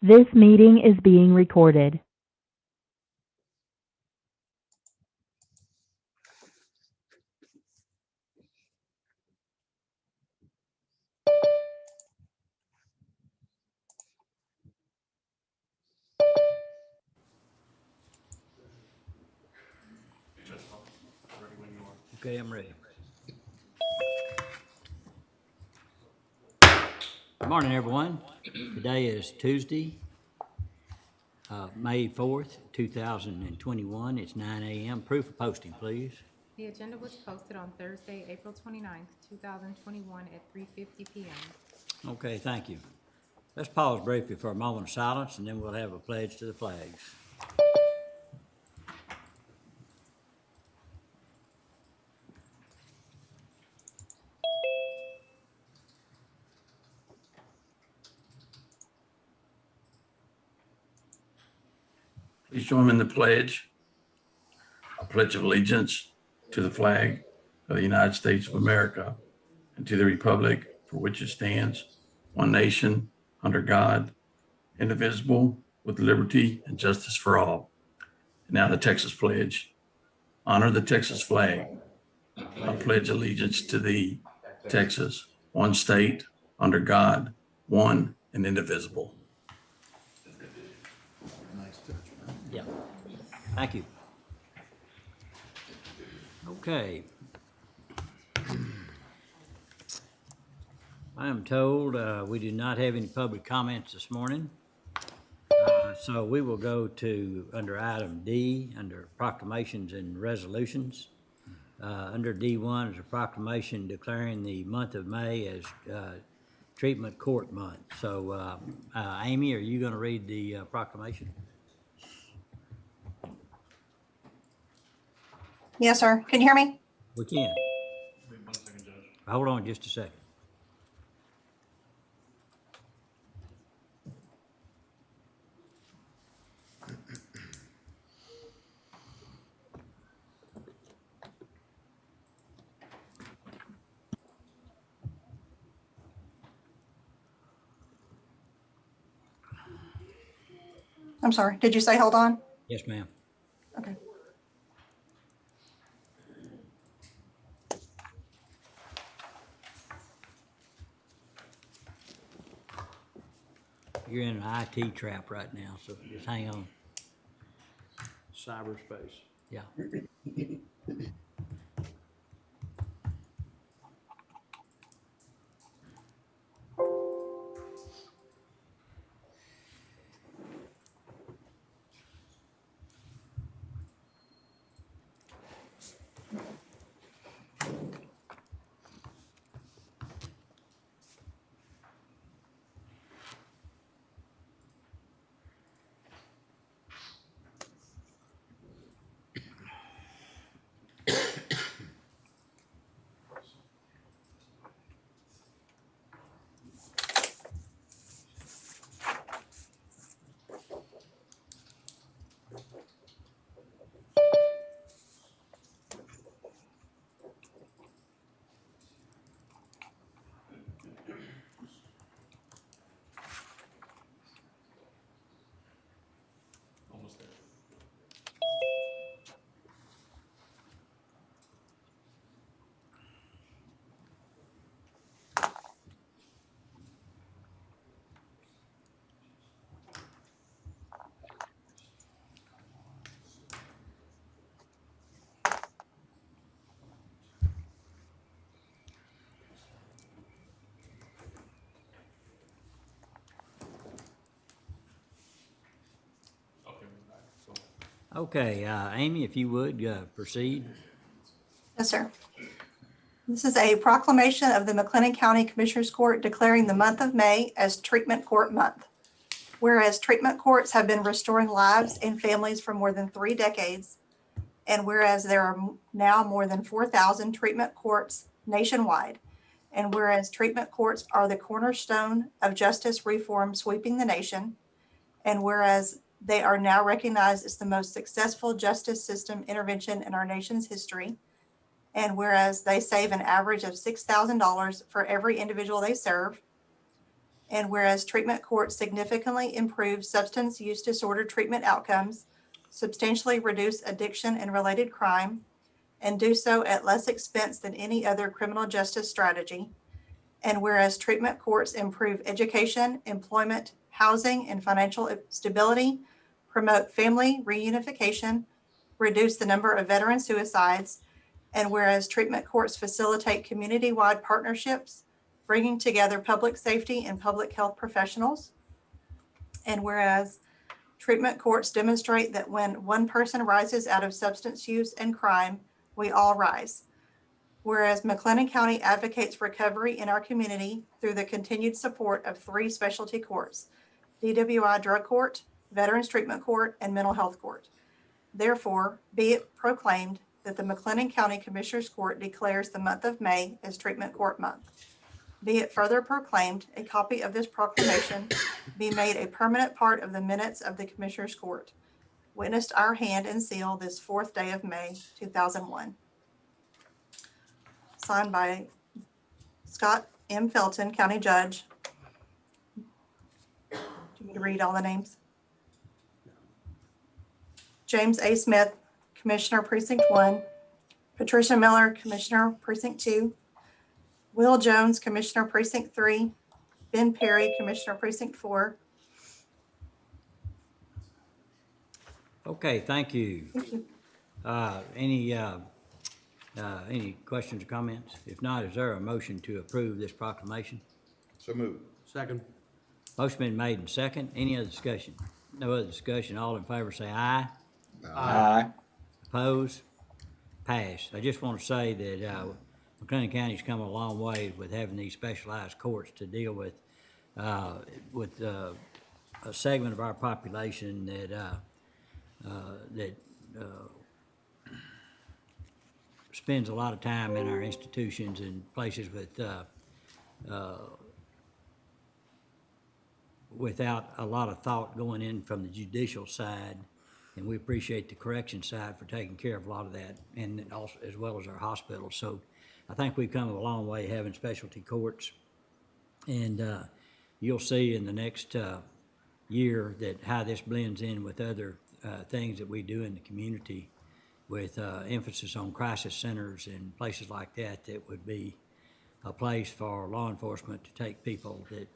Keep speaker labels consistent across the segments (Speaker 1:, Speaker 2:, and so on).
Speaker 1: This meeting is being recorded.
Speaker 2: Okay, I'm ready. Good morning, everyone. Today is Tuesday, May 4th, 2021. It's 9 a.m. Proof of posting, please.
Speaker 3: The agenda was posted on Thursday, April 29th, 2021 at 3:50 p.m.
Speaker 2: Okay, thank you. Let's pause briefly for a moment of silence, and then we'll have a pledge to the flags.
Speaker 4: Please join me in the pledge. I pledge allegiance to the flag of the United States of America and to the republic for which it stands, one nation, under God, indivisible, with liberty and justice for all. And now the Texas pledge. Honor the Texas flag. I pledge allegiance to thee, Texas, one state, under God, one and indivisible.
Speaker 2: Yeah. Thank you. Okay. I am told we do not have any public comments this morning. So we will go to under item D, under proclamations and resolutions. Under D1 is a proclamation declaring the month of May as Treatment Court Month. So Amy, are you going to read the proclamation?
Speaker 5: Yes, sir. Can you hear me?
Speaker 2: We can.
Speaker 6: Wait 1 second, Judge.
Speaker 2: Hold on just a second.
Speaker 5: I'm sorry. Did you say hold on?
Speaker 2: Yes, ma'am.
Speaker 5: Okay.
Speaker 2: You're in an IT trap right now, so just hang on.
Speaker 6: Cyberspace.
Speaker 2: Yeah.
Speaker 6: Almost there. Okay, we're back. So,
Speaker 2: Okay, Amy, if you would proceed.
Speaker 5: Yes, sir. This is a proclamation of the McLennan County Commissioners Court declaring the month of May as Treatment Court Month. Whereas treatment courts have been restoring lives and families for more than 3 decades, and whereas there are now more than 4,000 treatment courts nationwide, and whereas treatment courts are the cornerstone of justice reform sweeping the nation, and whereas they are now recognized as the most successful justice system intervention in our nation's history, and whereas they save an average of $6,000 for every individual they serve, And whereas treatment courts significantly improve substance use disorder treatment outcomes, substantially reduce addiction and related crime, and do so at less expense than any other criminal justice strategy. And whereas treatment courts improve education, employment, housing, and financial stability, promote family reunification, reduce the number of veteran suicides, and whereas treatment courts facilitate community-wide partnerships, bringing together public safety and public health professionals. And whereas treatment courts demonstrate that when one person rises out of substance use and crime, we all rise. Whereas McLennan County advocates recovery in our community through the continued support of 3 specialty courts: DWI Drug Court, Veterans Treatment Court, and Mental Health Court. Therefore, be it proclaimed that the McLennan County Commissioners Court declares the month of May as Treatment Court Month. Be it further proclaimed, a copy of this proclamation be made a permanent part of the minutes of the Commissioners Court. Witnessed our hand and seal this 4th day of May, 2001. Signed by Scott M. Felton, County Judge. Do you need to read all the names? James A. Smith, Commissioner, Precinct 1. Patricia Miller, Commissioner, Precinct 2. Will Jones, Commissioner, Precinct 3. Ben Perry, Commissioner, Precinct 4.
Speaker 2: Okay, thank you.
Speaker 5: Thank you.
Speaker 2: Any questions or comments? If not, is there a motion to approve this proclamation?
Speaker 7: So moved.
Speaker 6: Second.
Speaker 2: Motion been made and second. Any other discussion? No other discussion. All in favor say aye.
Speaker 7: Aye.
Speaker 2: Opposed? Passed. I just want to say that McLennan County's come a long way with having these specialized courts to deal with a segment of our population that spends a lot of time in our institutions and places without a lot of thought going in from the judicial side. And we appreciate the correction side for taking care of a lot of that, and also as well as our hospitals. So I think we've come a long way having specialty courts. And you'll see in the next year that how this blends in with other things that we do in the community, with emphasis on crisis centers and places like that, that would be a place for law enforcement to take people that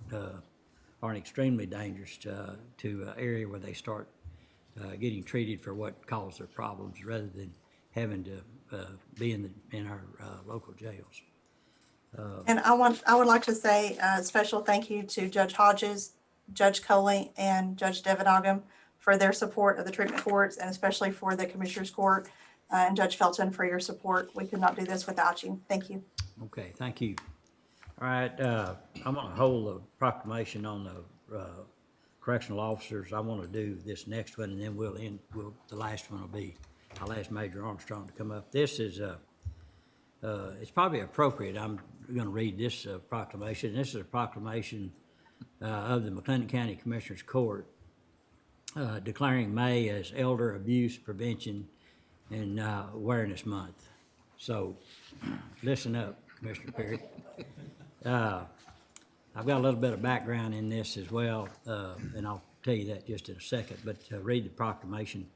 Speaker 2: aren't extremely dangerous to an area where they start getting treated for what caused their problems, rather than having to be in our local jails.
Speaker 5: And I would like to say a special thank you to Judge Hodges, Judge Coley, and Judge Devenogam for their support of the treatment courts, and especially for the Commissioners Court, and Judge Felton for your support. We could not do this without you. Thank you.
Speaker 2: Okay, thank you. All right, I'm gonna hold the proclamation on the correctional officers. I want to do this next one, and then the last one will be, I'll ask Major Armstrong to come up. This is it's probably appropriate. I'm going to read this proclamation. This is a proclamation of the McLennan County Commissioners Court declaring May as Elder Abuse Prevention and Awareness Month. So listen up, Commissioner Perry. I've got a little bit of background in this as well, and I'll tell you that just in a second, but read the proclamation.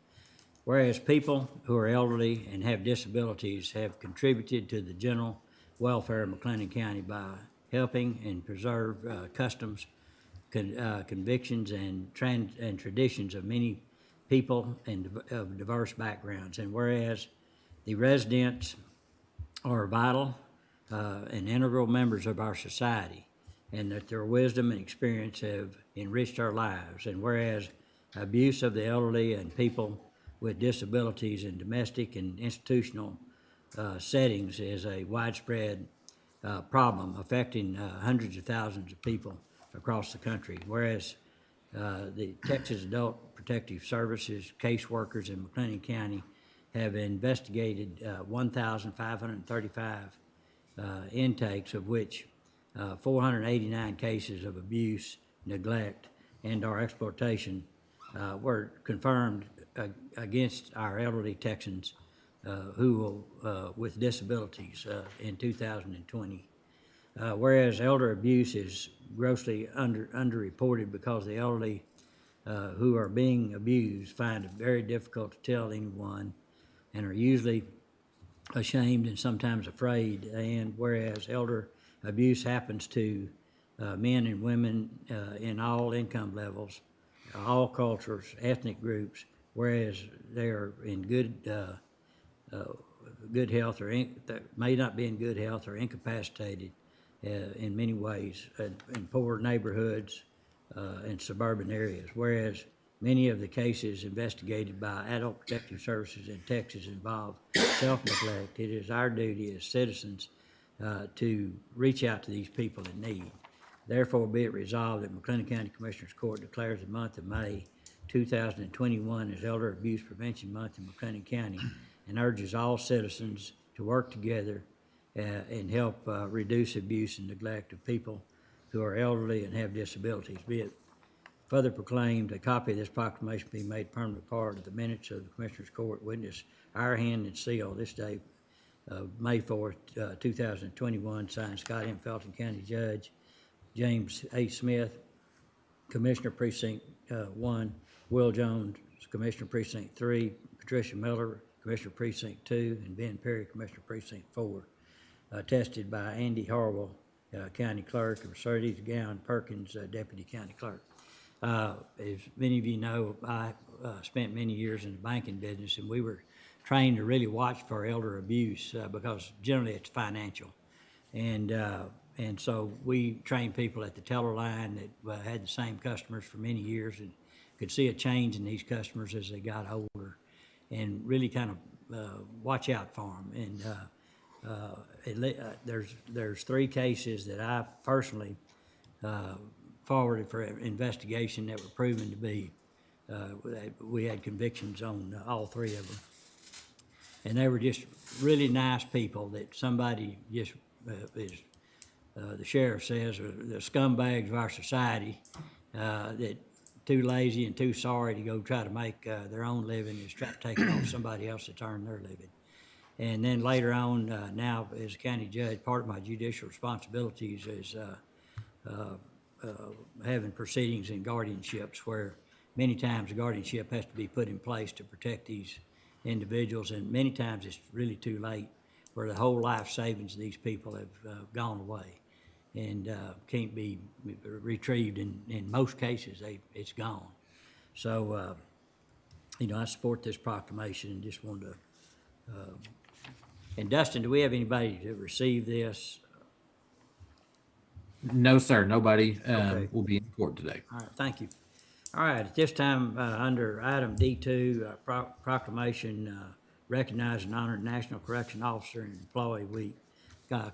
Speaker 2: Whereas people who are elderly and have disabilities have contributed to the general welfare of McLennan County by helping and preserve customs, convictions, and traditions of many people and of diverse backgrounds. And whereas the residents are vital and integral members of our society, and that their wisdom and experience have enriched our lives. And whereas abuse of the elderly and people with disabilities in domestic and institutional settings is a widespread problem affecting hundreds of thousands of people across the country. Whereas the Texas Adult Protective Services caseworkers in McLennan County have investigated 1,535 intakes, of which 489 cases of abuse, neglect, and/or exploitation were confirmed against our elderly Texans with disabilities in 2020. Whereas elder abuse is grossly underreported because the elderly who are being abused find it very difficult to tell anyone and are usually ashamed and sometimes afraid. And whereas elder abuse happens to men and women in all income levels, all cultures, ethnic groups, whereas they are in good health or that may not be in good health or incapacitated in many ways in poor neighborhoods and suburban areas. Whereas many of the cases investigated by Adult Protective Services in Texas involve self-neglect, it is our duty as citizens to reach out to these people in need. Therefore, be it resolved that McLennan County Commissioners Court declares the month of May 2021 as Elder Abuse Prevention Month in McLennan County and urges all citizens to work together and help reduce abuse and neglect of people who are elderly and have disabilities. Be it further proclaimed, a copy of this proclamation be made permanent part of the minutes of the Commissioners Court. Witness our hand and seal this day, May 4th, 2021, signed Scott M. Felton County Judge, James A. Smith, Commissioner Precinct 1, Will Jones, Commissioner Precinct 3, Patricia Miller, Commissioner Precinct 2, and Ben Perry, Commissioner Precinct 4. Attested by Andy Harwell, County Clerk, and Mercedes Gowan Perkins, Deputy County Clerk. As many of you know, I spent many years in the banking business, and we were trained to really watch for elder abuse because generally it's financial. And so we trained people at the teller line that had the same customers for many years and could see a change in these customers as they got older and really kind of watch out for them. And there's 3 cases that I personally forwarded for investigation that were proven to be, we had convictions on all 3 of them. And they were just really nice people that somebody just is, the sheriff says, are the scumbags of our society that too lazy and too sorry to go try to make their own living is try to take it off somebody else that's earned their living. And then later on, now as a county judge, part of my judicial responsibilities is having proceedings in guardianships where many times a guardianship has to be put in place to protect these individuals, and many times it's really too late where the whole life savings of these people have gone away and can't be retrieved. In most cases, it's gone. So, I support this proclamation and just wanted to, and Dustin, do we have anybody to receive this?
Speaker 8: No, sir. Nobody
Speaker 2: Okay.
Speaker 8: will be in court today.
Speaker 2: All right, thank you. All right, at this time, under item D2, proclamation recognizing and honoring National Correction Officer and Employee Week.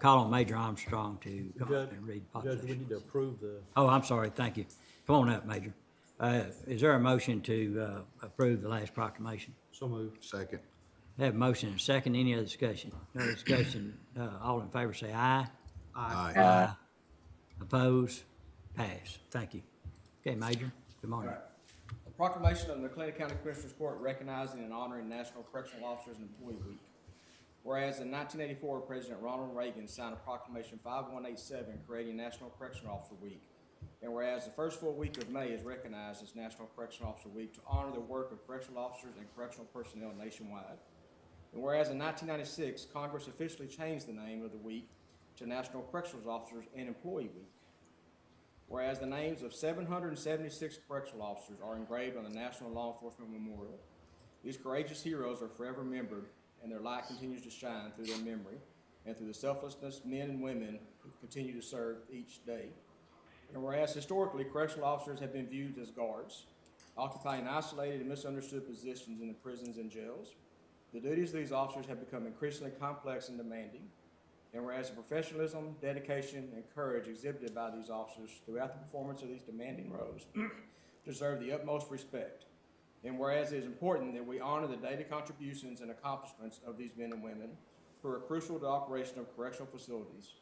Speaker 2: Call on Major Armstrong to come up and read the
Speaker 9: Judge, we
Speaker 2: proclamation.
Speaker 9: need to approve the,
Speaker 2: Oh, I'm sorry, thank you. Come on up, Major. Is there a motion to approve the last proclamation?
Speaker 9: so moved.
Speaker 7: Second.
Speaker 2: Have a motion and a second. Any other discussion? No discussion. All in favor say aye.
Speaker 7: Aye.
Speaker 2: Oppose? Pass. Thank you. Okay, Major, good morning.
Speaker 10: A proclamation of the McLennan County Commissioners Court recognizing and honoring National Correctional Officers and Employee Week. Whereas in 1984, President Ronald Reagan signed a proclamation 5187 creating National Correctional Officer Week. And whereas the first full week of May is recognized as National Correctional Officer Week to honor the work of correctional officers and correctional personnel nationwide. And whereas in 1996, Congress officially changed the name of the week to National Correctional Officers and Employee Week. Whereas the names of 776 correctional officers are engraved on the National Law Enforcement Memorial. These courageous heroes are forever remembered, and their light continues to shine through their memory and through the selflessness men and women who continue to serve each day. And whereas historically correctional officers have been viewed as guards, occupying isolated and misunderstood positions in the prisons and jails, the duties of these officers have become increasingly complex and demanding. And whereas the professionalism, dedication, and courage exhibited by these officers throughout the performance of these demanding roles deserve the utmost respect. And whereas it is important that we honor the daily contributions and accomplishments of these men and women who are crucial to the operation of correctional facilities,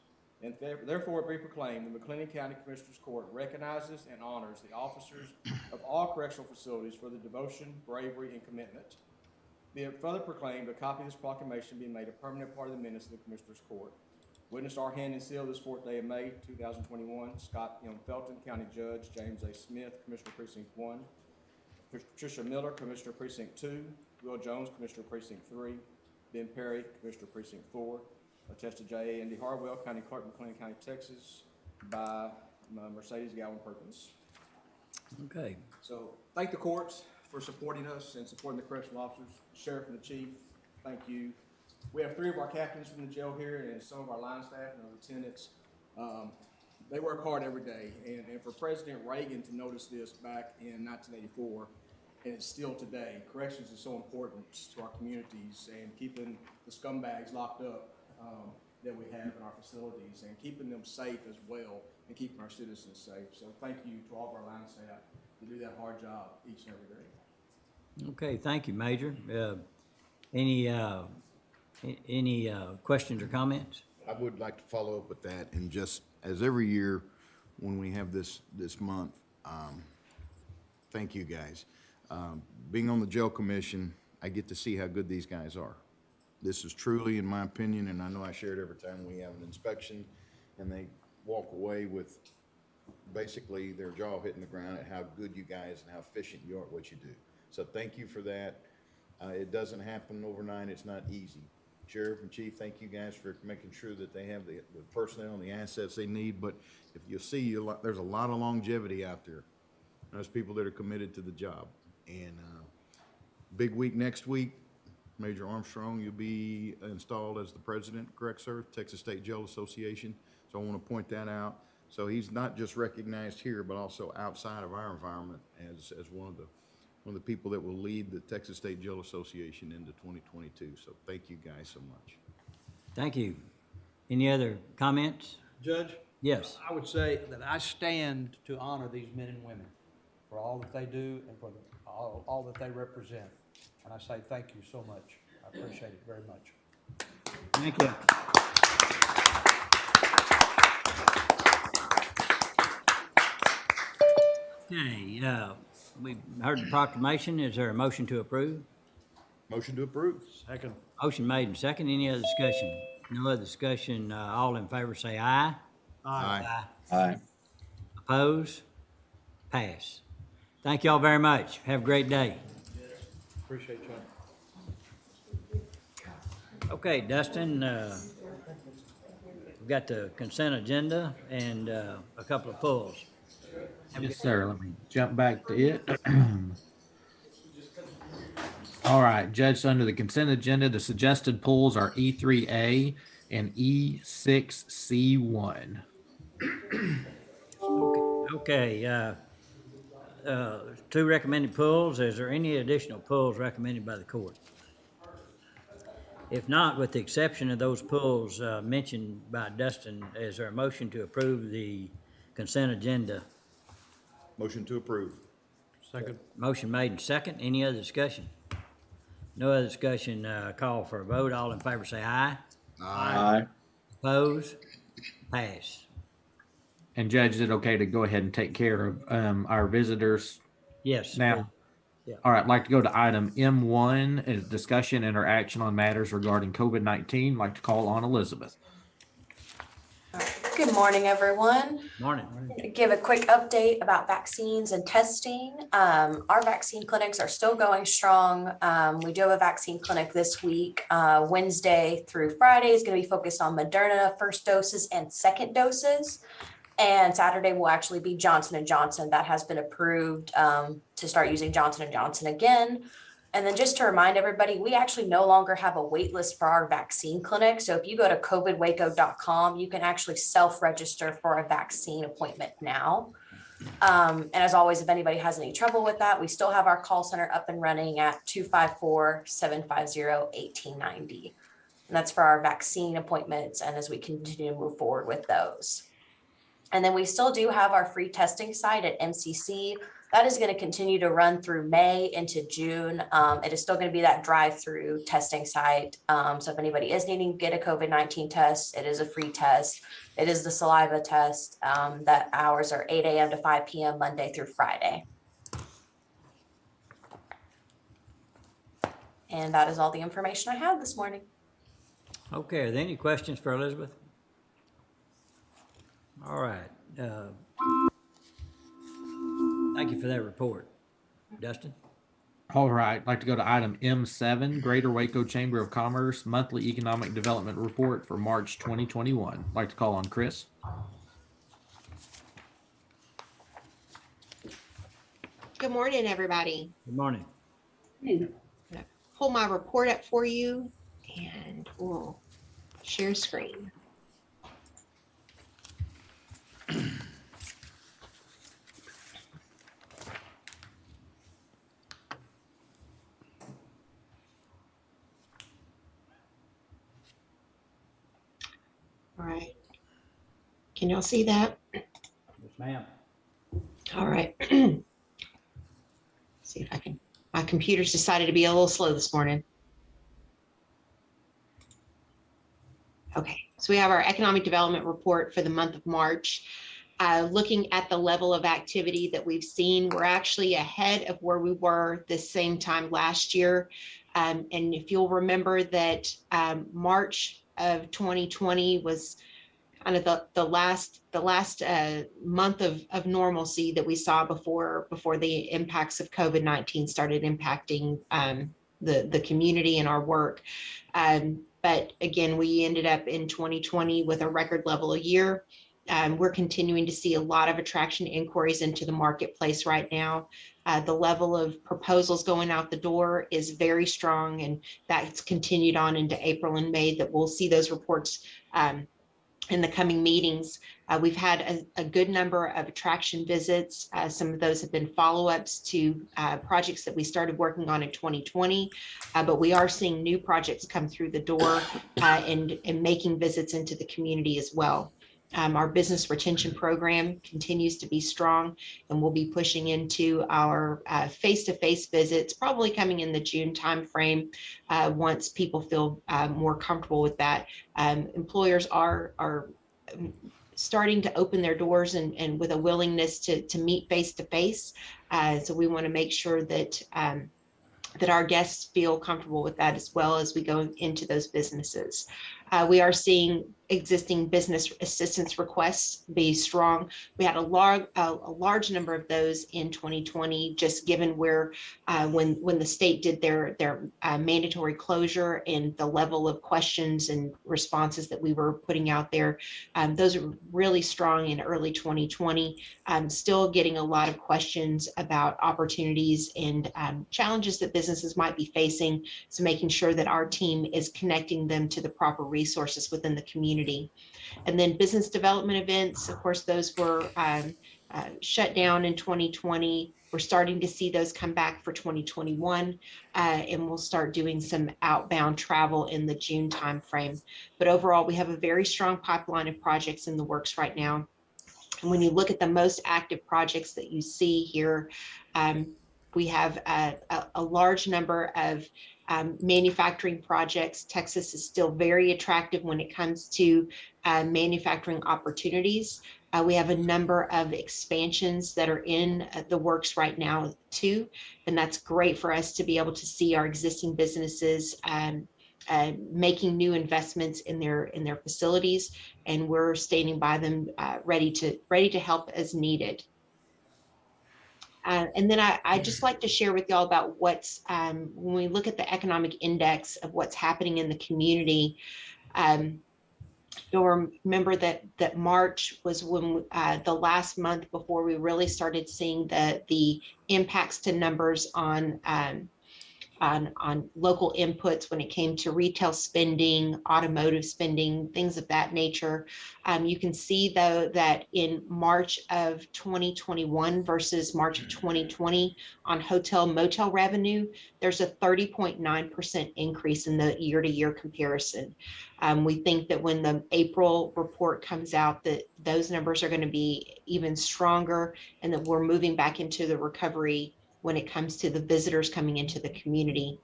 Speaker 10: and therefore it be proclaimed the McLennan County Commissioners Court recognizes and honors the officers of all correctional facilities for their devotion, bravery, and commitment. Be it further proclaimed, a copy of this proclamation be made a permanent part of the minutes of the Commissioners Court. Witnessed our hand and seal this 4th day of May, 2021. Scott M. Felton, County Judge. James A. Smith, Commissioner Precinct 1. Patricia Miller, Commissioner Precinct 2. Will Jones, Commissioner Precinct 3. Ben Perry, Commissioner Precinct 4. Attested J. A. Andy Harwell, County Clerk, McLean County, Texas, by Mercedes Gowan Perkins.
Speaker 2: Okay,
Speaker 10: So thank the courts for supporting us and supporting the correctional officers, sheriff and the chief. Thank you. We have 3 of our captains from the jail here and some of our line staff and our lieutenants. They work hard every day. And for President Reagan to notice this back in 1984, and it's still today, corrections is so important to our communities and keeping the scumbags locked up that we have in our facilities and keeping them safe as well and keeping our citizens safe. So thank you to all of our line staff to do that hard job each and every day.
Speaker 2: okay, thank you, Major. Any questions or comments?
Speaker 7: I would like to follow up with that, and just as every year when we have this month, thank you guys. Being on the jail commission, I get to see how good these guys are. This is truly, in my opinion, and I know I share it every time we have an inspection, and they walk away with basically their jaw hitting the ground at how good you guys and how efficient you are at what you do. So thank you for that. It doesn't happen overnight. It's not easy. Sheriff and Chief, thank you guys for making sure that they have the personnel and the assets they need. But if you'll see, there's a lot of longevity out there. There's people that are committed to the job. And big week next week, Major Armstrong, you'll be installed as the president, correct, sir? Texas State Jail Association. So I want to point that out. So he's not just recognized here, but also outside of our environment as one of the people that will lead the Texas State Jail Association into 2022. So thank you guys so much.
Speaker 2: Thank you. Any other comments?
Speaker 9: Judge,
Speaker 2: Yes.
Speaker 9: I would say that I stand to honor these men and women for all that they do and for all that they represent. And I say thank you so much. I appreciate it very much.
Speaker 2: Thank you. Okay, we heard the proclamation. Is there a motion to approve?
Speaker 7: Motion to approve.
Speaker 9: Second.
Speaker 2: Motion made and second. Any other discussion? No other discussion. All in favor say aye.
Speaker 7: Aye.
Speaker 8: Aye.
Speaker 2: Oppose? Pass. Thank y'all very much. Have a great day.
Speaker 9: Appreciate you.
Speaker 2: Okay, Dustin, we've got the consent agenda and a couple of pulls.
Speaker 8: Yes, sir. Let me jump back to it. All right, Judge, under the consent agenda, the suggested pulls are E3A and E6C1.
Speaker 2: Okay, 2 recommended pulls. Is there any additional pulls recommended by the court? If not, with the exception of those pulls mentioned by Dustin, is there a motion to approve the consent agenda?
Speaker 7: Motion to approve.
Speaker 9: Second.
Speaker 2: Motion made and second. Any other discussion? No other discussion. Call for a vote. All in favor say aye.
Speaker 8: Aye.
Speaker 2: Oppose? Pass.
Speaker 8: And Judge, is it okay to go ahead and take care of our visitors
Speaker 2: Yes.
Speaker 8: now?
Speaker 2: Yeah.
Speaker 8: All right, I'd like to go to item M1, is discussion and or action on matters regarding COVID-19. I'd like to call on Elizabeth.
Speaker 11: Good morning, everyone.
Speaker 2: Morning.
Speaker 11: Give a quick update about vaccines and testing. Our vaccine clinics are still going strong. We do have a vaccine clinic this week. Wednesday through Friday is going to be focused on Moderna first doses and second doses. And Saturday will actually be Johnson & Johnson. That has been approved to start using Johnson & Johnson again. And then just to remind everybody, we actually no longer have a wait list for our vaccine clinic. So if you go to covidwaco.com, you can actually self-register for a vaccine appointment now. And as always, if anybody has any trouble with that, we still have our call center up and running at 254-750-1890. And that's for our vaccine appointments and as we continue to move forward with those. And then we still do have our free testing site at MCC. That is going to continue to run through May into June. It is still going to be that drive-through testing site. So if anybody is needing to get a COVID-19 test, it is a free test. It is the saliva test. That hours are 8 a.m. to 5 p.m. Monday through Friday. And that is all the information I have this morning.
Speaker 2: Okay, are there any questions for Elizabeth? All right. Thank you for that report. Dustin?
Speaker 8: All right, I'd like to go to item M7, Greater Waco Chamber of Commerce Monthly Economic Development Report for March 2021. I'd like to call on Chris.
Speaker 12: Good morning, everybody.
Speaker 2: Good morning.
Speaker 12: Pull my report up for you and we'll share screen. All right. Can y'all see that?
Speaker 2: Yes, ma'am.
Speaker 12: All right. See if I can, my computer's decided to be a little slow this morning. Okay, so we have our economic development report for the month of March. Looking at the level of activity that we've seen, we're actually ahead of where we were the same time last year. And if you'll remember that March of 2020 was kind of the last month of normalcy that we saw before the impacts of COVID-19 started impacting the community and our work. But again, we ended up in 2020 with a record level of year. We're continuing to see a lot of attraction inquiries into the marketplace right now. The level of proposals going out the door is very strong, and that's continued on into April and May, that we'll see those reports in the coming meetings. We've had a good number of attraction visits. Some of those have been follow-ups to projects that we started working on in 2020, but we are seeing new projects come through the door and making visits into the community as well. Our business retention program continues to be strong, and we'll be pushing into our face-to-face visits, probably coming in the June timeframe once people feel more comfortable with that. Employers are starting to open their doors and with a willingness to meet face-to-face. So we want to make sure that that our guests feel comfortable with that as well as we go into those businesses. We are seeing existing business assistance requests be strong. We had a large number of those in 2020, just given where when the state did their mandatory closure and the level of questions and responses that we were putting out there. Those are really strong in early 2020. Still getting a lot of questions about opportunities and challenges that businesses might be facing. So making sure that our team is connecting them to the proper resources within the community. And then business development events, of course, those were shut down in 2020. We're starting to see those come back for 2021, and we'll start doing some outbound travel in the June timeframe. But overall, we have a very strong pipeline of projects in the works right now. And when you look at the most active projects that you see here, we have a large number of manufacturing projects. Texas is still very attractive when it comes to manufacturing opportunities. We have a number of expansions that are in the works right now too, and that's great for us to be able to see our existing businesses making new investments in their facilities, and we're standing by them ready to help as needed. And then I just like to share with y'all about what's, when we look at the economic index of what's happening in the community, you'll remember that March was when the last month before we really started seeing the impacts to numbers on local inputs when it came to retail spending, automotive spending, things of that nature. You can see though that in March of 2021 versus March of 2020 on hotel motel revenue, there's a 30.9% increase in the year-to-year comparison. We think that when the April report comes out that those numbers are going to be even stronger and that we're moving back into the recovery when it comes to the visitors coming into the community.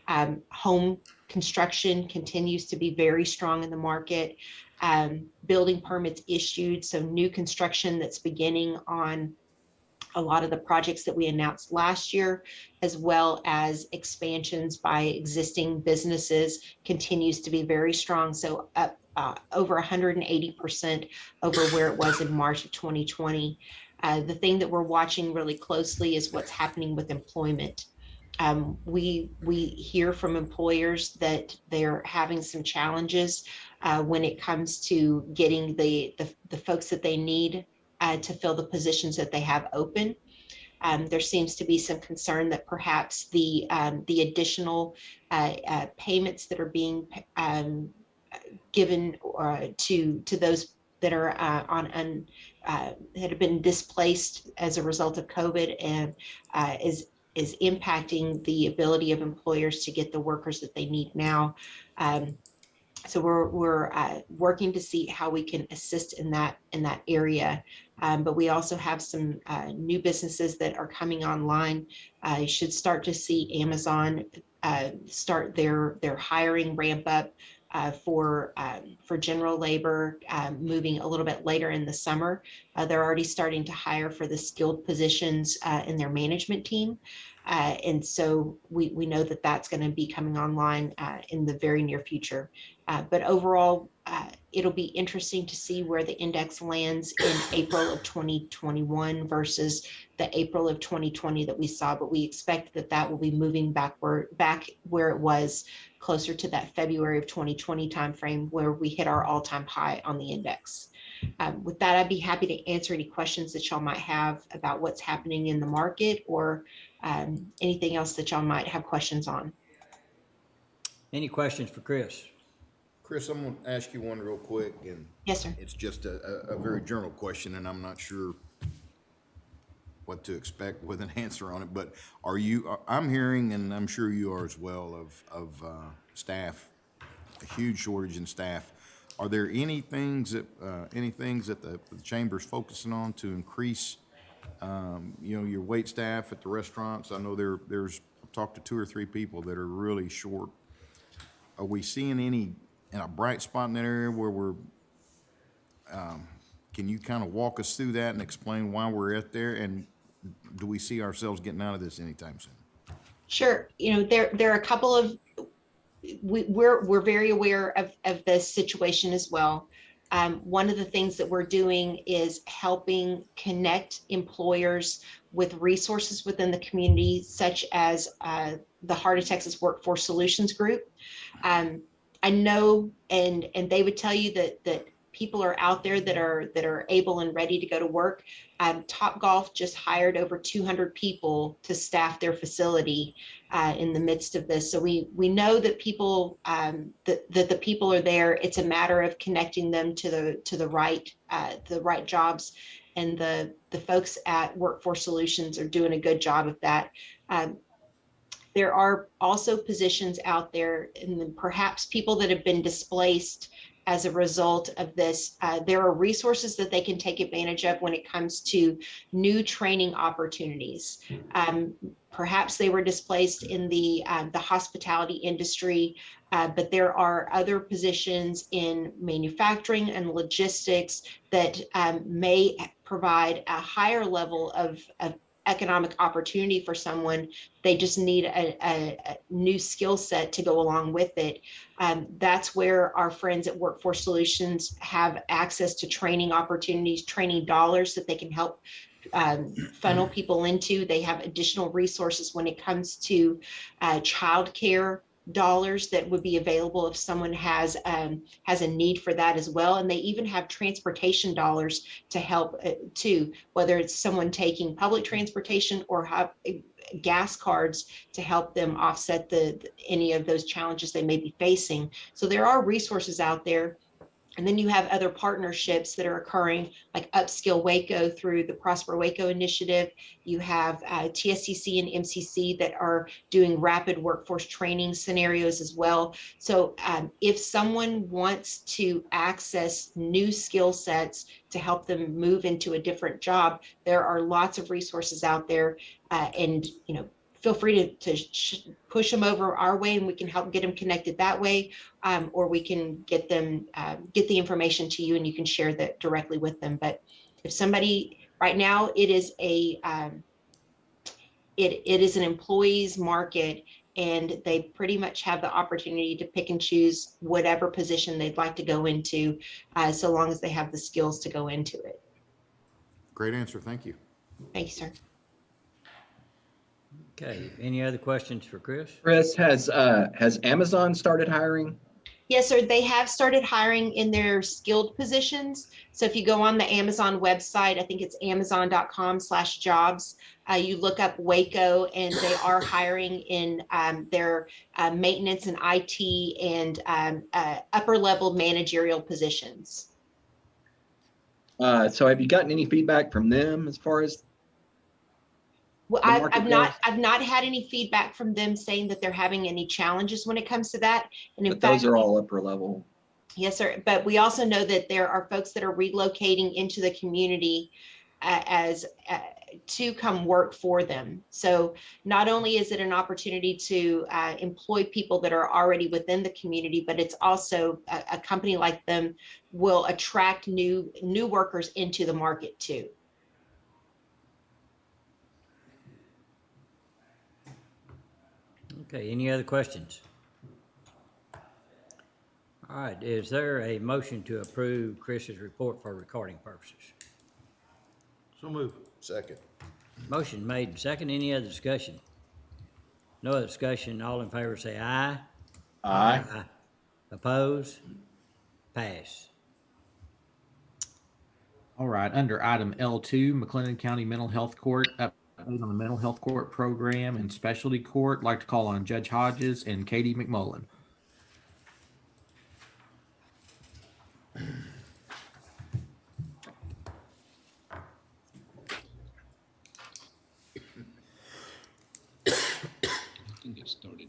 Speaker 12: Home construction continues to be very strong in the market. Building permits issued, so new construction that's beginning on a lot of the projects that we announced last year, as well as expansions by existing businesses, continues to be very strong. So up over 180% over where it was in March of 2020. The thing that we're watching really closely is what's happening with employment. We hear from employers that they're having some challenges when it comes to getting the folks that they need to fill the positions that they have open. There seems to be some concern that perhaps the additional payments that are being given to those that are that have been displaced as a result of COVID and is impacting the ability of employers to get the workers that they need now. So we're working to see how we can assist in that area. But we also have some new businesses that are coming online. You should start to see Amazon start their hiring ramp up for general labor moving a little bit later in the summer. They're already starting to hire for the skilled positions in their management team. And so we know that that's going to be coming online in the very near future. But overall, it'll be interesting to see where the index lands in April of 2021 versus the April of 2020 that we saw. But we expect that that will be moving back where it was closer to that February of 2020 timeframe where we hit our all-time high on the index. With that, I'd be happy to answer any questions that y'all might have about what's happening in the market or anything else that y'all might have questions on.
Speaker 2: Any questions for Chris?
Speaker 7: Chris, I'm going to ask you one real quick, and
Speaker 12: Yes, sir.
Speaker 7: it's just a very general question, and I'm not sure what to expect with an answer on it, but I'm hearing, and I'm sure you are as well, of staff, a huge shortage in staff. Are there any things that the chamber's focusing on to increase, your wait staff at the restaurants? I know I've talked to 2 or 3 people that are really short. Are we seeing any in a bright spot in that area where we're, can you kind of walk us through that and explain why we're at there? And do we see ourselves getting out of this anytime soon?
Speaker 12: Sure. There are a couple of, we're very aware of this situation as well. One of the things that we're doing is helping connect employers with resources within the community, such as the Heart of Texas Workforce Solutions Group. I know, and they would tell you that people are out there that are able and ready to go to work. Topgolf just hired over 200 people to staff their facility in the midst of this. So we know that people that the people are there. It's a matter of connecting them to the right jobs, and the folks at Workforce Solutions are doing a good job of that. There are also positions out there, and perhaps people that have been displaced as a result of this. There are resources that they can take advantage of when it comes to new training opportunities. Perhaps they were displaced in the hospitality industry, but there are other positions in manufacturing and logistics that may provide a higher level of economic opportunity for someone. They just need a new skill set to go along with it. That's where our friends at Workforce Solutions have access to training opportunities, training dollars that they can help funnel people into. They have additional resources when it comes to childcare dollars that would be available if someone has a need for that as well. And they even have transportation dollars to help too, whether it's someone taking public transportation or have gas cards to help them offset any of those challenges they may be facing. So there are resources out there. And then you have other partnerships that are occurring, like Upskill Waco through the Prosper Waco initiative. You have TSCC and MCC that are doing rapid workforce training scenarios as well. So if someone wants to access new skill sets to help them move into a different job, there are lots of resources out there. And feel free to push them over our way, and we can help get them connected that way, or we can get the information to you and you can share that directly with them. But if somebody, right now, it is it is an employee's market, and they pretty much have the opportunity to pick and choose whatever position they'd like to go into, so long as they have the skills to go into it.
Speaker 7: Great answer. Thank you.
Speaker 12: Thank you, sir.
Speaker 2: Okay, any other questions for Chris?
Speaker 13: Chris, has Amazon started hiring?
Speaker 12: Yes, sir. They have started hiring in their skilled positions. So if you go on the Amazon website, I think it's amazon.com/jobs, you look up Waco, and they are hiring in their maintenance and IT and upper level managerial positions.
Speaker 13: So have you gotten any feedback from them as far as
Speaker 12: Well,
Speaker 13: the market
Speaker 12: I've not had any feedback from them saying that they're having any challenges when it comes to that. And in
Speaker 13: but
Speaker 12: fact,
Speaker 13: those are all upper level?
Speaker 12: yes, sir. But we also know that there are folks that are relocating into the community to come work for them. So not only is it an opportunity to employ people that are already within the community, but it's also a company like them will attract new workers into the market too.
Speaker 2: Okay, any other questions? All right, is there a motion to approve Chris's report for recording purposes?
Speaker 4: So move.
Speaker 7: Second.
Speaker 2: Motion made and second. Any other discussion? No other discussion. All in favor say aye.
Speaker 13: Aye.
Speaker 2: Oppose? Pass.
Speaker 8: All right, under item L2, McLennan County Mental Health Court, update on the mental health court program and specialty court. I'd like to call on Judge Hodges and Katie McMullen.
Speaker 6: Can get started.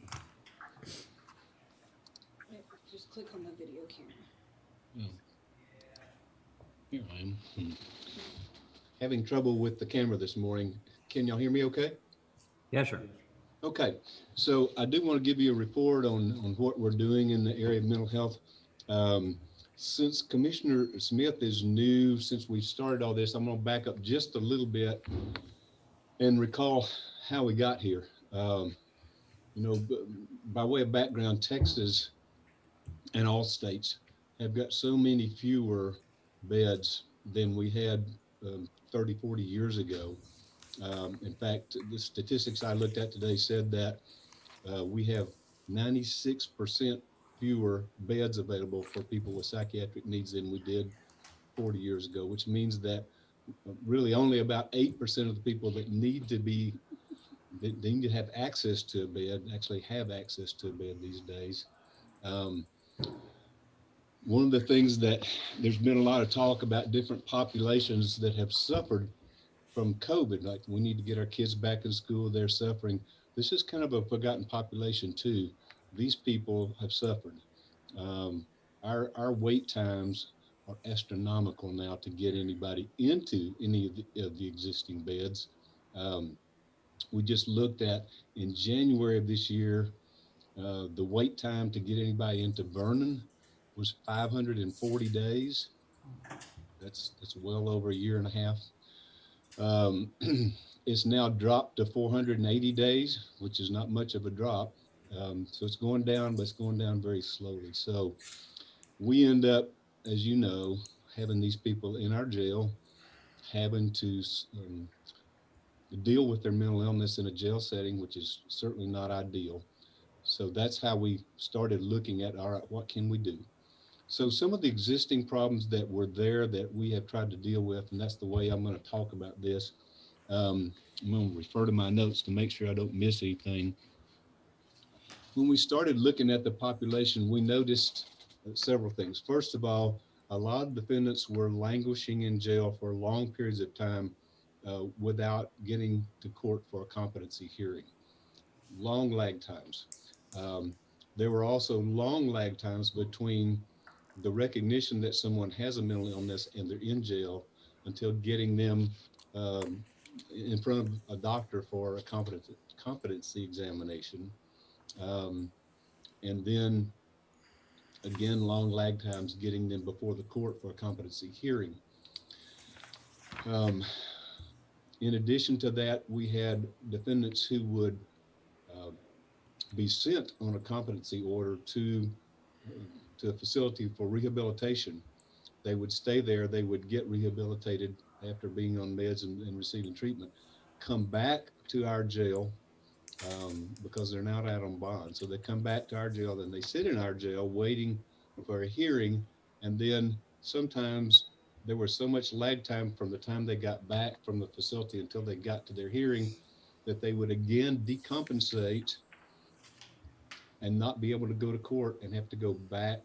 Speaker 14: Just click on the video camera.
Speaker 6: Here I am. Having trouble with the camera this morning. Can y'all hear me okay?
Speaker 2: Yes, sir.
Speaker 6: Okay, so I do want to give you a report on what we're doing in the area of mental health. Since Commissioner Smith is new, since we started all this, I'm going to back up just a little bit and recall how we got here. You know, by way of background, Texas and all states have got so many fewer beds than we had 30, 40 years ago. In fact, the statistics I looked at today said that we have 96% fewer beds available for people with psychiatric needs than we did 40 years ago, which means that really only about 8% of the people that need to have access to a bed actually have access to a bed these days. One of the things that there's been a lot of talk about different populations that have suffered from COVID, like we need to get our kids back in school, they're suffering. This is kind of a forgotten population too. These people have suffered. Our wait times are astronomical now to get anybody into any of the existing beds. We just looked at in January of this year, the wait time to get anybody into Vernon was 540 days. That's well over a year and a half. It's now dropped to 480 days, which is not much of a drop. So it's going down, but it's going down very slowly. So we end up, as you know, having these people in our jail, having to deal with their mental illness in a jail setting, which is certainly not ideal. So that's how we started looking at, all right, what can we do? So some of the existing problems that were there that we have tried to deal with, and that's the way I'm going to talk about this. I'm going to refer to my notes to make sure I don't miss anything. When we started looking at the population, we noticed several things. First of all, a lot of defendants were languishing in jail for long periods of time without getting to court for a competency hearing. Long lag times. There were also long lag times between the recognition that someone has a mental illness and they're in jail until getting them in front of a doctor for a competency examination. And then again, long lag times getting them before the court for a competency hearing. In addition to that, we had defendants who would be sent on a competency order to a facility for rehabilitation. They would stay there, they would get rehabilitated after being on meds and receiving treatment, come back to our jail because they're not out on bond. So they come back to our jail, then they sit in our jail waiting for a hearing. And then sometimes there was so much lag time from the time they got back from the facility until they got to their hearing that they would again decompensate and not be able to go to court and have to go back.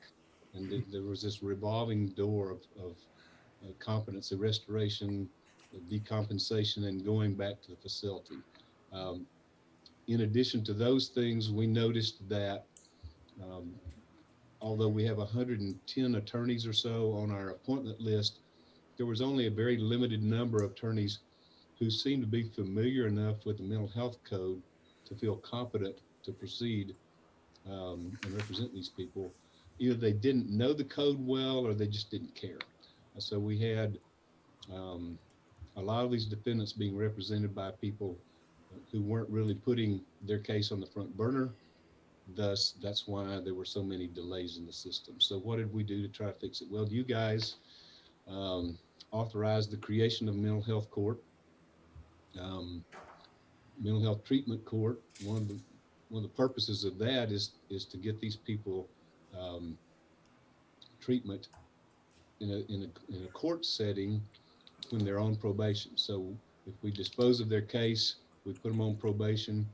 Speaker 6: And there was this revolving door of competency restoration, decompensation, and going back to the facility. In addition to those things, we noticed that although we have 110 attorneys or so on our appointment list, there was only a very limited number of attorneys who seemed to be familiar enough with the mental health code to feel competent to proceed and represent these people. Either they didn't know the code well or they just didn't care. So we had a lot of these defendants being represented by people who weren't really putting their case on the front burner. Thus, that's why there were so many delays in the system. So what did we do to try to fix it? Well, you guys authorized the creation of mental health court, mental health treatment court. One of the purposes of that is to get these people treatment in a court setting when they're on probation. So if we dispose of their case, we put them on probation.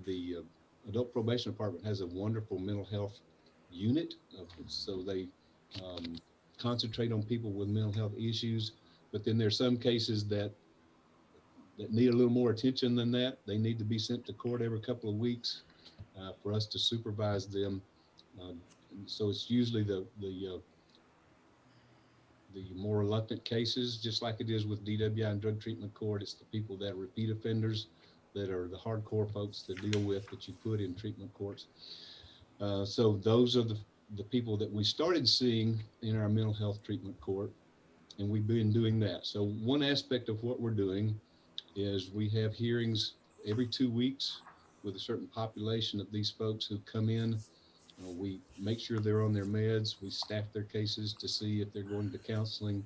Speaker 6: The adult probation department has a wonderful mental health unit, so they concentrate on people with mental health issues. But then there's some cases that need a little more attention than that. They need to be sent to court every couple of weeks for us to supervise them. So it's usually the more reluctant cases, just like it is with DWI and drug treatment court. It's the people that are repeat offenders that are the hardcore folks to deal with that you put in treatment courts. So those are the people that we started seeing in our mental health treatment court, and we've been doing that. So one aspect of what we're doing is we have hearings every 2 weeks with a certain population of these folks who come in. We make sure they're on their meds. We staff their cases to see if they're going to counseling.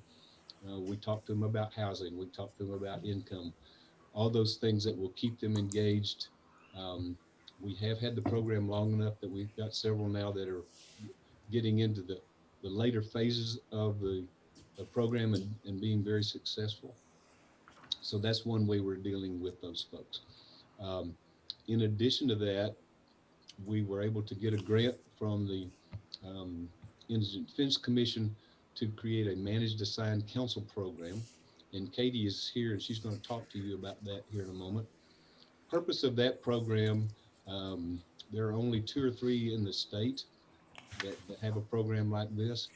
Speaker 6: We talk to them about housing. We talk to them about income, all those things that will keep them engaged. We have had the program long enough that we've got several now that are getting into the later phases of the program and being very successful. So that's one way we're dealing with those folks. In addition to that, we were able to get a grant from the Indigent Defense Commission to create a managed assigned counsel program. And Katie is here and she's going to talk to you about that here in a moment. Purpose of that program, there are only 2 or 3 in the state that have a program like this.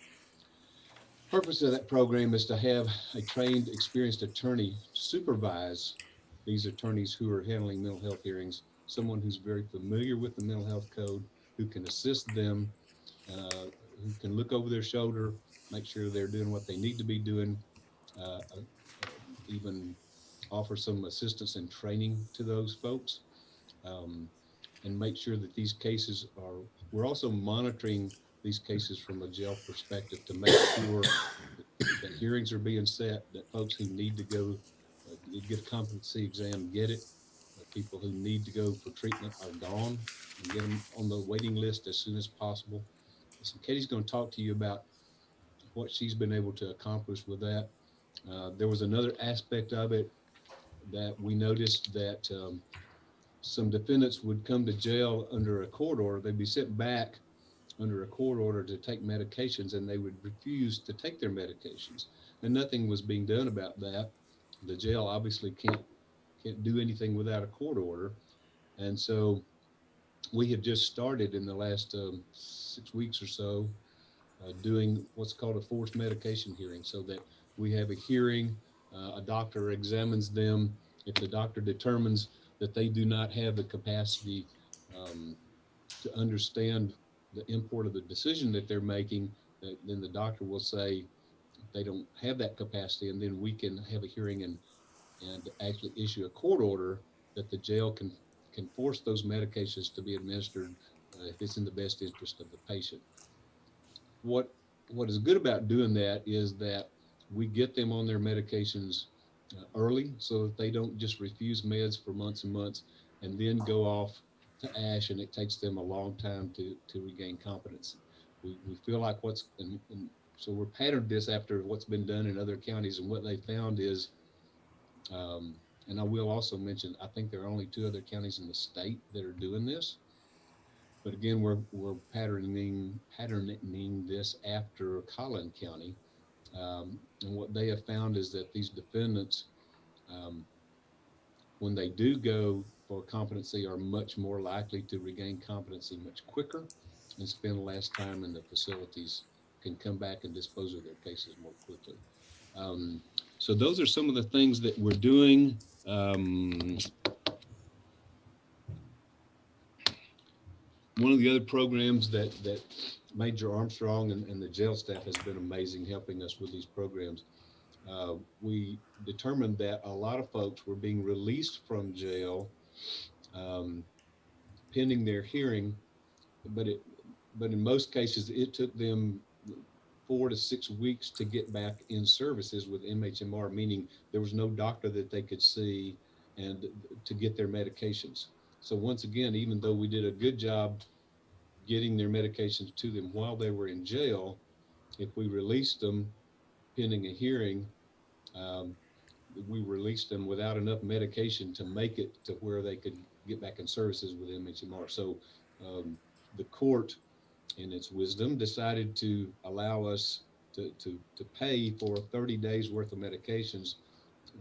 Speaker 6: Purpose of that program is to have a trained, experienced attorney supervise these attorneys who are handling mental health hearings, someone who's very familiar with the mental health code, who can assist them, who can look over their shoulder, make sure they're doing what they need to be doing, even offer some assistance and training to those folks, and make sure that these cases we're also monitoring these cases from a jail perspective to make sure that hearings are being set, that folks who need to go get a competency exam get it, people who need to go for treatment are gone, and get them on the waiting list as soon as possible. So Katie's going to talk to you about what she's been able to accomplish with that. There was another aspect of it that we noticed that some defendants would come to jail under a court order. They'd be sent back under a court order to take medications, and they would refuse to take their medications. And nothing was being done about that. The jail obviously can't do anything without a court order. And so we have just started in the last 6 weeks or so doing what's called a forced medication hearing, so that we have a hearing, a doctor examines them. If the doctor determines that they do not have the capacity to understand the import of the decision that they're making, then the doctor will say they don't have that capacity, and then we can have a hearing and and actually issue a court order that the jail can force those medications to be administered if it's in the best interest of the patient. What is good about doing that is that we get them on their medications early so that they don't just refuse meds for months and months and then go off to ASH, and it takes them a long time to regain competence. We feel like so we're patterned this after what's been done in other counties, and what they found is, and I will also mention, I think there are only 2 other counties in the state that are doing this. But again, we're patterning this after Collin County. And what they have found is that these defendants, when they do go for competency, are much more likely to regain competency much quicker and spend less time in the facilities, can come back and dispose of their cases more quickly. So those are some of the things that we're doing. One of the other programs that Major Armstrong and the jail staff has been amazing helping us with these programs. We determined that a lot of folks were being released from jail pending their hearing, but in most cases it took them 4 to 6 weeks to get back in services with MHMR, meaning there was no doctor that they could see and to get their medications. So once again, even though we did a good job getting their medications to them while they were in jail, if we released them pending a hearing, we released them without enough medication to make it to where they could get back in services with MHMR. So the court, in its wisdom, decided to allow us to pay for 30 days worth of medications,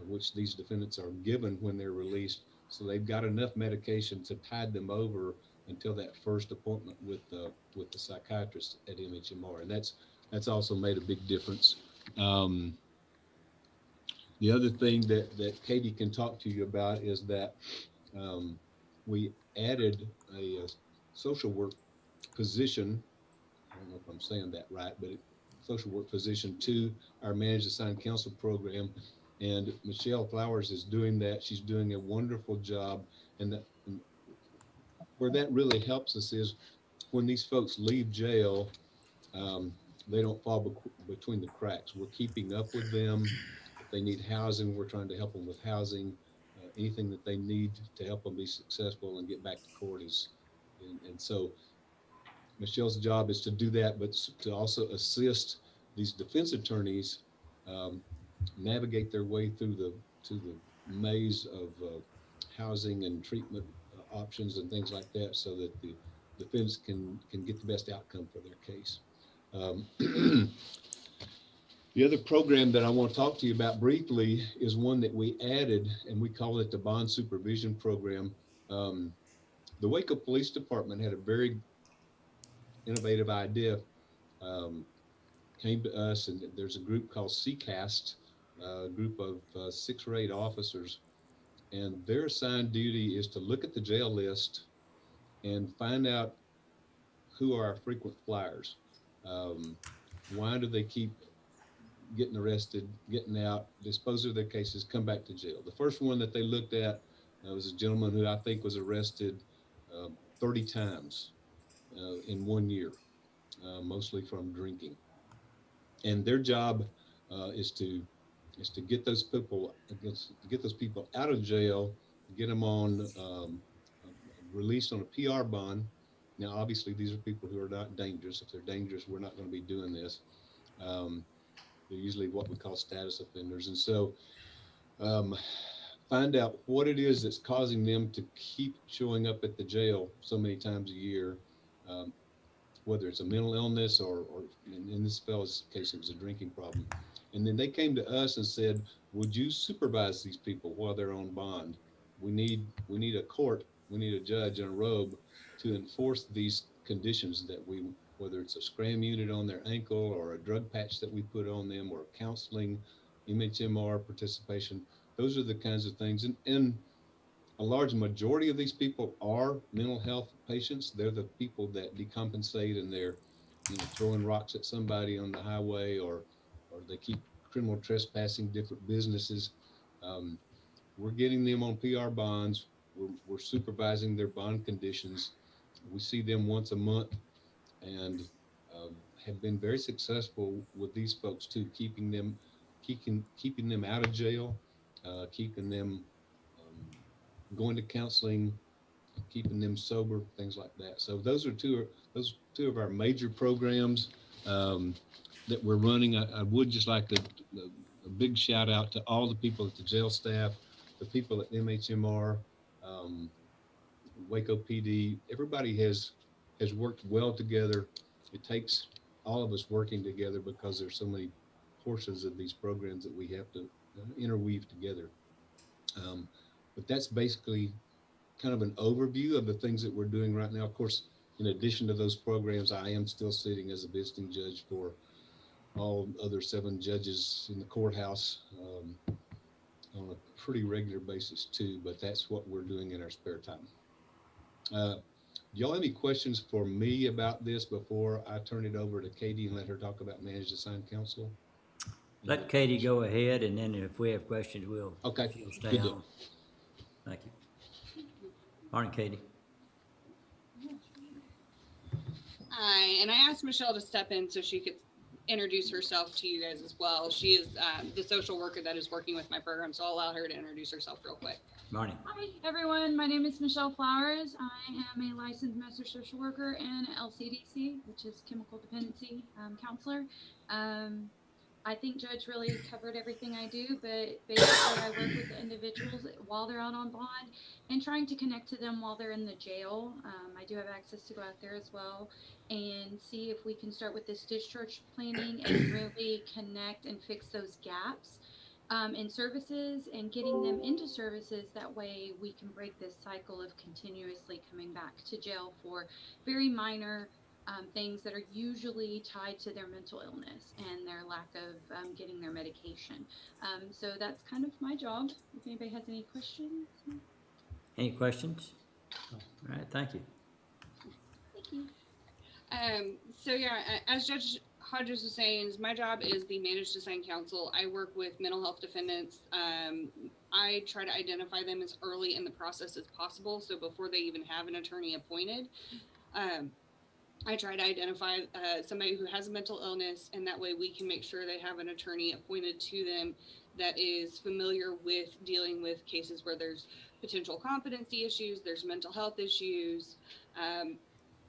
Speaker 6: which these defendants are given when they're released. So they've got enough medication to tide them over until that first appointment with the psychiatrist at MHMR, and that's also made a big difference. The other thing that Katie can talk to you about is that we added a social work position. I don't know if I'm saying that right, but social work position to our Managed Assigned Counsel program. And Michelle Flowers is doing that. She's doing a wonderful job. And where that really helps us is when these folks leave jail, they don't fall between the cracks. We're keeping up with them. If they need housing, we're trying to help them with housing. Anything that they need to help them be successful and get back to court is, and so Michelle's job is to do that, but to also assist these defense attorneys navigate their way through the maze of housing and treatment options and things like that, so that the defense can get the best outcome for their case. The other program that I want to talk to you about briefly is one that we added, and we call it the Bond Supervision Program. The Waco Police Department had a very innovative idea, came to us, and there's a group called CCAST, a group of 6 or 8 officers, and their assigned duty is to look at the jail list and find out who are our frequent flyers. Why do they keep getting arrested, getting out, dispose of their cases, come back to jail? The first one that they looked at was a gentleman who I think was arrested 30 times in 1 year, mostly from drinking. And their job is to get those people out of jail, get them on released on a PR bond. Now, obviously, these are people who are not dangerous. If they're dangerous, we're not going to be doing this. They're usually what we call status offenders. And so find out what it is that's causing them to keep showing up at the jail so many times a year, whether it's a mental illness or in this fellow's case, it was a drinking problem. And then they came to us and said, would you supervise these people while they're on bond? We need a court, we need a judge in a robe to enforce these conditions that whether it's a scram unit on their ankle or a drug patch that we put on them or counseling, MHMR participation. Those are the kinds of things. And a large majority of these people are mental health patients. They're the people that decompensate and they're throwing rocks at somebody on the highway, or they keep criminal trespassing different businesses. we're getting them on PR bonds. We're supervising their bond conditions. We see them once a month and have been very successful with these folks too, keeping them out of jail, keeping them going to counseling, keeping them sober, things like that. So those two of our major programs that we're running. I would just like to a big shout out to all the people at the jail staff, the people at MHMR, Waco PD. Everybody has worked well together. It takes all of us working together because there's so many portions of these programs that we have to interweave together. But that's basically kind of an overview of the things that we're doing right now. Of course, in addition to those programs, I am still sitting as a visiting judge for all other 7 judges in the courthouse on a pretty regular basis too, but that's what we're doing in our spare time. Do y'all have any questions for me about this before I turn it over to Katie and let her talk about managed assigned counsel?
Speaker 2: Let Katie go ahead, and then if we have questions, we'll
Speaker 6: Okay.
Speaker 2: she'll stay
Speaker 6: Good deal.
Speaker 2: on. Thank you. Morning, Katie.
Speaker 14: Hi, and I asked Michelle to step in so she could introduce herself to you guys as well. She is the social worker that is working with my program, so I'll allow her to introduce herself real quick.
Speaker 2: Morning.
Speaker 15: Hi, everyone. My name is Michelle Flowers. I am a licensed master social worker and LCDC, which is chemical dependency counselor. I think Judge really covered everything I do, but basically I work with the individuals while they're out on bond and trying to connect to them while they're in the jail. I do have access to go out there as well and see if we can start with this discharge planning and really connect and fix those gaps in services and getting them into services. That way we can break this cycle of continuously coming back to jail for very minor things that are usually tied to their mental illness and their lack of getting their medication. So that's kind of my job. If anybody has any questions.
Speaker 2: Any questions? All right, thank you.
Speaker 14: Thank you. So yeah, as Judge Hodges was saying, my job is the managed assigned counsel. I work with mental health defendants. I try to identify them as early in the process as possible. So before they even have an attorney appointed, I try to identify somebody who has a mental illness, and that way we can make sure they have an attorney appointed to them that is familiar with dealing with cases where there's potential competency issues, there's mental health issues,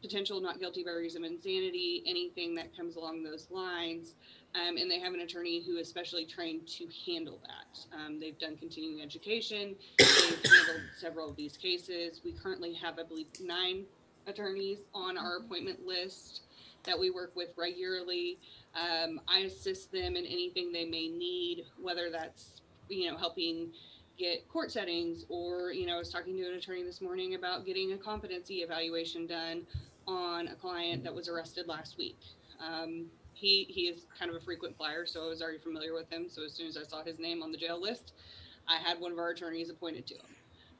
Speaker 14: potential not guilty by reason of insanity, anything that comes along those lines. And they have an attorney who is specially trained to handle that. They've done continuing education, they've handled several of these cases. We currently have, I believe, 9 attorneys on our appointment list that we work with regularly. I assist them in anything they may need, whether that's, helping get court settings, or, I was talking to an attorney this morning about getting a competency evaluation done on a client that was arrested last week. He is kind of a frequent flyer, so I was already familiar with him. So as soon as I saw his name on the jail list, I had one of our attorneys appointed to him.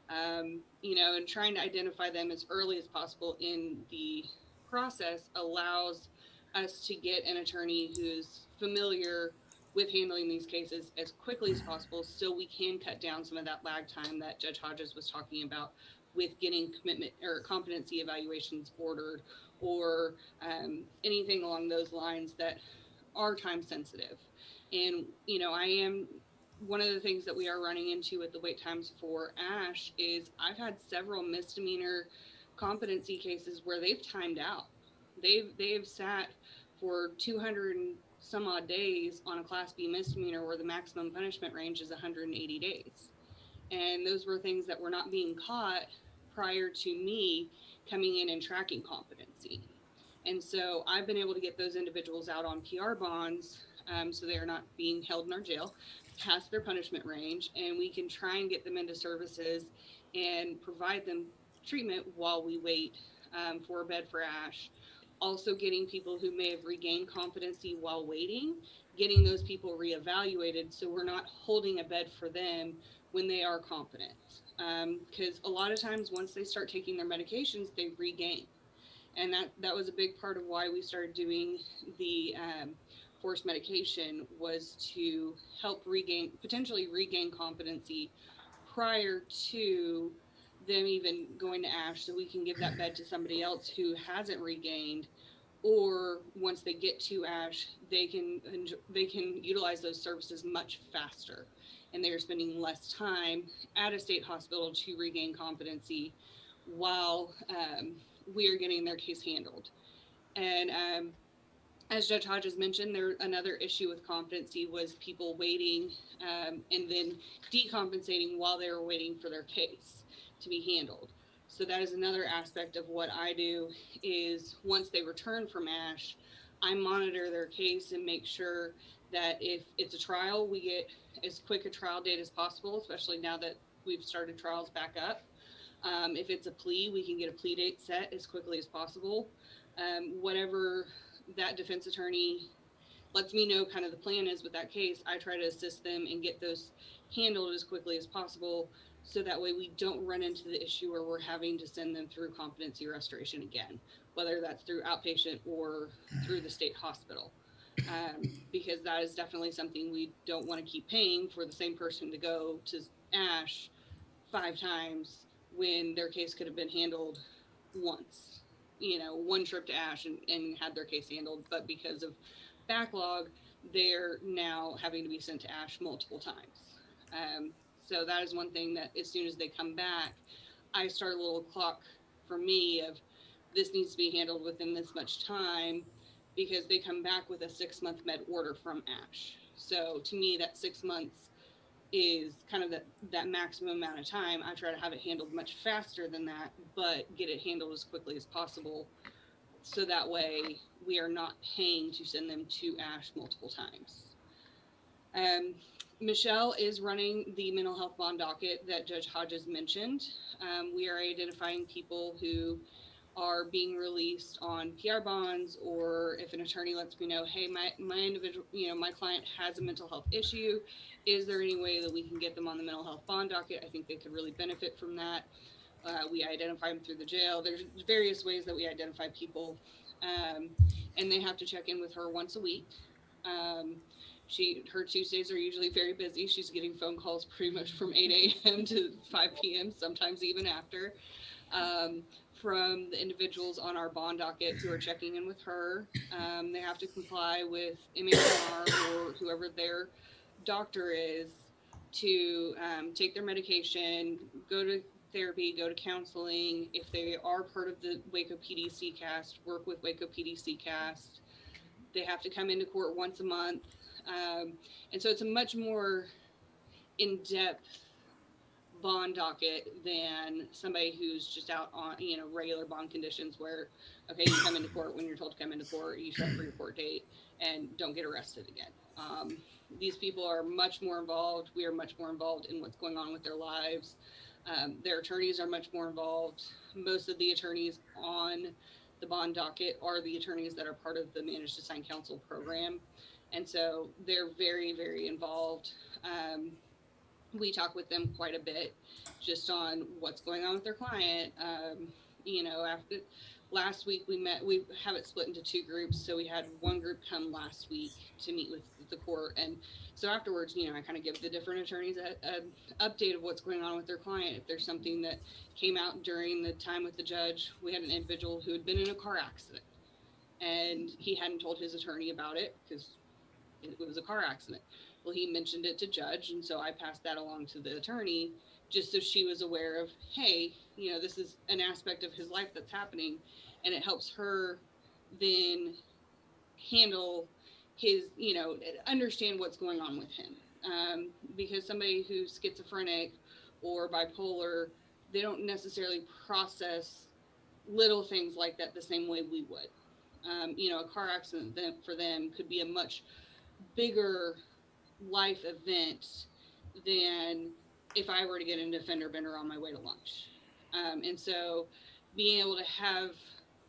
Speaker 14: And trying to identify them as early as possible in the process allows us to get an attorney who's familiar with handling these cases as quickly as possible, so we can cut down some of that lag time that Judge Hodges was talking about with getting commitment or competency evaluations ordered, or anything along those lines that are time sensitive. And, I am one of the things that we are running into with the wait times for ASH is I've had several misdemeanor competency cases where they've timed out. They've sat for 200 and some odd days on a Class B misdemeanor where the maximum punishment range is 180 days. And those were things that were not being caught prior to me coming in and tracking competency. And so I've been able to get those individuals out on PR bonds, so they are not being held in our jail past their punishment range, and we can try and get them into services and provide them treatment while we wait for a bed for ASH. Also getting people who may have regained competency while waiting, getting those people reevaluated so we're not holding a bed for them when they are competent. Because a lot of times once they start taking their medications, they regain. And that was a big part of why we started doing the forced medication, was to help potentially regain competency prior to them even going to ASH, so we can give that bed to somebody else who hasn't regained, or once they get to ASH, they can utilize those services much faster, and they are spending less time at a state hospital to regain competency while we are getting their case handled. And as Judge Hodges mentioned, another issue with competency was people waiting and then decompensating while they were waiting for their case to be handled. So that is another aspect of what I do, is once they return from ASH, I monitor their case and make sure that if it's a trial, we get as quick a trial date as possible, especially now that we've started trials back up. If it's a plea, we can get a plea date set as quickly as possible. Whatever that defense attorney lets me know kind of the plan is with that case, I try to assist them and get those handled as quickly as possible, so that way we don't run into the issue where we're having to send them through competency restoration again, whether that's through outpatient or through the state hospital. Because that is definitely something we don't want to keep paying for the same person to go to ASH 5 times when their case could have been handled once, one trip to ASH and had their case handled, but because of backlog, they're now having to be sent to ASH multiple times. So that is one thing that as soon as they come back, I start a little clock for me of this needs to be handled within this much time, because they come back with a 6-month med order from ASH. So to me, that 6 months is kind of that maximum amount of time. I try to have it handled much faster than that, but get it handled as quickly as possible, so that way we are not paying to send them to ASH multiple times. Michelle is running the mental health bond docket that Judge Hodges mentioned. We are identifying people who are being released on PR bonds, or if an attorney lets me know, hey, my individual, my client has a mental health issue, is there any way that we can get them on the mental health bond docket? I think they could really benefit from that. We identify them through the jail. There's various ways that we identify people, and they have to check in with her once a week. Her Tuesdays are usually very busy. She's getting phone calls pretty much from 8 a.m. to 5 p.m., sometimes even after, from the individuals on our bond docket who are checking in with her. They have to comply with MHR or whoever their doctor is to take their medication, go to therapy, go to counseling. If they are part of the Waco PD CCAST, work with Waco PD CCAST. They have to come into court once a month. And so it's a much more in-depth bond docket than somebody who's just out on, regular bond conditions where, okay, you come into court when you're told to come into court, you show up for your court date and don't get arrested again. These people are much more involved. We are much more involved in what's going on with their lives. Their attorneys are much more involved. Most of the attorneys on the bond docket are the attorneys that are part of the Managed Assigned Counsel program. And so they're very, very involved. We talk with them quite a bit just on what's going on with their client. After last week we have it split into 2 groups. So we had one group come last week to meet with the court. And so afterwards, I kind of give the different attorneys an update of what's going on with their client. If there's something that came out during the time with the judge, we had an individual who had been in a car accident and he hadn't told his attorney about it because it was a car accident. Well, he mentioned it to judge, and so I passed that along to the attorney just so she was aware of, hey, this is an aspect of his life that's happening, and it helps her then handle his, understand what's going on with him. Because somebody who's schizophrenic or bipolar, they don't necessarily process little things like that the same way we would. A car accident for them could be a much bigger life event than if I were to get into a fender bender on my way to lunch. And so being able to have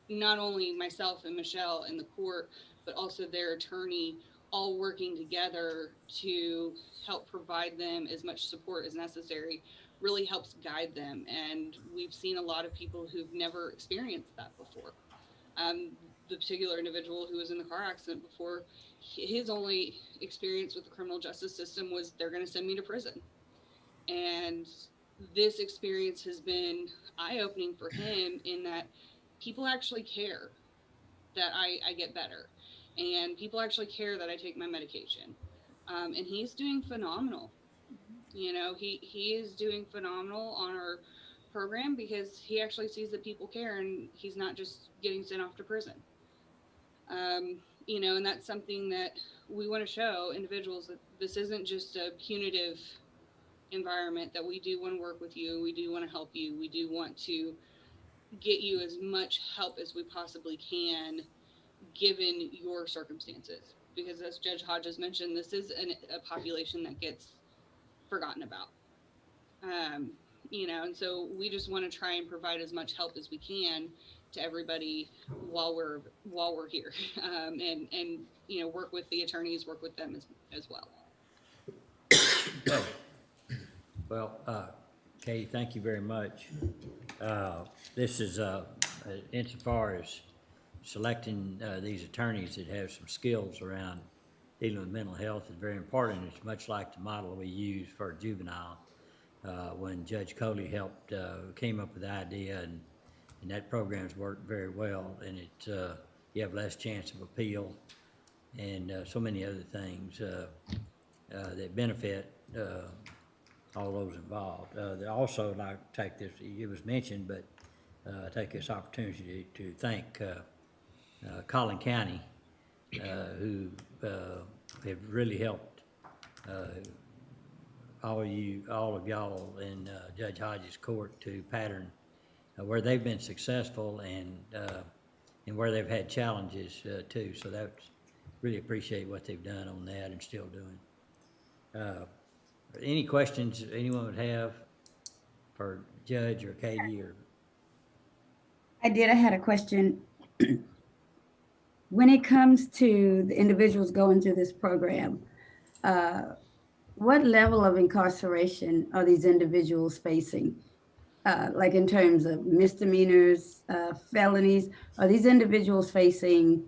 Speaker 14: not only myself and Michelle in the court, but also their attorney all working together to help provide them as much support as necessary really helps guide them. And we've seen a lot of people who've never experienced that before. The particular individual who was in the car accident before, his only experience with the criminal justice system was they're going to send me to prison. And this experience has been eye-opening for him in that people actually care that I get better, and people actually care that I take my medication. And he's doing phenomenal. You know, he is doing phenomenal on our program because he actually sees that people care and he's not just getting sent off to prison. You know, and that's something that we want to show individuals that this isn't just a punitive environment, that we do want to work with you. We do want to help you. We do want to get you as much help as we possibly can, given your circumstances. Because as Judge Hodges mentioned, this is a population that gets forgotten about. You know, and so we just want to try and provide as much help as we can to everybody while we're here, and you know, work with the attorneys, work with them as well.
Speaker 2: Well, Katie, thank you very much. This is, insofar as selecting these attorneys that have some skills around dealing with mental health is very important. It's much like the model we use for juvenile. When Judge Coley helped, came up with the idea, and that program's worked very well, and it, you have less chance of appeal and so many other things that benefit all those involved. They also like to take this, it was mentioned, but take this opportunity to thank Collin County, who have really helped all of y'all in Judge Hodges' court to pattern where they've been successful and where they've had challenges too. So that's really appreciate what they've done on that and still doing. Any questions anyone would have for Judge or Katie or?
Speaker 16: I had a question. When it comes to the individuals going through this program, what level of incarceration are these individuals facing? Like in terms of misdemeanors, felonies, are these individuals facing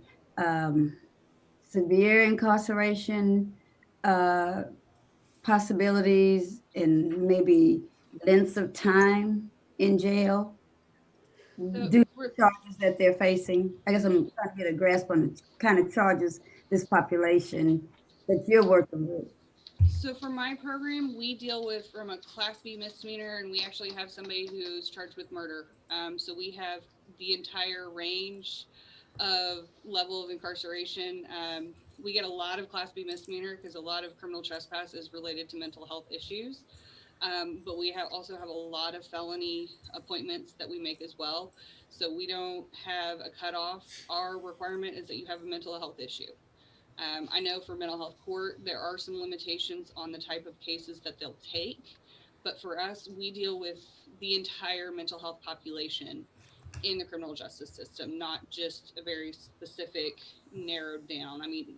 Speaker 16: severe incarceration possibilities and maybe lengths of time in jail? Due to the charges that they're facing? I guess I'm trying to get a grasp on the kind of charges this population that you're working with.
Speaker 14: So for my program, we deal with from a Class B misdemeanor, and we actually have somebody who's charged with murder. So we have the entire range of level of incarceration. We get a lot of Class B misdemeanor because a lot of criminal trespass is related to mental health issues. But we also have a lot of felony appointments that we make as well. So we don't have a cutoff. Our requirement is that you have a mental health issue. I know for mental health court, there are some limitations on the type of cases that they'll take. But for us, we deal with the entire mental health population in the criminal justice system, not just a very specific, narrowed down. I mean,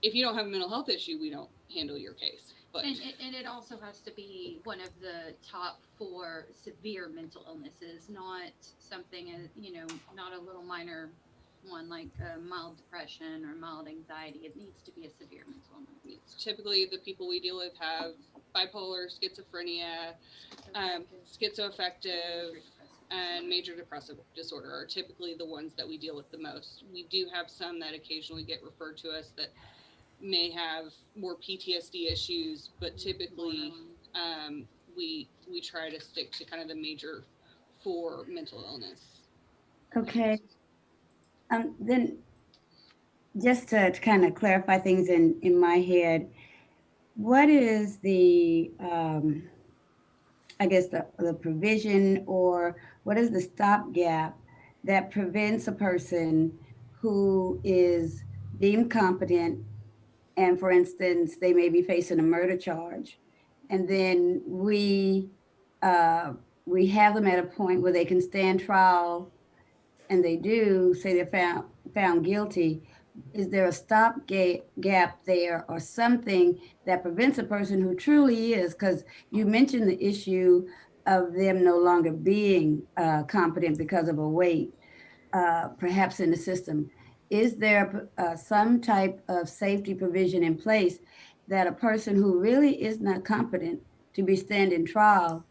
Speaker 14: if you don't have a mental health issue, we don't handle your case. But
Speaker 15: And it also has to be one of the top 4 severe mental illnesses, not something, not a little minor one like mild depression or mild anxiety. It needs to be a severe mental illness.
Speaker 14: Typically, the people we deal with have bipolar, schizophrenia, schizoaffective, and major depressive disorder are typically the ones that we deal with the most. We do have some that occasionally get referred to us that may have more PTSD issues, but typically we try to stick to kind of the major 4 mental illness.
Speaker 16: Okay. Then just to kind of clarify things in my head, what is the, I guess the provision, or what is the stopgap that prevents a person who is deemed competent, and for instance, they may be facing a murder charge, and then we have them at a point where they can stand trial, and they do say they're found guilty. Is there a stopgap there or something that prevents a person who truly is, because you mentioned the issue of them no longer being competent because of a weight, perhaps in the system. Is there some type of safety provision in place that a person who really is not competent to be standing trial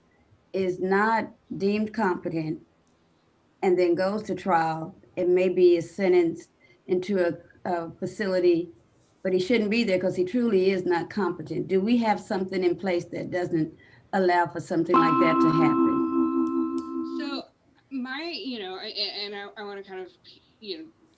Speaker 16: is not deemed competent and then goes to trial and maybe is sentenced into a facility, but he shouldn't be there because he truly is not competent, do we have something in place that doesn't allow for something like that to happen?
Speaker 14: So I want to kind of,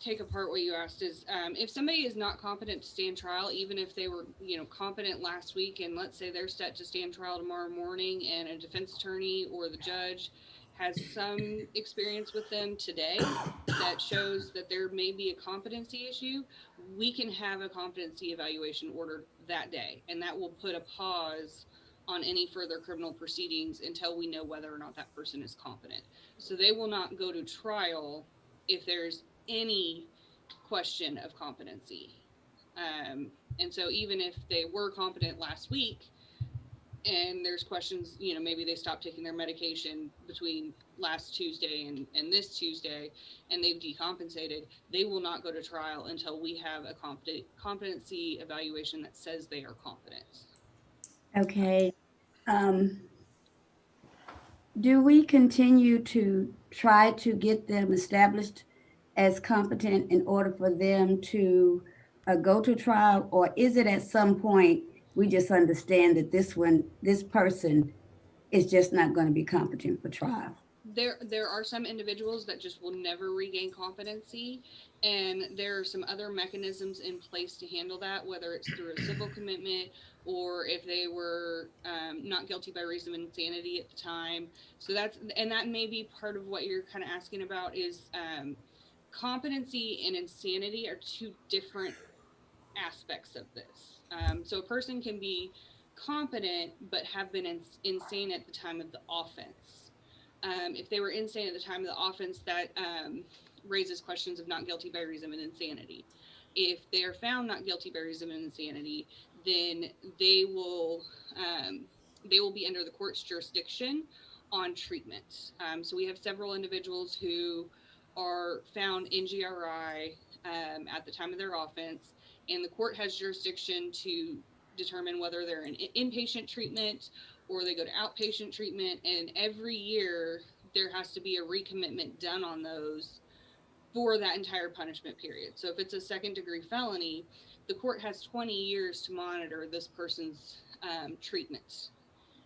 Speaker 14: take apart what you asked is, if somebody is not competent to stand trial, even if they were, competent last week, and let's say they're set to stand trial tomorrow morning and a defense attorney or the judge has some experience with them today that shows that there may be a competency issue, we can have a competency evaluation ordered that day, and that will put a pause on any further criminal proceedings until we know whether or not that person is competent. So they will not go to trial if there's any question of competency. And so even if they were competent last week and there's questions, maybe they stopped taking their medication between last Tuesday and this Tuesday and they've decompensated, they will not go to trial until we have a competency evaluation that says they are competent.
Speaker 16: Okay. Do we continue to try to get them established as competent in order for them to go to trial? Or is it at some point we just understand that this person is just not going to be competent for trial?
Speaker 14: There are some individuals that just will never regain competency, and there are some other mechanisms in place to handle that, whether it's through a civil commitment or if they were not guilty by reason of insanity at the time. So that may be part of what you're kind of asking about is competency and insanity are two different aspects of this. So a person can be competent but have been insane at the time of the offense. If they were insane at the time of the offense, that raises questions of not guilty by reason of insanity. If they are found not guilty by reason of insanity, then they will be under the court's jurisdiction on treatment. So we have several individuals who are found in GRI at the time of their offense, and the court has jurisdiction to determine whether they're in inpatient treatment or they go to outpatient treatment. And every year there has to be a recommitment done on those for that entire punishment period. So if it's a second-degree felony, the court has 20 years to monitor this person's treatment.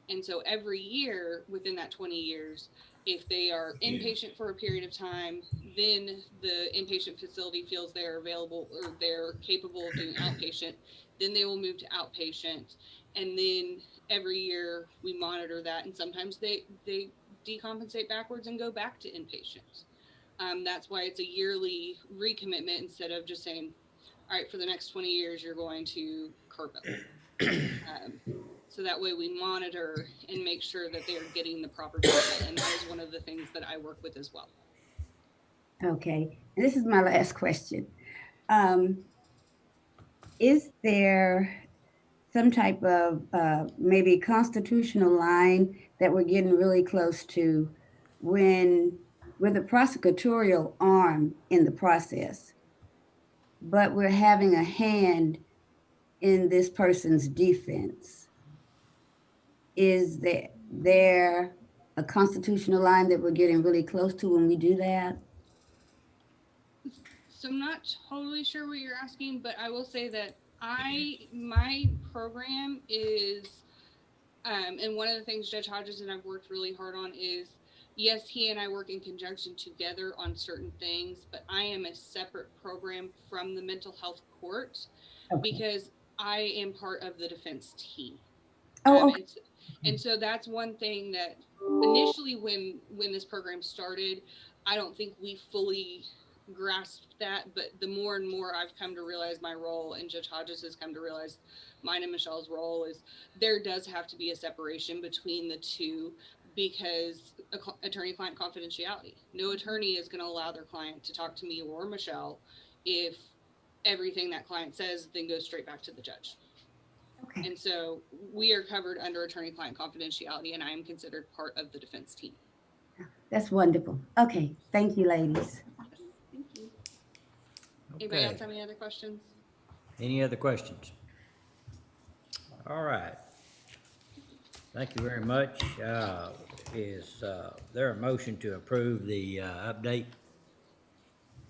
Speaker 14: And so every year within that 20 years, if they are inpatient for a period of time, then the inpatient facility feels they're available or they're capable of doing outpatient, then they will move to outpatient. And then every year we monitor that, and sometimes they decompensate backwards and go back to inpatient. That's why it's a yearly recommitment instead of just saying, all right, for the next 20 years, you're going to Kerrville. So that way we monitor and make sure that they're getting the proper treatment. And that is one of the things that I work with as well.
Speaker 16: Okay, and this is my last question. Is there some type of maybe constitutional line that we're getting really close to when with a prosecutorial arm in the process, but we're having a hand in this person's defense? Is there a constitutional line that we're getting really close to when we do that?
Speaker 14: So I'm not totally sure what you're asking, but I will say that my program is, and one of the things Judge Hodges and I've worked really hard on is, yes, he and I work in conjunction together on certain things, but I am a separate program from the mental health court because I am part of the defense team. Okay. And so that's one thing that initially when this program started, I don't think we fully grasped that, but the more and more I've come to realize my role, and Judge Hodges has come to realize mine and Michelle's role, is there does have to be a separation between the two because attorney-client confidentiality. No attorney is going to allow their client to talk to me or Michelle if everything that client says then goes straight back to the judge. Okay. And so we are covered under attorney-client confidentiality, and I am considered part of the defense team.
Speaker 16: That's wonderful. Okay, thank you, ladies.
Speaker 14: Thank you. Anybody else have any other questions?
Speaker 2: Any other questions? All right. Thank you very much. Is there a motion to approve the update?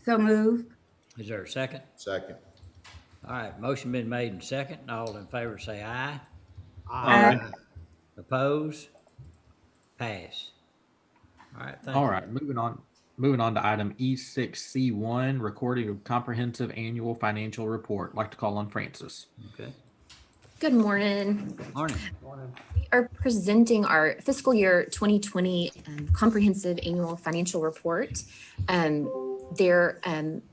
Speaker 16: So move.
Speaker 2: Is there a second?
Speaker 7: Second.
Speaker 2: All right, motion been made and second. All in favor say aye.
Speaker 16: Aye.
Speaker 2: Oppose? Pass. All right, thank you.
Speaker 8: All right, moving on to item E6C1, recording of comprehensive annual financial report. I'd like to call on Francis.
Speaker 2: Okay.
Speaker 17: Good morning.
Speaker 2: Morning.
Speaker 17: We are presenting our fiscal year 2020 comprehensive annual financial report. I know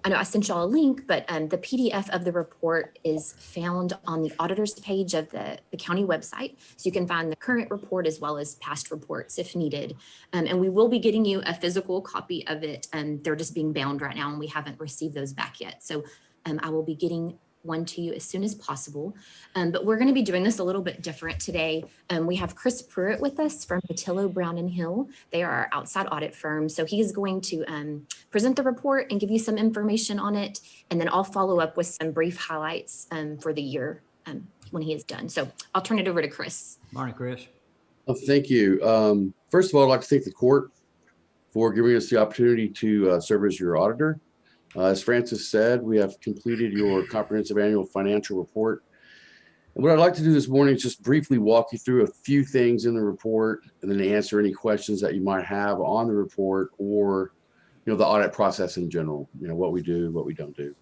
Speaker 17: I sent y'all a link, but the PDF of the report is found on the auditor's page of the county website. So you can find the current report as well as past reports if needed. And we will be getting you a physical copy of it. They're just being bound right now and we haven't received those back yet. So I will be getting one to you as soon as possible. But we're going to be doing this a little bit different today. We have Chris Pruitt with us from Patillo, Brown and Hill. They are our outside audit firm. So he is going to present the report and give you some information on it. And then I'll follow up with some brief highlights for the year when he is done. So I'll turn it over to Chris.
Speaker 2: Morning, Chris.
Speaker 18: Thank you. First of all, I'd like to thank the court for giving us the opportunity to serve as your auditor. As Francis said, we have completed your comprehensive annual financial report. And what I'd like to do this morning is just briefly walk you through a few things in the report and then answer any questions that you might have on the report or, the audit process in general, what we do, what we don't do.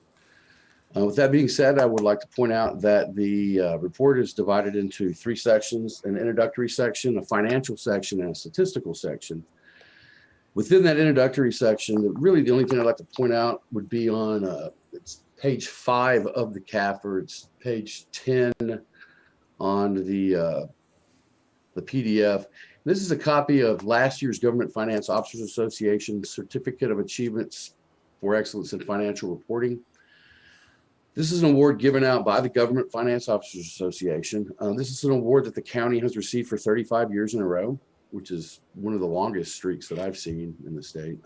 Speaker 18: With that being said, I would like to point out that the report is divided into 3 sections: an introductory section, a financial section, and a statistical section. Within that introductory section, really the only thing I'd like to point out would be on it's page 5 of the CAFR. It's page 10 on the PDF. This is a copy of last year's Government Finance Officers Association Certificate of Achievements for Excellence in Financial Reporting. This is an award given out by the Government Finance Officers Association. This is an award that the county has received for 35 years in a row, which is one of the longest streaks that I've seen in the state.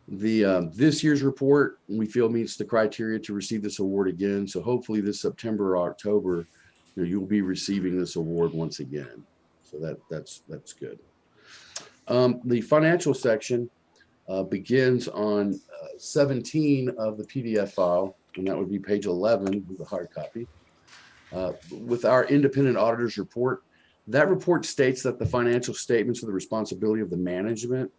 Speaker 18: This year's report, we feel, meets the criteria to receive this award again. So hopefully this September or October, you'll be receiving this award once again. So that's good. The financial section begins on 17 of the PDF file, and that would be page 11 with the hard copy. With our independent auditor's report, that report states that the financial statements are the responsibility of the management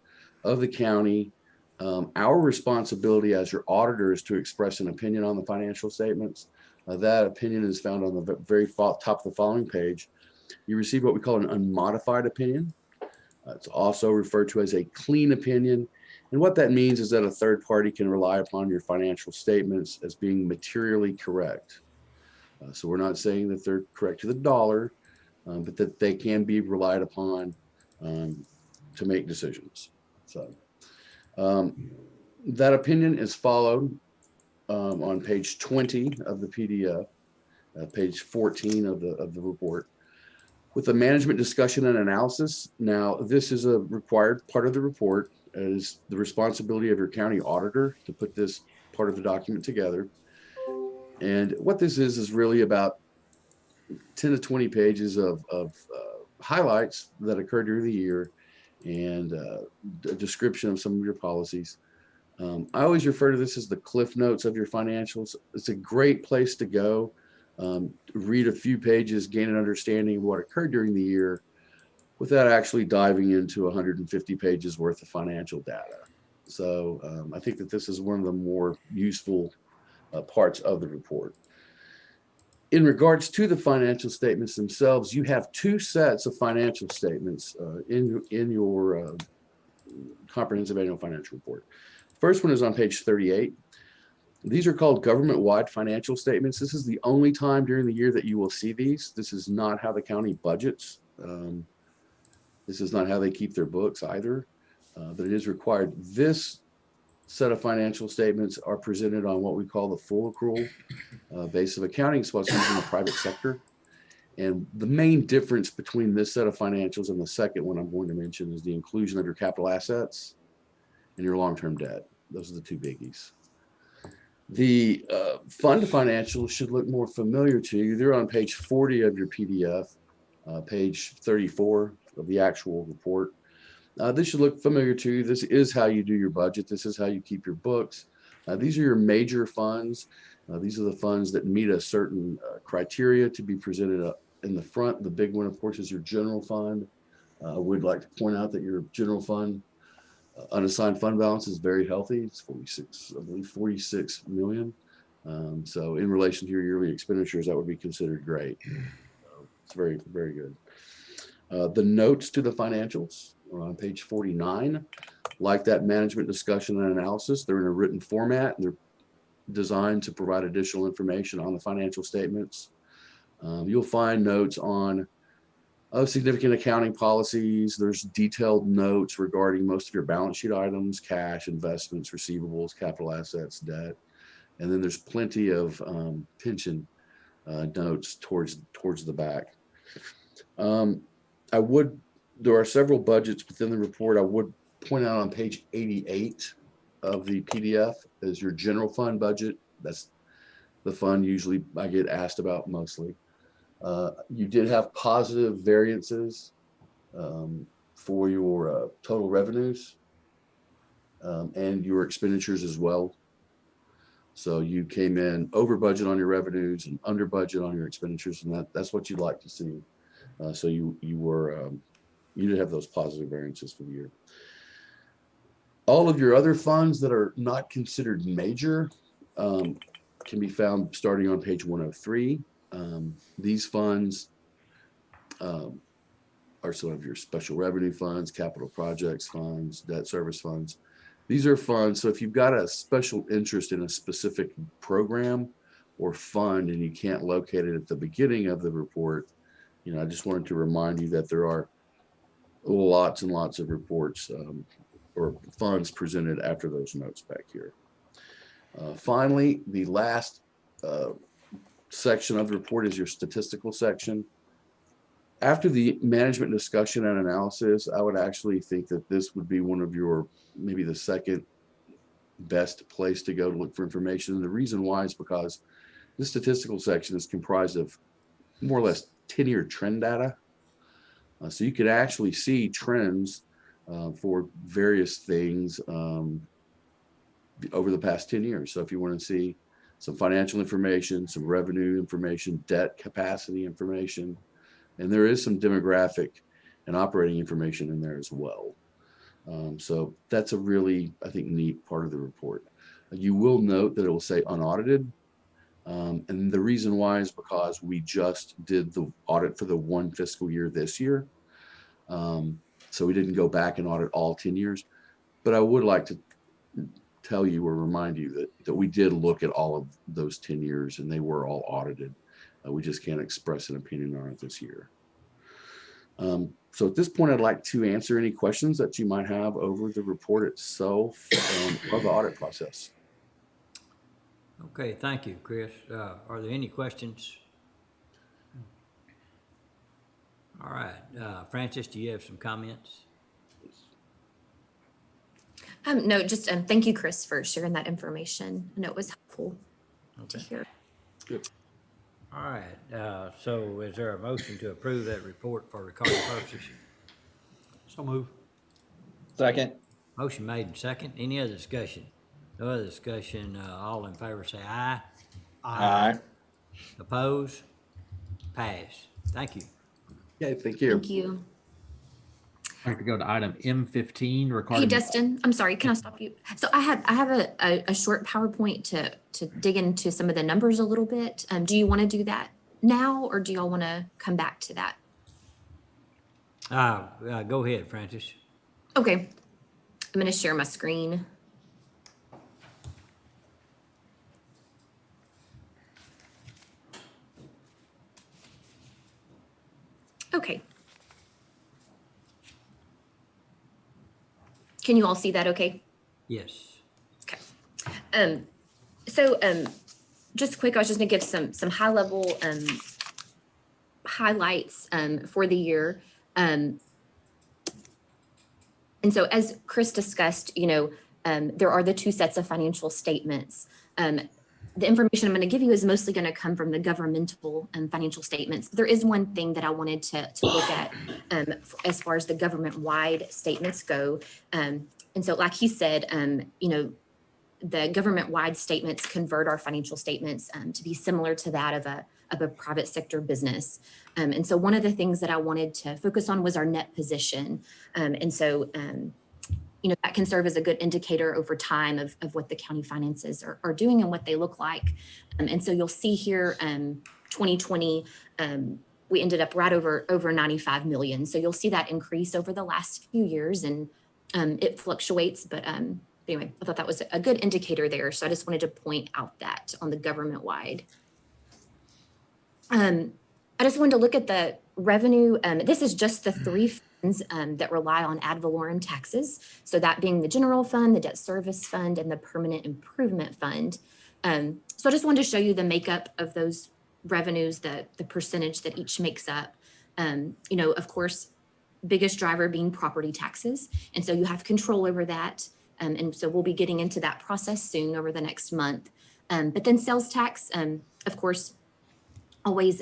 Speaker 18: of the county. Our responsibility as your auditor is to express an opinion on the financial statements. That opinion is found on the very top of the following page. You receive what we call an unmodified opinion. It's also referred to as a clean opinion. And what that means is that a third party can rely upon your financial statements as being materially correct. So we're not saying that they're correct to the dollar, but that they can be relied upon to make decisions. So that opinion is followed on page 20 of the PDF, page 14 of the report, with a management discussion and analysis. Now, this is a required part of the report. It is the responsibility of your county auditor to put this part of the document together. And what this is really about 10 to 20 pages of highlights that occurred during the year and a description of some of your policies. I always refer to this as the cliff notes of your financials. It's a great place to go, read a few pages, gain an understanding of what occurred during the year without actually diving into 150 pages worth of financial data. So I think that this is one of the more useful parts of the report. In regards to the financial statements themselves, you have 2 sets of financial statements in your comprehensive annual financial report. First one is on page 38. These are called government-wide financial statements. This is the only time during the year that you will see these. This is not how the county budgets. This is not how they keep their books either, but it is required. This set of financial statements are presented on what we call the full accrual base of accounting, so it's used in the private sector. And the main difference between this set of financials and the second one I'm going to mention is the inclusion of your capital assets and your long-term debt. Those are the 2 biggies. The fund financials should look more familiar to you. They're on page 40 of your PDF. page 34 of the actual report. This should look familiar to you. This is how you do your budget. This is how you keep your books. These are your major funds. These are the funds that meet a certain criteria to be presented in the front. The big one, of course, is your general fund. I would like to point out that your general fund unassigned fund balance is very healthy. It's 46 million. So in relation to your yearly expenditures, that would be considered great. So it's very, very good. The notes to the financials are on page 49. Like that management discussion and analysis, they're in a written format. They're designed to provide additional information on the financial statements. You'll find notes on significant accounting policies. There's detailed notes regarding most of your balance sheet items, cash, investments, receivables, capital assets, debt. And then there's plenty of pension notes towards the back. There are several budgets within the report. I would point out on page 88 of the PDF is your general fund budget. That's the fund usually I get asked about mostly. You did have positive variances for your total revenues and your expenditures as well. So you came in over budget on your revenues and under budget on your expenditures, and that's what you'd like to see. So you did have those positive variances for the year. All of your other funds that are not considered major can be found starting on page 103. These funds are some of your special revenue funds, capital projects funds, debt service funds. These are funds. So if you've got a special interest in a specific program or fund and you can't locate it at the beginning of the report, I just wanted to remind you that there are lots and lots of reports or funds presented after those notes back here. Finally, the last section of the report is your statistical section. After the management discussion and analysis, I would actually think that this would be one of your, maybe the second best place to go to look for information. And the reason why is because the statistical section is comprised of more or less 10-year trend data. So you could actually see trends for various things over the past 10 years. So if you want to see some financial information, some revenue information, debt capacity information, and there is some demographic and operating information in there as well. So that's a really, I think, neat part of the report. You will note that it will say unaudited. And the reason why is because we just did the audit for the one fiscal year this year. So we didn't go back and audit all 10 years. But I would like to tell you or remind you that we did look at all of those 10 years and they were all audited. We just can't express an opinion on it this year. So at this point, I'd like to answer any questions that you might have over the report itself or the audit process.
Speaker 2: Okay, thank you, Chris. Are there any questions? All right, Francis, do you have some comments?
Speaker 17: No, just thank you, Chris, for sharing that information. I know it was helpful to hear.
Speaker 18: Good.
Speaker 2: All right, so is there a motion to approve that report for recording purposes?
Speaker 9: So move.
Speaker 13: Second.
Speaker 2: Motion made and second. Any other discussion? No other discussion. All in favor say aye.
Speaker 13: Aye.
Speaker 2: Oppose? Pass. Thank you.
Speaker 18: Okay, thank you.
Speaker 17: Thank you.
Speaker 8: I'd like to go to item M15,
Speaker 17: Hey,
Speaker 8: recording.
Speaker 17: Dustin, I'm sorry, can I stop you? So I have a short PowerPoint to dig into some of the numbers a little bit. Do you want to do that now, or do y'all want to come back to that?
Speaker 2: Go ahead, Francis.
Speaker 17: Okay, I'm going to share my screen. Okay. Can you all see that okay?
Speaker 2: Yes.
Speaker 17: Okay. Just quick, I was just gonna give some high level highlights for the year. And so as Chris discussed, there are the two sets of financial statements. the information I'm going to give you is mostly going to come from the governmental financial statements. There is one thing that I wanted to look at as far as the government-wide statements go. And so like he said, you know, the government-wide statements convert our financial statements to be similar to that of a private sector business. And so one of the things that I wanted to focus on was our net position. And so, you know, that can serve as a good indicator over time of what the county finances are doing and what they look like. And so you'll see here, 2020, we ended up right over 95 million. So you'll see that increase over the last few years, and it fluctuates, but anyway, I thought that was a good indicator there. So I just wanted to point out that on the government wide. I just wanted to look at the revenue. This is just the three funds that rely on ad valorem taxes. So that being the general fund, the debt service fund, and the permanent improvement fund. So I just wanted to show you the makeup of those revenues, the percentage that each makes up. You know, of course, biggest driver being property taxes. And so you have control over that. And so we'll be getting into that process soon over the next month. But then sales tax, of course, always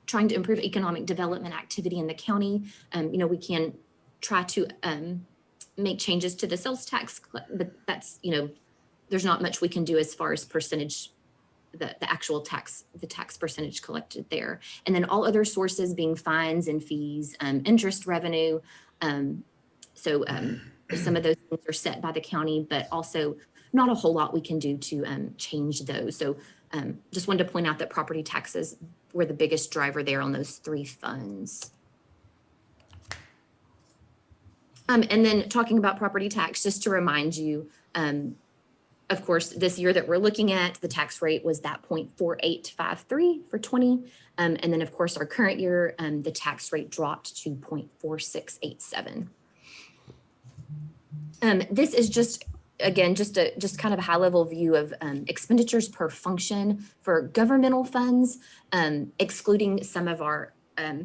Speaker 17: trying to improve economic development activity in the county. You know, we can try to make changes to the sales tax, but that's, you know, there's not much we can do as far as percentage, the actual tax, the tax percentage collected there. And then all other sources being fines and fees, interest revenue. So some of those things are set by the county, but also not a whole lot we can do to change those. So just wanted to point out that property taxes were the biggest driver there on those three funds. And then talking about property tax, just to remind you, of course, this year that we're looking at, the tax rate was that 0.4853 for 20. And then of course, our current year, the tax rate dropped to 0.4687. This is just, again, just kind of a high level view of expenditures per function for governmental funds, excluding some of our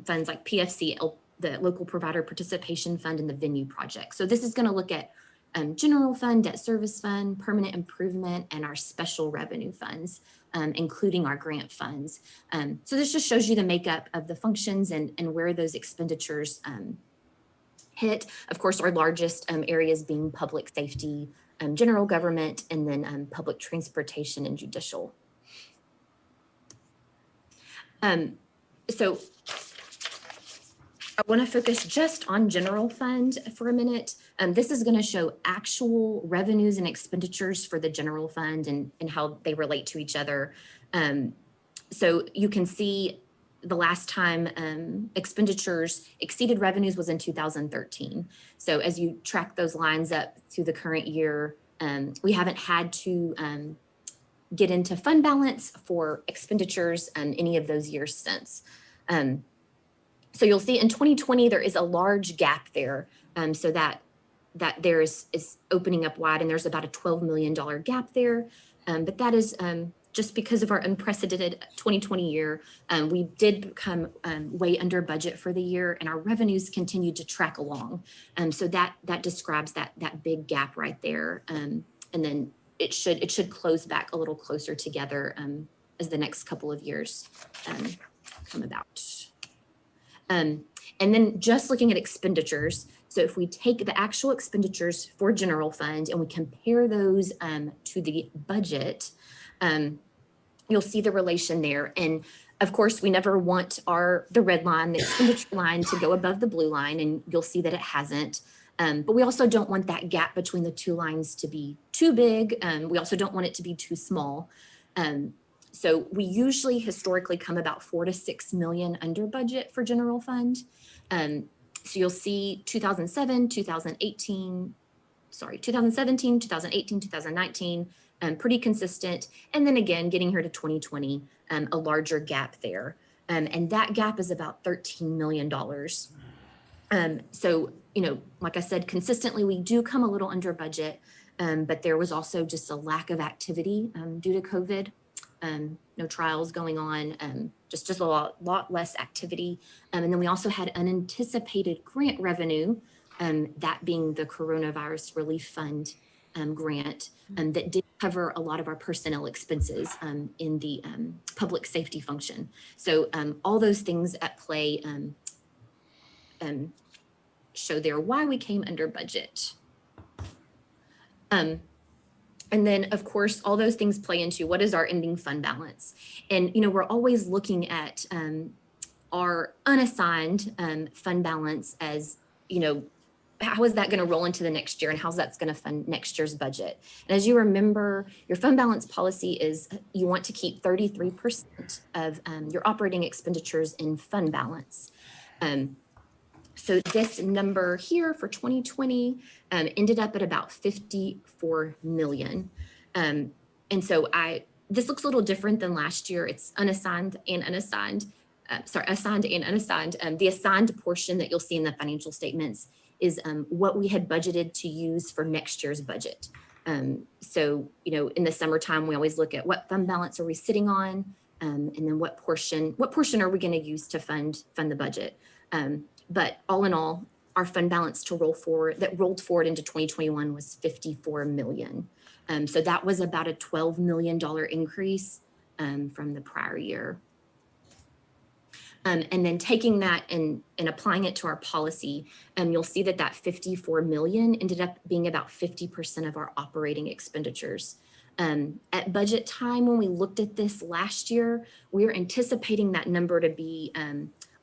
Speaker 17: funds like PFC, the Local Provider Participation Fund, and the Venue Project. So this is going to look at general fund, debt service fund, permanent improvement, and our special revenue funds, including our grant funds. So this just shows you the makeup of the functions and where those expenditures hit. Of course, our largest areas being public safety, general government, and then public transportation and judicial. So I want to focus just on general fund for a minute. This is going to show actual revenues and expenditures for the general fund and how they relate to each other. So you can see the last time expenditures exceeded revenues was in 2013. So as you track those lines up through the current year, we haven't had to get into fund balance for expenditures any of those years since. So you'll see in 2020, there is a large gap there. So that there is opening up wide, and there's about a $12 million gap there. But that is just because of our unprecedented 2020 year. We did become way under budget for the year, and our revenues continued to track along. So that describes that big gap right there. And then it should close back a little closer together as the next couple of years come about. And then just looking at expenditures. So if we take the actual expenditures for general fund and we compare those to the budget, you'll see the relation there. And of course, we never want the red line, the expenditure line, to go above the blue line, and you'll see that it hasn't. But we also don't want that gap between the two lines to be too big. We also don't want it to be too small. So we usually historically come about 4 to 6 million under budget for general fund. So you'll see 2017, 2018, 2019, pretty consistent. And then again, getting here to 2020, a larger gap there. And that gap is about $13 million. So, you know, like I said, consistently, we do come a little under budget, but there was also just a lack of activity due to COVID. No trials going on, just a lot less activity. And then we also had unanticipated grant revenue, that being the Coronavirus Relief Fund grant that did cover a lot of our personnel expenses in the public safety function. So all those things at play show there why we came under budget. And then, of course, all those things play into what is our ending fund balance. And, we're always looking at our unassigned fund balance as, how is that going to roll into the next year and how's that's going to fund next year's budget? And as you remember, your fund balance policy is you want to keep 33% of your operating expenditures in fund balance. So this number here for 2020 ended up at about 54 million. And so this looks a little different than last year. It's unassigned and unassigned, assigned and unassigned. The assigned portion that you'll see in the financial statements is what we had budgeted to use for next year's budget. So, in the summertime, we always look at what fund balance are we sitting on, and then what portion are we going to use to fund the budget. But all in all, our fund balance rolled forward into 2021 was 54 million. So that was about a $12 million increase from the prior year. And then taking that and applying it to our policy, you'll see that 54 million ended up being about 50% of our operating expenditures. At budget time, when we looked at this last year, we were anticipating that number to be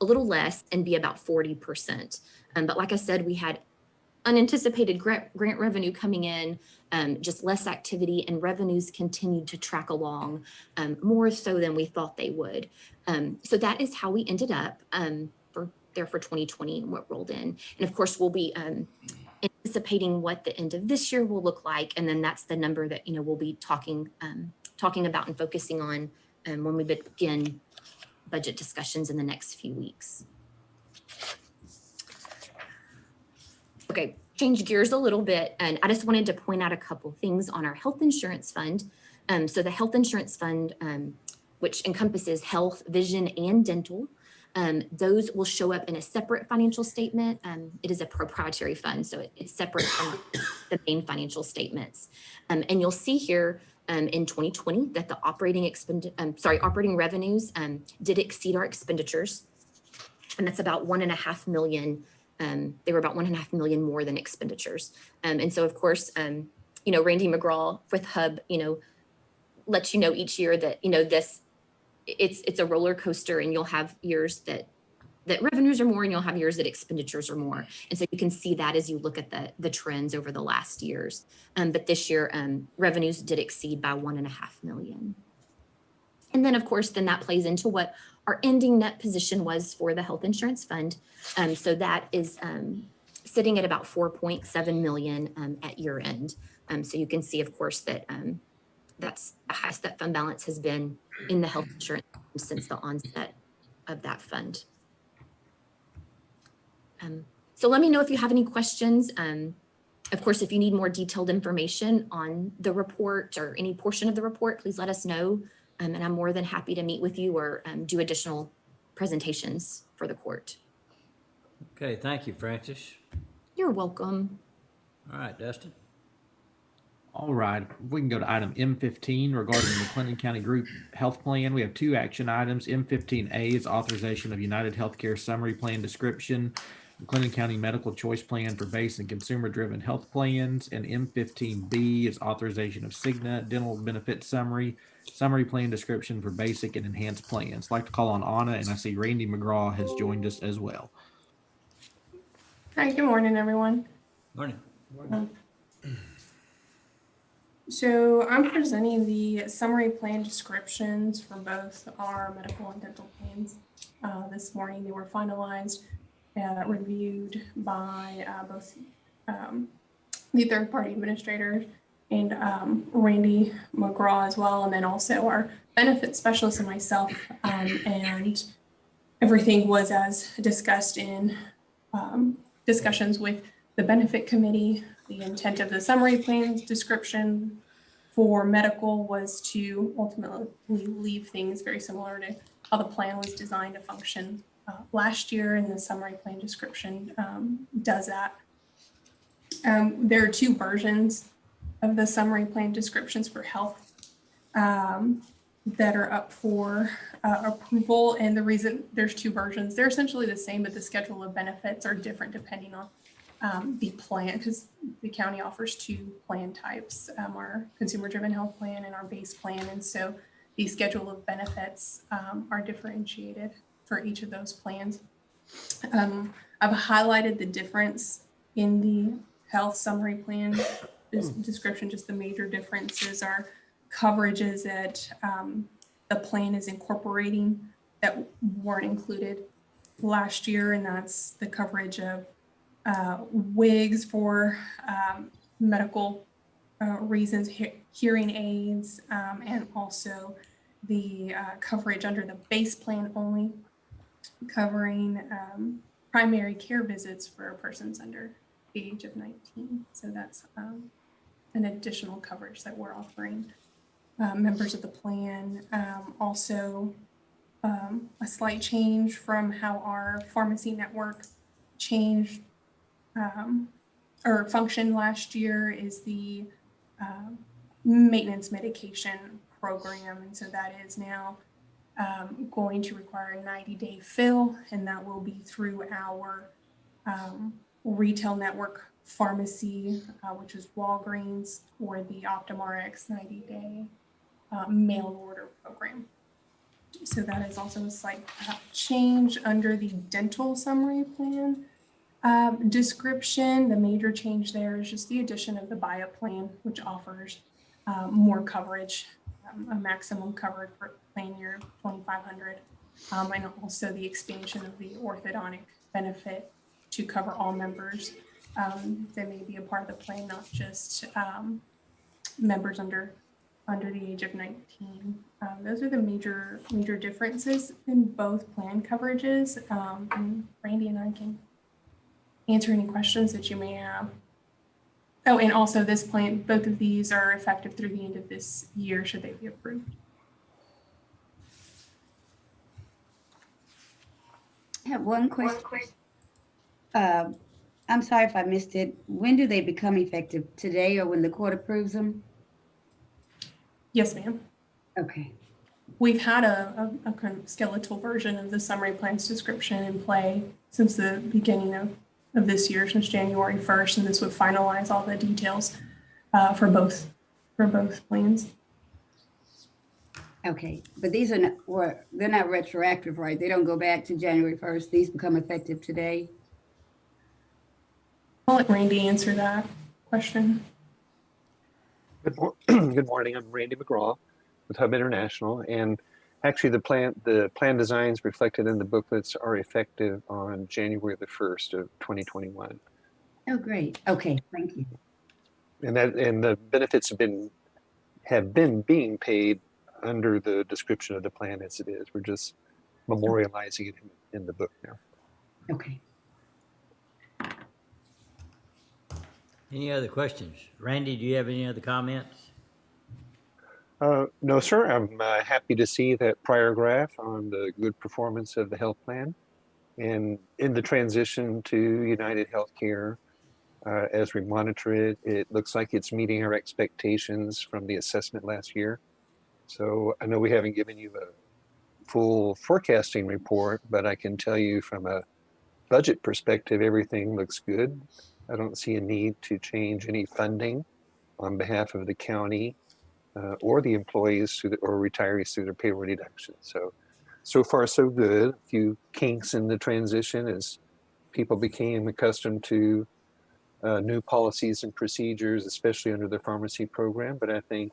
Speaker 17: a little less and be about 40%. But like I said, we had unanticipated grant revenue coming in, just less activity, and revenues continued to track along more so than we thought they would. So that is how we ended up for 2020 and what rolled in. And of course, we'll be anticipating what the end of this year will look like. And then that's the number that, we'll be talking about and focusing on when we begin budget discussions in the next few weeks. Okay, change gears a little bit. And I just wanted to point out a couple things on our health insurance fund. So the health insurance fund, which encompasses health, vision, and dental, those will show up in a separate financial statement. It is a proprietary fund, so it's separate from the main financial statements. And you'll see here in 2020 that the operating revenues did exceed our expenditures, and that's about 1.5 million. They were about 1.5 million more than expenditures. And so, of course, Randy McGraw with Hub, lets you know each year that it's a roller coaster, and you'll have years that revenues are more, and you'll have years that expenditures are more. And so you can see that as you look at the trends over the last years. But this year, revenues did exceed by 1.5 million. And then, of course, that plays into what our ending net position was for the health insurance fund. So that is sitting at about 4.7 million at year end. So you can see, of course, that that's the highest that fund balance has been in the health insurance since the onset of that fund. So let me know if you have any questions. Of course, if you need more detailed information on the report or any portion of the report, please let us know. And I'm more than happy to meet with you or do additional presentations for the court.
Speaker 2: Okay, thank you, Francis.
Speaker 17: You're welcome.
Speaker 2: All right, Dustin.
Speaker 8: All right, we can go to item M15 regarding the McLennan County Group Health Plan. We have two action items. M15A is authorization of United Healthcare Summary Plan Description, McLennan County Medical Choice Plan for base and consumer-driven health plans, and M15B is authorization of Cigna Dental Benefit Summary Plan Description for basic and enhanced plans. I'd like to call on Anna, and I see Randy McGraw has joined us as well.
Speaker 19: Hi, good morning, everyone.
Speaker 2: Morning.
Speaker 19: So I'm presenting the summary plan descriptions for both our medical and dental plans. This morning they were finalized, reviewed by both the third-party administrator and Randy McGraw as well, and then also our benefit specialist and myself. And everything was as discussed in discussions with the benefit committee. The intent of the summary plan's description for medical was to ultimately leave things very similar to how the plan was designed to function last year, and the summary plan description does that. There are two versions of the summary plan descriptions for health that are up for approval. And the reason there's two versions, they're essentially the same, but the schedule of benefits are different depending on the plan, because the county offers two plan types, our consumer-driven health plan and our base plan. And so the schedule of benefits are differentiated for each of those plans. I've highlighted the difference in the health summary plan description. Just the major differences are coverages that the plan is incorporating that weren't included last year, and that's the coverage of wigs for medical reasons, hearing aids, and also the coverage under the base plan only, covering primary care visits for persons under the age of 19. So that's an additional coverage that we're offering members of the plan. Also, a slight change from how our pharmacy network changed or functioned last year is the maintenance medication program. And so that is now going to require a 90-day fill, and that will be through our retail network pharmacy, which is Walgreens, or the Optum Rx 90-day mail order program. So that is also a slight change under the dental summary plan description. The major change there is just the addition of the BIA plan, which offers more coverage, a maximum covered for plan year 2,500, and also the expansion of the orthodontic benefit to cover all members that may be a part of the plan, not just members under the age of 19. Those are the major differences in both plan coverages. And Randy and I can answer any questions that you may have. Oh, and also this plan, both of these are effective through the end of this year, should they be approved.
Speaker 16: I have one question. I'm sorry if I missed it. When do they become effective? Today or when the court approves them?
Speaker 19: Yes, ma'am.
Speaker 16: Okay.
Speaker 19: We've had a kind of skeletal version of the summary plans description in play since the beginning of this year, since January 1st, and this would finalize all the details for both plans.
Speaker 16: Okay, but these are they're not retroactive, right? They don't go back to January 1st. These become effective today.
Speaker 19: I'll let Randy answer that question.
Speaker 20: Good morning. I'm Randy McGraw with Hub International, and actually the plan designs reflected in the booklets are effective on January the 1st of 2021.
Speaker 16: Oh, great. Okay, thank you.
Speaker 20: And the benefits have been being paid under the description of the plan as it is. We're just memorializing it in the book now.
Speaker 16: Okay.
Speaker 2: Any other questions? Randy, do you have any other comments?
Speaker 20: No, sir. I'm happy to see that prior graph on the good performance of the health plan. And in the transition to United Healthcare, as we monitor it, it looks like it's meeting our expectations from the assessment last year. So I know we haven't given you a full forecasting report, but I can tell you from a budget perspective, everything looks good. I don't see a need to change any funding on behalf of the county or the employees or retirees through their payroll deduction. So far so good. A few kinks in the transition as people became accustomed to new policies and procedures, especially under the pharmacy program. But I think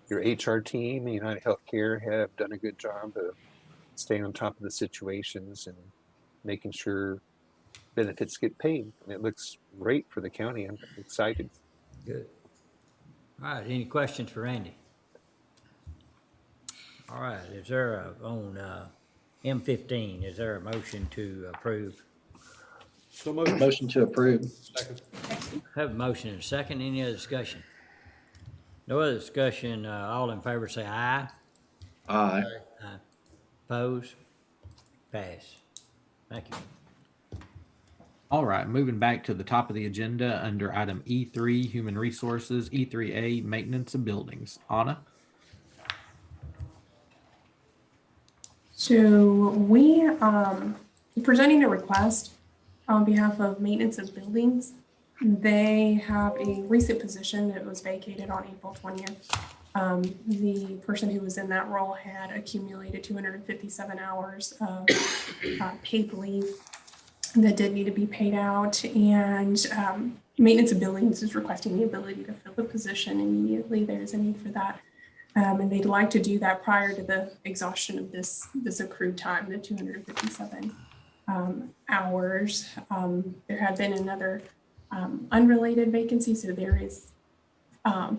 Speaker 20: your HR team and United Healthcare have done a good job of staying on top of the situations and making sure benefits get paid. And it looks great for the county. I'm excited.
Speaker 2: Good. All right, any questions for Randy? All right, is there on M15, is there a motion to approve?
Speaker 13: So moved. Motion to approve.
Speaker 10: Second.
Speaker 2: Have a motion and a second. Any other discussion? No other discussion. All in favor say aye.
Speaker 13: Aye.
Speaker 2: Aye. Oppose? Pass. Thank you.
Speaker 8: All right, moving back to the top of the agenda under item E3, Human Resources, E3A, Maintenance of Buildings. Anna?
Speaker 19: So we presenting a request on behalf of Maintenance of Buildings. They have a recent position that was vacated on April 20th. The person who was in that role had accumulated 257 hours of paid leave that did need to be paid out, and Maintenance of Buildings is requesting the ability to fill the position immediately. There's a need for that. And they'd like to do that prior to the exhaustion of this accrued time, the 257 hours. There had been another unrelated vacancy, so there is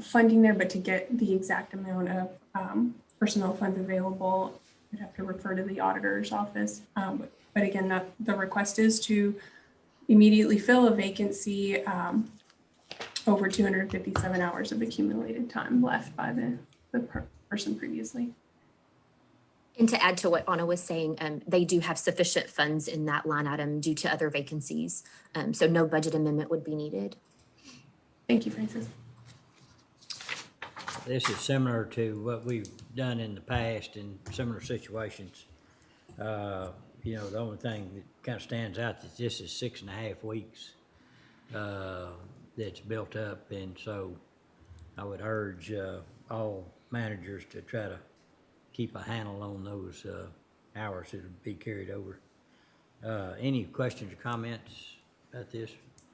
Speaker 19: funding there, but to get the exact amount of personnel funds available, you'd have to refer to the auditor's office. But again, the request is to immediately fill a vacancy over 257 hours of accumulated time left by the person previously.
Speaker 17: And to add to what Anna was saying, they do have sufficient funds in that line item due to other vacancies. So no budget amendment would be needed.
Speaker 19: Thank you, Francis.
Speaker 2: This is similar to what we've done in the past in similar situations. You know, the only thing that kind of stands out is this is 6.5 weeks that's built up. And so I would urge all managers to try to keep a handle on those hours that will be carried over. Any questions or comments about this?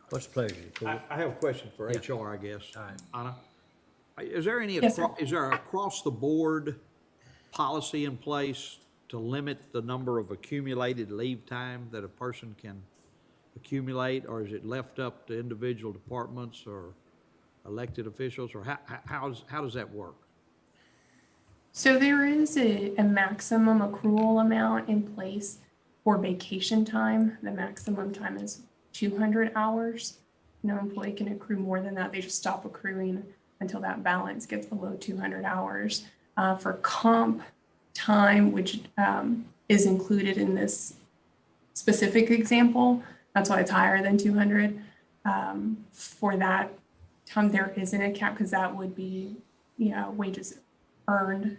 Speaker 2: What's the pleasure of the court?
Speaker 9: I have a question for
Speaker 2: Yeah.
Speaker 9: HR, I guess.
Speaker 2: All right.
Speaker 9: Anna? Is there any,
Speaker 19: Yes, sir.
Speaker 9: is there across the board policy in place to limit the number of accumulated leave time that a person can accumulate? Or is it left up to individual departments or elected officials? Or how does that work?
Speaker 19: So there is a maximum accrual amount in place for vacation time. The maximum time is 200 hours. No employee can accrue more than that. They just stop accruing until that balance gets below 200 hours. For comp time, which is included in this specific example, that's why it's higher than 200. For that time, there isn't a cap because that would be, wages earned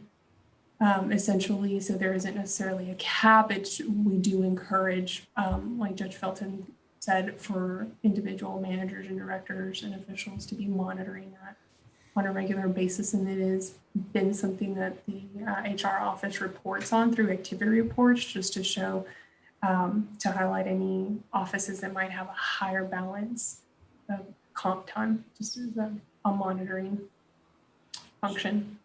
Speaker 19: essentially. So there isn't necessarily a cap. We do encourage, like Judge Felton said, for individual managers and directors and officials to be monitoring that on a regular basis. And it has been something that the HR office reports on through activity reports, just to show, to highlight any offices that might have a higher balance of comp time, just as a monitoring function.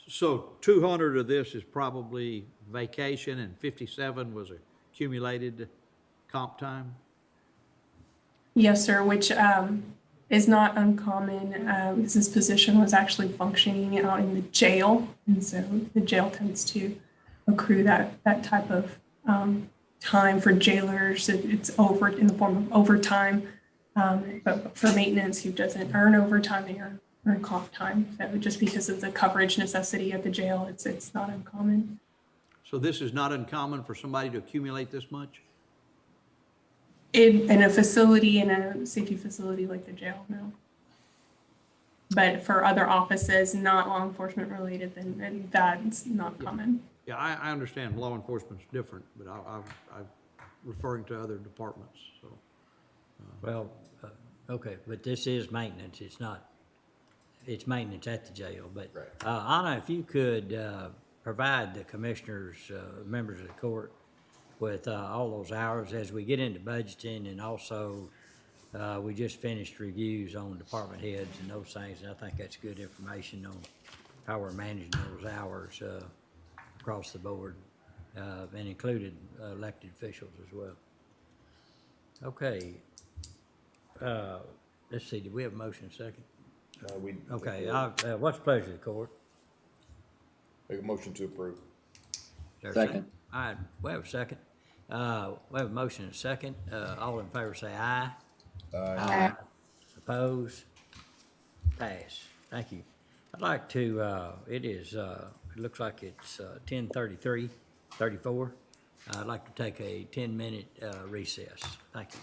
Speaker 9: So 200 of this is probably vacation and 57 was accumulated comp time?
Speaker 19: Yes, sir, which is not uncommon. This position was actually functioning out in the jail, and so the jail tends to accrue that type of time for jailers. It's over in the form of overtime, but for maintenance, who doesn't earn overtime, they earn comp time. So just because of the coverage necessity at the jail, it's not uncommon.
Speaker 9: So this is not uncommon for somebody to accumulate this much?
Speaker 19: In a facility, in a safety facility like the jail, no. But for other offices, not law enforcement related, then that's not common.
Speaker 9: Yeah, I understand law enforcement's different, but I'm referring to other departments, so.
Speaker 2: Well, okay, but this is maintenance. It's maintenance at the jail. But Anna, if you could provide the commissioners, members of the court, with all those hours as we get into budgeting, and also we just finished reviews on department heads and those things, and I think that's good information on how we're managing those hours across the board, and included elected officials as well. Okay. Let's see, did we have a motion second? Okay, what's the pleasure of the court?
Speaker 7: Make a motion to approve.
Speaker 2: There a
Speaker 13: Second.
Speaker 2: All right, we have a second. We have a motion and a second. All in favor say aye.
Speaker 7: Aye.
Speaker 2: Oppose? Pass. Thank you. I'd like to, it looks like it's 10:34. I'd like to take a 10-minute recess. Thank you.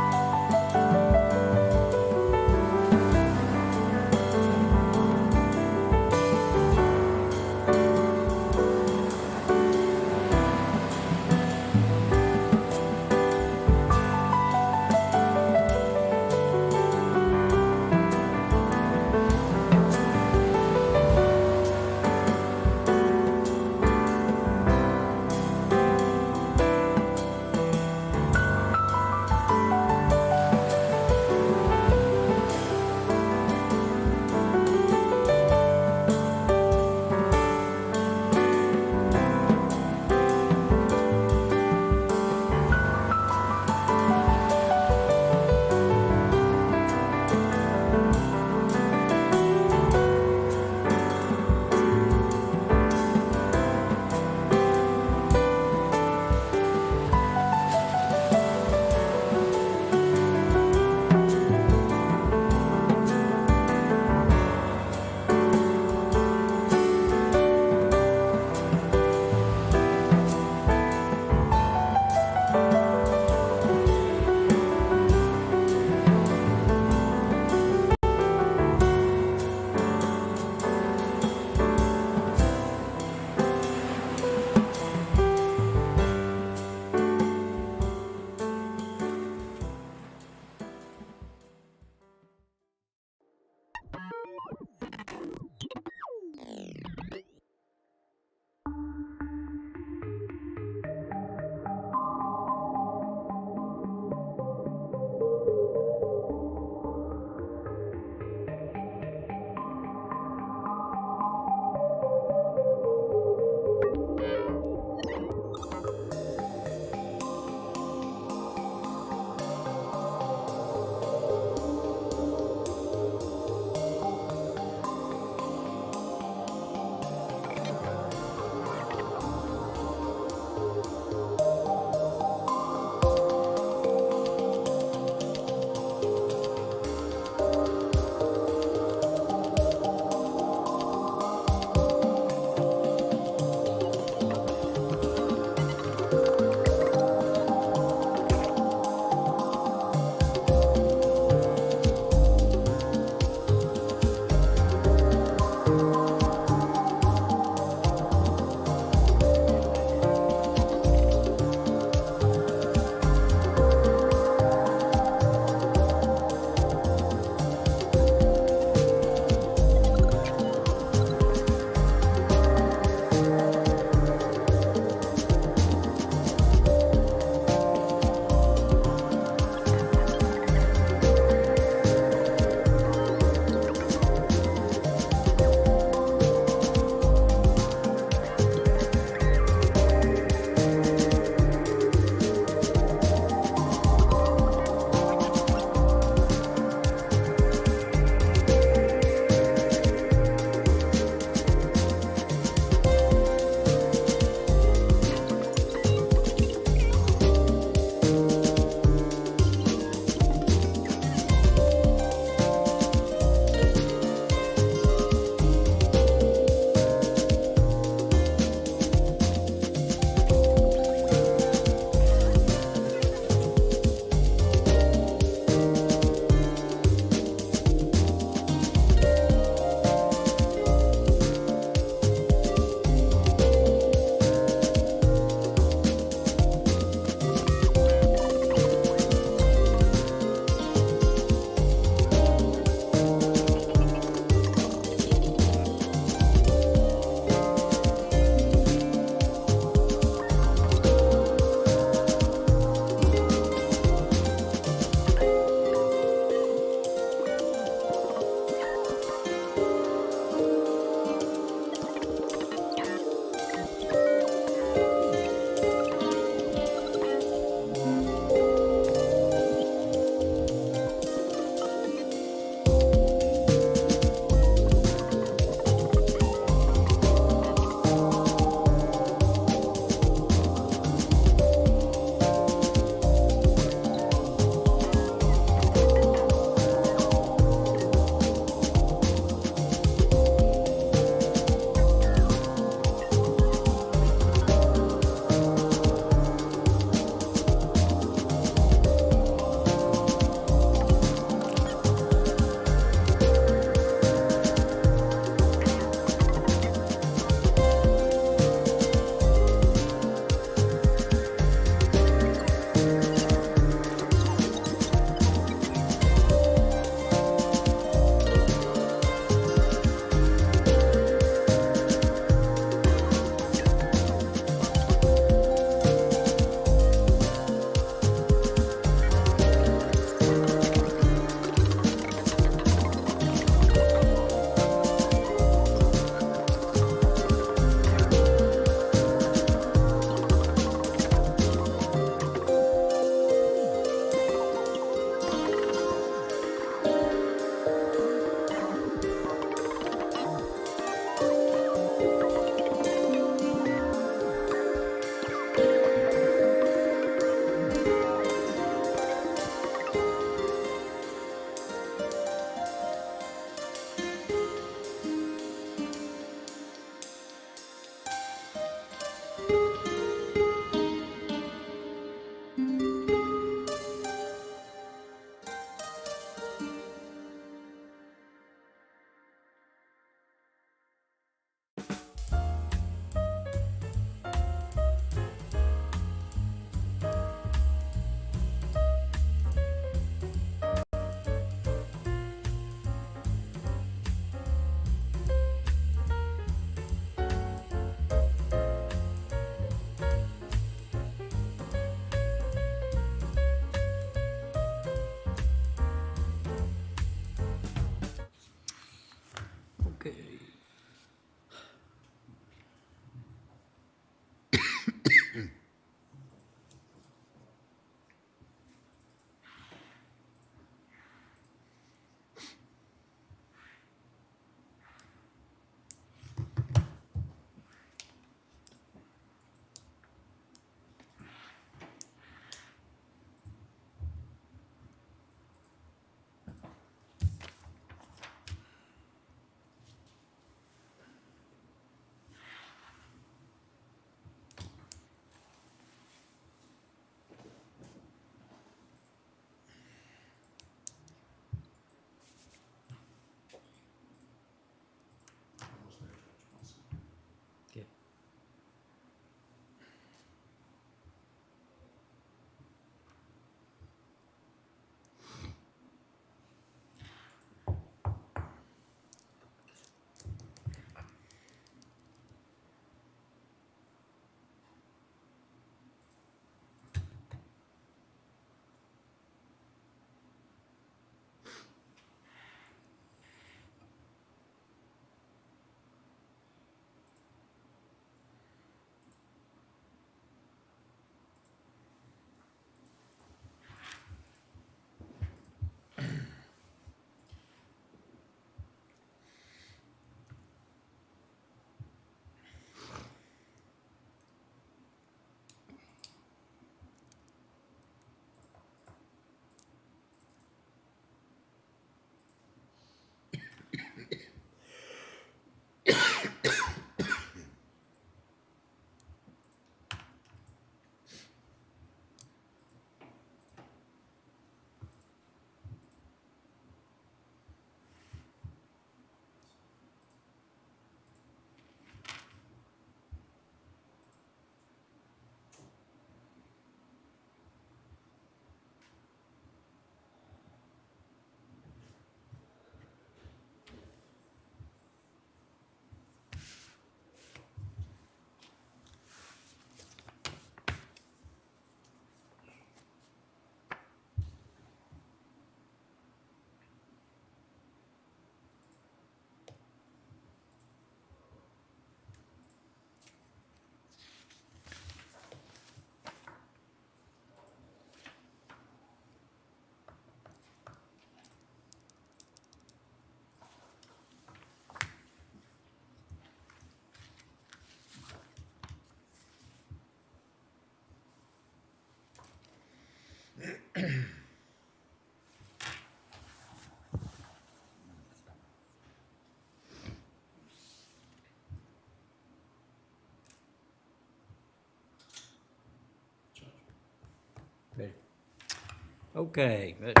Speaker 2: Okay, let's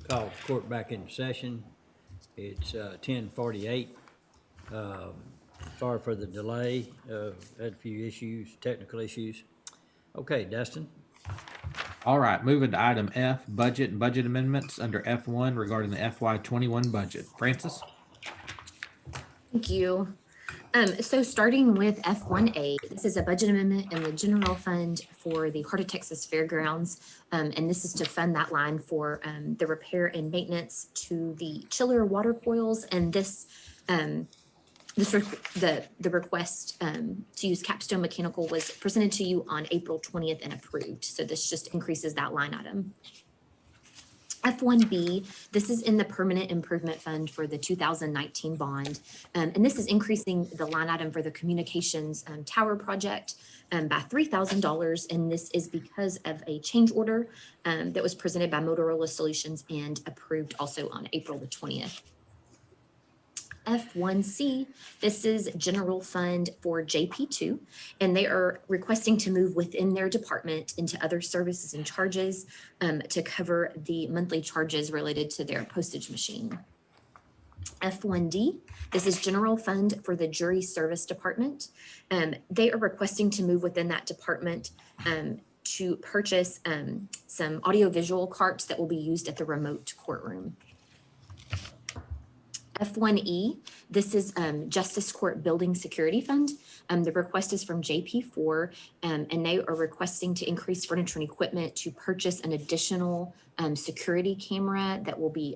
Speaker 2: call the court back into session. It's 10:48. Sorry for the delay. Had a few issues, technical issues. Okay, Dustin.
Speaker 8: All right, moving to item F, budget and budget amendments under F1 regarding the FY21 budget. Francis?
Speaker 17: Thank you. So starting with F1A, this is a budget amendment in the general fund for the Heart of Texas Fairgrounds. And this is to fund that line for the repair and maintenance to the chiller water coils. And the request to use Capstone Mechanical was presented to you on April 20th and approved. So this just increases that line item. F1B, this is in the permanent improvement fund for the 2019 bond. And this is increasing the line item for the communications tower project by $3,000. And this is because of a change order that was presented by Motorola Solutions and approved also on April the 20th. F1C, this is general fund for JP2, and they are requesting to move within their department into other services and charges to cover the monthly charges related to their postage machine. F1D, this is general fund for the jury service department. They are requesting to move within that department to purchase some audiovisual carts that will be used at the remote courtroom. F1E, this is Justice Court Building Security Fund. The request is from JP4, and they are requesting to increase furniture and equipment to purchase an additional security camera that will be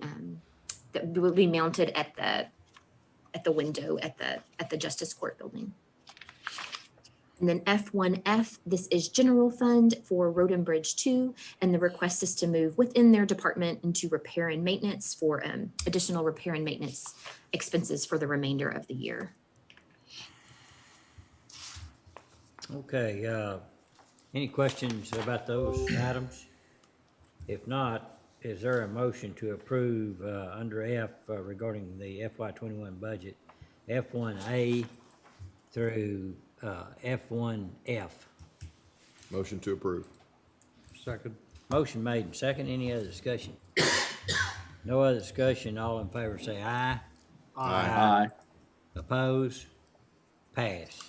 Speaker 17: mounted at the window at the Justice Court building. And then F1F, this is general fund for Road and Bridge 2, and the request is to move within their department into repair and maintenance for additional repair and maintenance expenses for the remainder of the year.
Speaker 2: Okay, any questions about those items? If not, is there a motion to approve under F regarding the FY21 budget, F1A through F1F?
Speaker 21: Motion to approve.
Speaker 9: Second.
Speaker 2: Motion made and second. Any other discussion? No other discussion. All in favor say aye.
Speaker 13: Aye.
Speaker 2: Oppose? Pass.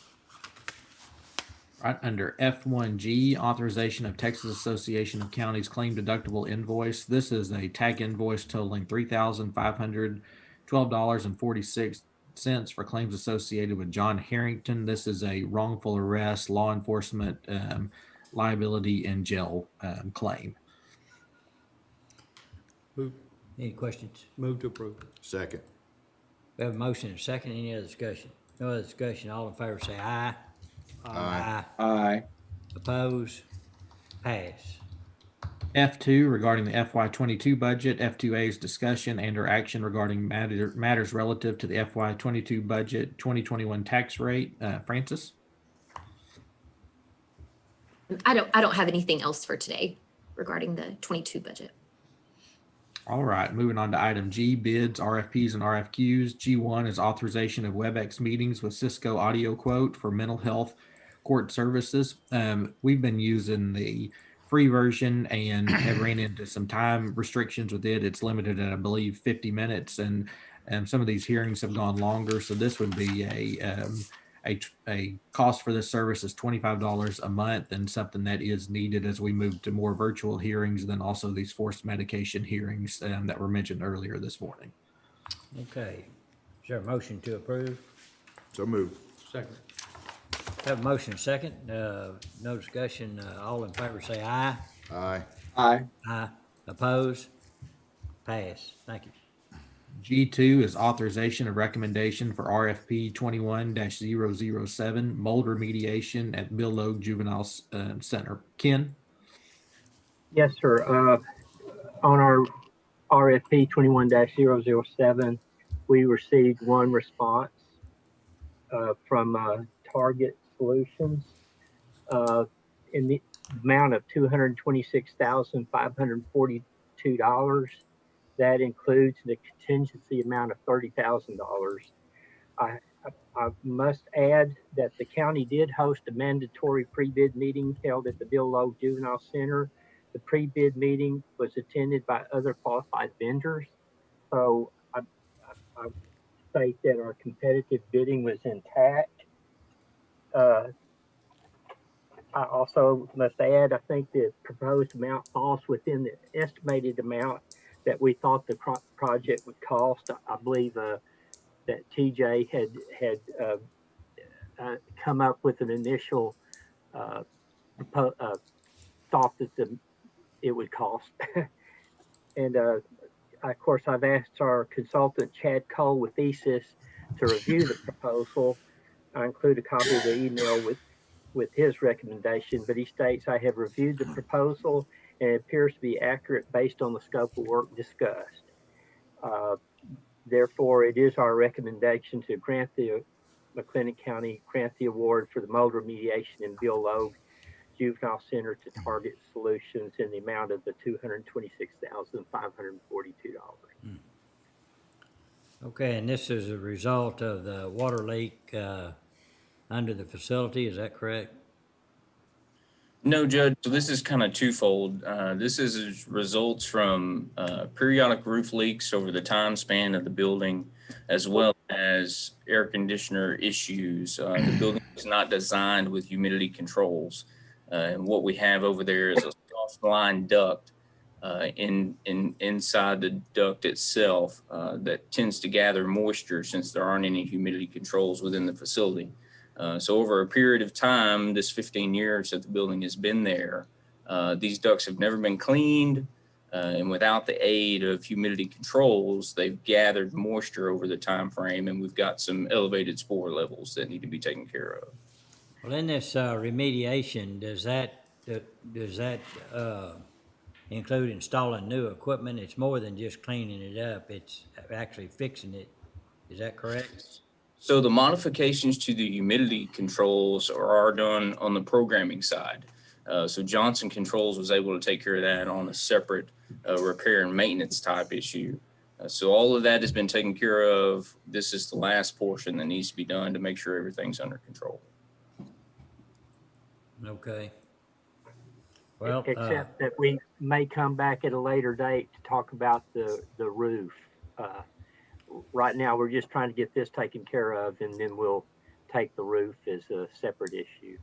Speaker 8: Right, under F1G, authorization of Texas Association of Counties claim deductible invoice. This is a tag invoice totaling $3,512.46 for claims associated with John Harrington. This is a wrongful arrest, law enforcement liability, and jail claim.
Speaker 9: Move.
Speaker 2: Any questions?
Speaker 9: Move to approve.
Speaker 21: Second.
Speaker 2: We have a motion and a second. Any other discussion? No other discussion. All in favor say aye.
Speaker 21: Aye.
Speaker 13: Aye.
Speaker 2: Oppose? Pass.
Speaker 8: F2 regarding the FY22 budget. F2A is discussion and or action regarding matters relative to the FY22 budget 2021 tax rate. Francis?
Speaker 17: I don't have anything else for today regarding the 22 budget.
Speaker 8: All right, moving on to item G, bids, RFPs, and RFQs. G1 is authorization of WebEx meetings with Cisco Audio Quote for mental health court services. We've been using the free version and have ran into some time restrictions with it. It's limited at, I believe, 50 minutes, and some of these hearings have gone longer. So this would be a cost for this service is $25 a month, and something that is needed as we move to more virtual hearings, and then also these forced medication hearings that were mentioned earlier this morning.
Speaker 2: Okay. Is there a motion to approve?
Speaker 21: So moved.
Speaker 9: Second.
Speaker 2: Have a motion and second. No discussion. All in favor say aye.
Speaker 21: Aye.
Speaker 13: Aye.
Speaker 2: Aye. Oppose? Pass. Thank you.
Speaker 8: G2 is authorization of recommendation for RFP 21-007 mold remediation at Bill Logue Juvenile Center. Ken?
Speaker 22: Yes, sir. On our RFP 21-007, we received one response from Target Solutions in the amount of $226,542. That includes the contingency amount of $30,000. I must add that the county did host a mandatory pre-bid meeting held at the Bill Logue Juvenile Center The pre-bid meeting was attended by other qualified vendors. So I state that our competitive bidding was intact. I also must add, I think the proposed amount falls within the estimated amount that we thought the project would cost. I believe that TJ had come up with an initial thought that it would cost. And of course, I've asked our consultant Chad Cole with ESIS to review the proposal. I include a copy of the email with his recommendation, but he states, I have reviewed the proposal and it appears to be accurate based on the scope of work discussed. Therefore, it is our recommendation to grant the McLennan County grant the award for the mold remediation in Bill Logue Juvenile Center to Target Solutions in the amount of the $226,542.
Speaker 2: Okay, and this is a result of the water leak under the facility, is that correct?
Speaker 1: No, Judge, so this is kind of twofold. This is results from periodic roof leaks over the time span of the building, as well as air conditioner issues. The building is not designed with humidity controls. And what we have over there is a soft line duct inside the duct itself that tends to gather moisture since there aren't any humidity controls within the facility. So over a period of time, this 15 years that the building has been there, these ducts have never been cleaned. And without the aid of humidity controls, they've gathered moisture over the time frame, and we've got some elevated spore levels that need to be taken care of.
Speaker 2: Well, in this remediation, does that include installing new equipment? It's more than just cleaning it up, it's actually fixing it. Is that correct?
Speaker 1: So the modifications to the humidity controls are done on the programming side. So Johnson Controls was able to take care of that on a separate repair and maintenance type issue. So all of that has been taken care of. This is the last portion that needs to be done to make sure everything's under control.
Speaker 2: Okay. Well,
Speaker 22: except that we may come back at a later date to talk about the roof. Right now, we're just trying to get this taken care of, and then we'll take the roof as a separate issue.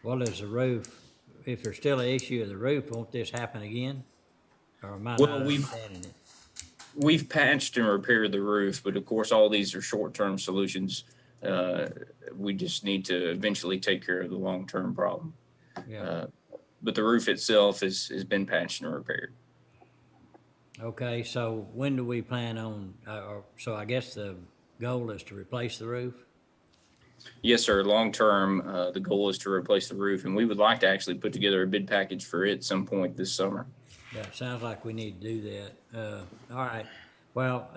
Speaker 2: well, is the roof, if there's still an issue of the roof, won't this happen again? Or am I
Speaker 1: Well,
Speaker 2: not understanding it?
Speaker 1: We've patched and repaired the roof, but of course, all these are short-term solutions. We just need to eventually take care of the long-term problem.
Speaker 2: Yeah.
Speaker 1: But the roof itself has been patched and repaired.
Speaker 2: Okay, so when do we plan on, so I guess the goal is to replace the roof?
Speaker 1: Yes, sir. Long-term, the goal is to replace the roof, and we would like to actually put together a bid package for it some point this summer.
Speaker 2: Yeah, it sounds like we need to do that. All right, well,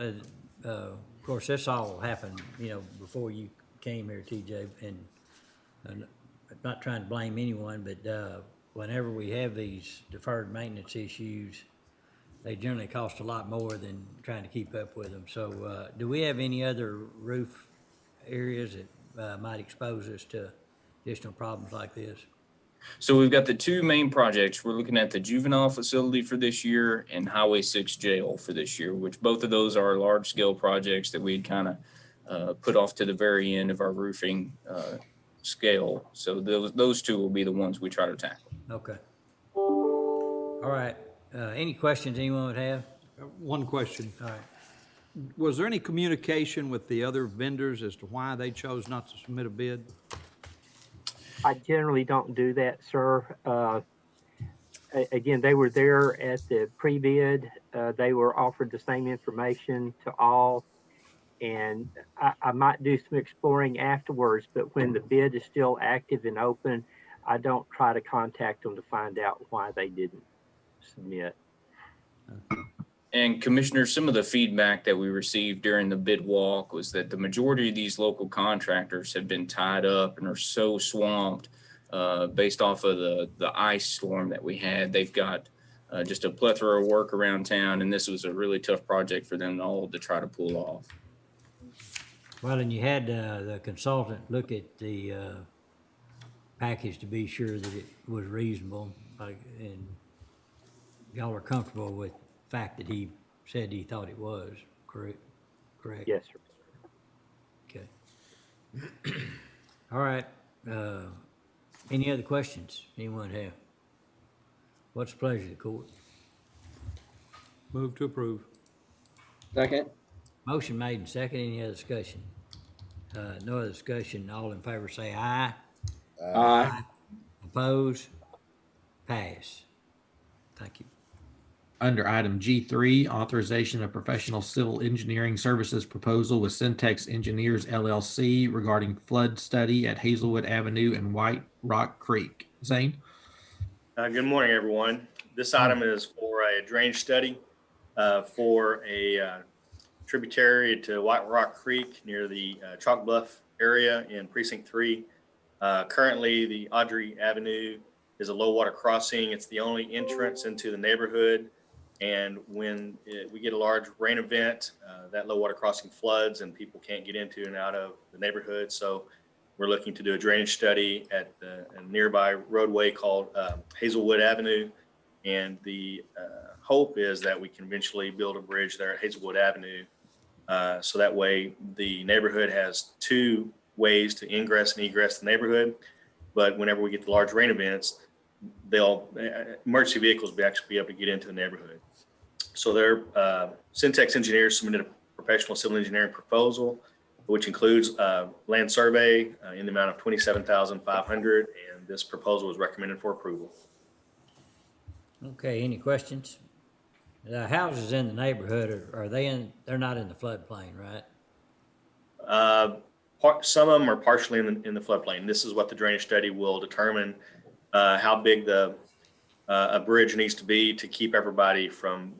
Speaker 2: of course, this all happened, before you came here, TJ, and I'm not trying to blame anyone, but whenever we have these deferred maintenance issues, they generally cost a lot more than trying to keep up with them. So do we have any other roof areas that might expose us to additional problems like this?
Speaker 1: So we've got the two main projects. We're looking at the juvenile facility for this year and Highway 6 jail for this year, which both of those are large-scale projects that we'd kind of put off to the very end of our roofing scale. So those two will be the ones we try to tackle.
Speaker 2: Okay. All right. Any questions anyone would have?
Speaker 9: One question.
Speaker 2: All right.
Speaker 9: Was there any communication with the other vendors as to why they chose not to submit a bid?
Speaker 22: I generally don't do that, sir. Again, they were there at the pre-bid. They were offered the same information to all. And I might do some exploring afterwards, but when the bid is still active and open, I don't try to contact them to find out why they didn't submit.
Speaker 1: And Commissioner, some of the feedback that we received during the bid walk was that the majority of these local contractors have been tied up and are so swamped based off of the ice storm that we had. They've got just a plethora of work around town, and this was a really tough project for them all to try to pull off.
Speaker 2: Well, and you had the consultant look at the package to be sure that it was reasonable, and y'all are comfortable with the fact that he said he thought it was, correct? Correct?
Speaker 22: Yes, sir.
Speaker 2: Okay. All right, any other questions anyone have? What's the pleasure of the court?
Speaker 9: Move to approve.
Speaker 13: Second.
Speaker 2: Motion made and second, any other discussion? No other discussion, all in favor say aye.
Speaker 13: Aye.
Speaker 2: Oppose? Pass. Thank you.
Speaker 8: Under item G3, authorization of professional civil engineering services proposal with Syntex Engineers LLC regarding flood study at Hazelwood Avenue and White Rock Creek. Zane?
Speaker 3: Good morning, everyone. This item is for a drainage study for a tributary to White Rock Creek near the Chalk Bluff area in Precinct 3. Currently, the Audrey Avenue is a low water crossing. It's the only entrance into the neighborhood. And when we get a large rain event, that low water crossing floods and people can't get into and out of the neighborhood. So we're looking to do a drainage study at a nearby roadway called Hazelwood Avenue. And the hope is that we can eventually build a bridge there at Hazelwood Avenue. So that way the neighborhood has two ways to ingress and egress the neighborhood. But whenever we get the large rain events, emergency vehicles will actually be able to get into the neighborhood. So their Syntex Engineers submitted a professional civil engineering proposal, which includes land survey in the amount of $27,500, and this proposal is recommended for approval.
Speaker 2: Okay, any questions? The houses in the neighborhood, they're not in the floodplain, right?
Speaker 3: Some of them are partially in the floodplain. This is what the drainage study will determine how big a bridge needs to be to keep everybody from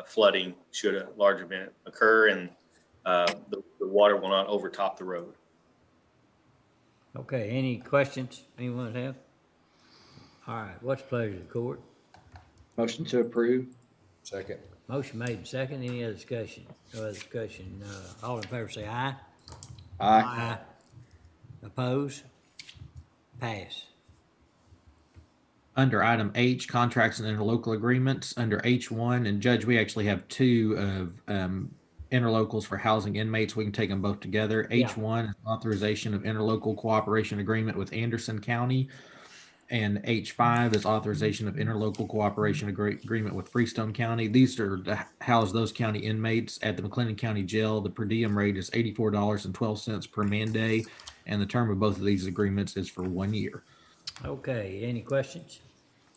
Speaker 3: flooding should a large event occur, and the water will not overtop the road.
Speaker 2: Okay, any questions anyone have? All right, what's the pleasure of the court?
Speaker 13: Motion to approve.
Speaker 21: Second.
Speaker 2: Motion made and second, any other discussion? No other discussion, all in favor say aye.
Speaker 13: Aye.
Speaker 2: Oppose? Pass.
Speaker 8: Under item H, contracts and interlocal agreements, under H1, and Judge, we actually have two of interlocals for housing inmates. We can take them both together.
Speaker 2: Yeah.
Speaker 8: H1 is authorization of interlocal cooperation agreement with Anderson County, and H5 is authorization of interlocal cooperation agreement with Freestone County. These are to house those county inmates at the McLennan County Jail. The per diem rate is $84.12 per man day, and the term of both of these agreements is for 1 year.
Speaker 2: Okay, any questions?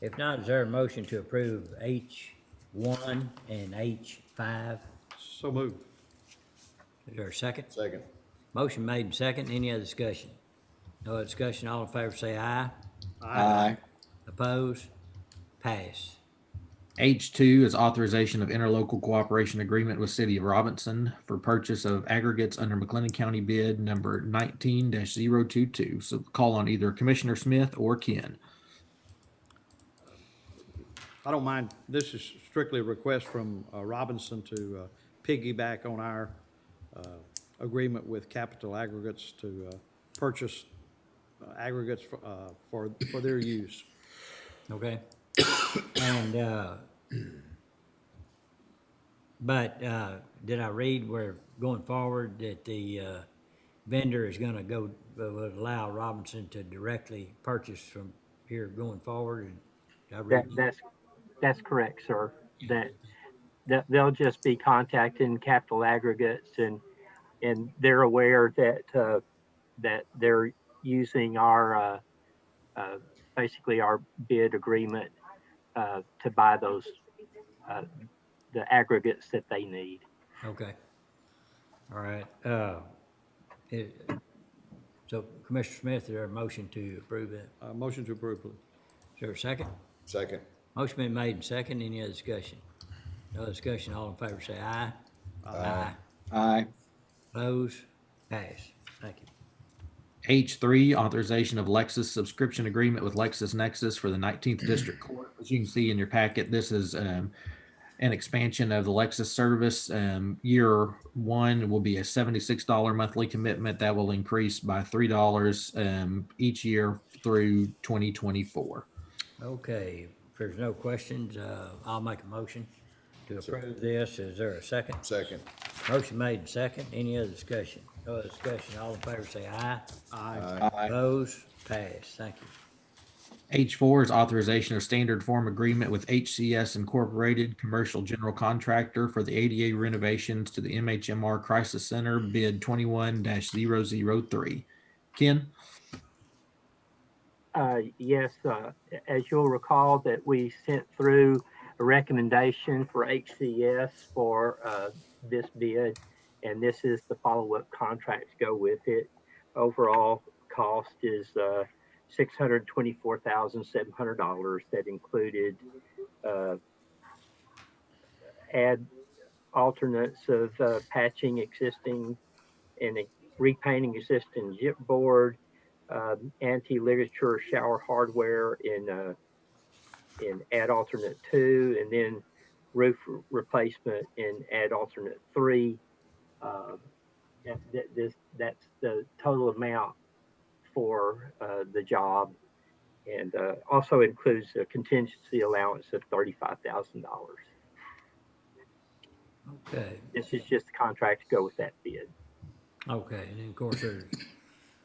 Speaker 2: If not, is there a motion to approve H1 and H5?
Speaker 9: So moved.
Speaker 2: Is there a second?
Speaker 21: Second.
Speaker 2: Motion made and second, any other discussion? No other discussion, all in favor say aye.
Speaker 13: Aye.
Speaker 2: Oppose? Pass.
Speaker 8: H2 is authorization of interlocal cooperation agreement with City of Robinson for purchase of aggregates under McLennan County bid number 19-022. So call on either Commissioner Smith or Ken.
Speaker 9: I don't mind. This is strictly a request from Robinson to piggyback on our agreement with Capital Aggregates to purchase aggregates for their use.
Speaker 2: Okay. And, but did I read where going forward that the vendor is gonna would allow Robinson to directly purchase from here going forward? And did I read
Speaker 22: That's correct, sir. That they'll just be contacting Capital Aggregates, and they're aware that that they're using our basically our bid agreement to buy those the aggregates that they need.
Speaker 2: Okay. All right. So Commissioner Smith, is there a motion to approve that?
Speaker 9: Motion to approve, please.
Speaker 2: Is there a second?
Speaker 21: Second.
Speaker 2: Motion been made and second. Any other discussion? No discussion. All in favor say aye.
Speaker 21: Aye.
Speaker 13: Aye.
Speaker 2: Opposed? Pass. Thank you.
Speaker 8: H3, authorization of Lexus subscription agreement with LexisNexis for the 19th District Court. As you can see in your packet, this is an expansion of the Lexus service. Year one will be a $76 monthly commitment that will increase by $3 each year through 2024.
Speaker 2: Okay. there's no questions, I'll make a motion to approve this. Is there a second?
Speaker 21: Second.
Speaker 2: Motion made and second. Any other discussion? No other discussion. All in favor say aye.
Speaker 21: Aye.
Speaker 2: Opposed? Passed. Thank you.
Speaker 8: H4 is authorization of standard form agreement with HCS Incorporated, commercial general contractor for the ADA renovations to the MHMR Crisis Center, bid 21-003. Ken?
Speaker 22: Yes, as you'll recall that we sent through a recommendation for HCS for this bid, and this is the follow-up contract to go with it. Overall cost is $624,700. That included add alternates of patching existing and repainting existing gypboard, anti-ligature shower hardware in add alternate 2, and then roof replacement in add alternate 3. That's the total amount for the job, and also includes a contingency allowance of $35,000.
Speaker 2: Okay.
Speaker 22: This is just the contract to go with that bid.
Speaker 2: Okay, and then of course, there's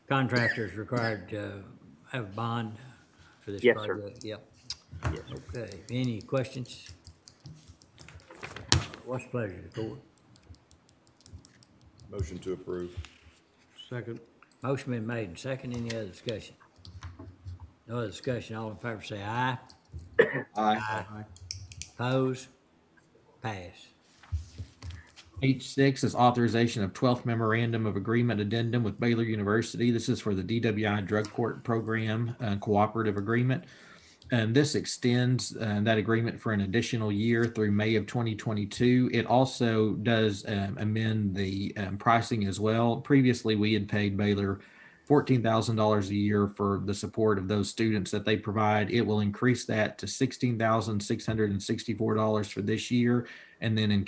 Speaker 2: contractors required to have a bond for this
Speaker 22: Yes, sir.
Speaker 2: project? Yep.
Speaker 22: Yes, sir.
Speaker 2: Okay, any questions? What's the pleasure of the court?
Speaker 21: Motion to approve.
Speaker 9: Second.
Speaker 2: Motion been made and second. Any other discussion? No other discussion. All in favor say aye.
Speaker 13: Aye.
Speaker 2: Opposed? Pass.
Speaker 8: H6 is authorization of 12th memorandum of agreement addendum with Baylor University. This is for the DWI Drug Court Program cooperative agreement. And this extends that agreement for an additional year through May of 2022. It also does amend the pricing as well. Previously, we had paid Baylor $14,000 a year for the support of those students that they provide. It will increase that to $16,664 for this year. And then in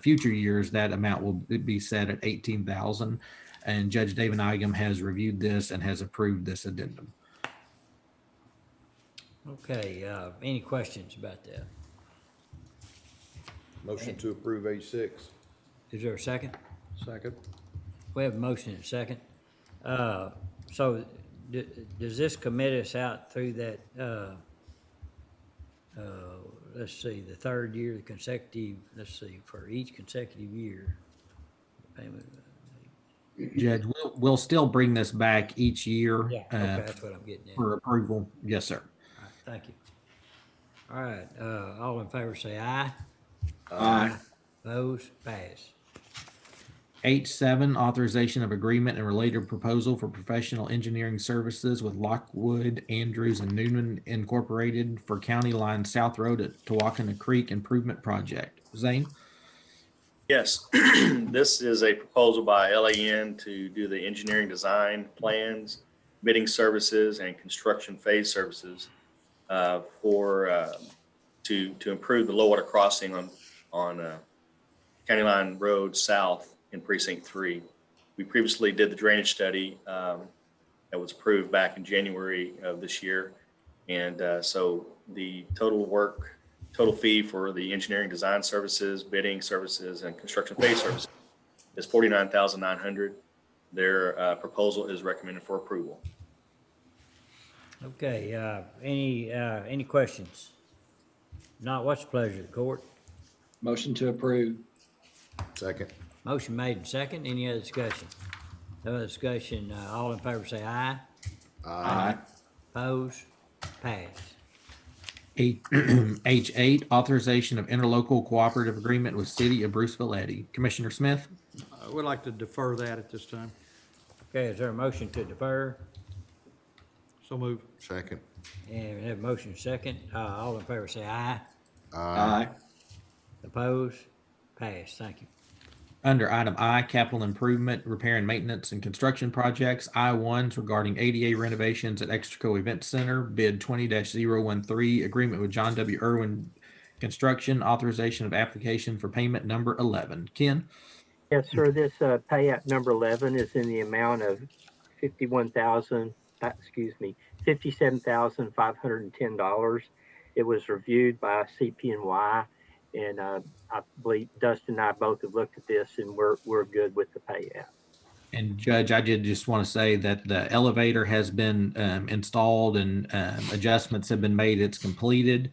Speaker 8: future years, that amount will be set at $18,000. And Judge David Igam has reviewed this and has approved this addendum.
Speaker 2: Okay, any questions about that?
Speaker 21: Motion to approve H6.
Speaker 2: Is there a second?
Speaker 9: Second.
Speaker 2: We have a motion and a second. So does this commit us out through that, let's see, the third year, the consecutive, let's see, for each consecutive year? Payment.
Speaker 8: Judge, we'll still bring this back each year.
Speaker 2: Yeah, okay, that's what I'm getting at.
Speaker 8: For approval. Yes, sir.
Speaker 2: All right, thank you. All right, all in favor say aye.
Speaker 13: Aye.
Speaker 2: Opposed? Pass.
Speaker 8: H7, authorization of agreement and related proposal for professional engineering services with Lockwood, Andrews, and Newman Incorporated for County Line South Road at Tawakona Creek Improvement Project. Zane?
Speaker 3: Yes, this is a proposal by LAN to do the engineering design plans, bidding services, and construction phase services to improve the low water crossing on County Line Road South in Precinct 3. We previously did the drainage study that was approved back in January of this year, and so the total fee for the engineering design services, bidding services, and construction phase services is $49,900. Their proposal is recommended for approval.
Speaker 2: Okay, any questions? Not, what's the pleasure of the court?
Speaker 13: Motion to approve.
Speaker 21: Second.
Speaker 2: Motion made and second. Any other discussion? No other discussion. All in favor say aye.
Speaker 13: Aye.
Speaker 2: Opposed? Pass.
Speaker 8: H8, authorization of interlocal cooperative agreement with City of Bruceville Eddy. Commissioner Smith?
Speaker 9: We'd like to defer that at this time.
Speaker 2: Okay, is there a motion to defer?
Speaker 9: So move.
Speaker 21: Second.
Speaker 2: And we have a motion second. All in favor say aye.
Speaker 13: Aye.
Speaker 2: Opposed? Pass. Thank you.
Speaker 8: Under item I, capital improvement, repair and maintenance and construction projects, I-1s regarding ADA renovations at Extraco Event Center, bid 20-013, agreement with John W. Irwin Construction, authorization of application for payment number 11. Ken?
Speaker 22: Yes, sir. This payout number 11 is in the amount of $57,510. It was reviewed by CPNY, and I believe Dustin and I both have looked at this, and we're good with the payout.
Speaker 8: And Judge, I did just want to say that the elevator has been installed and adjustments have been made. It's completed.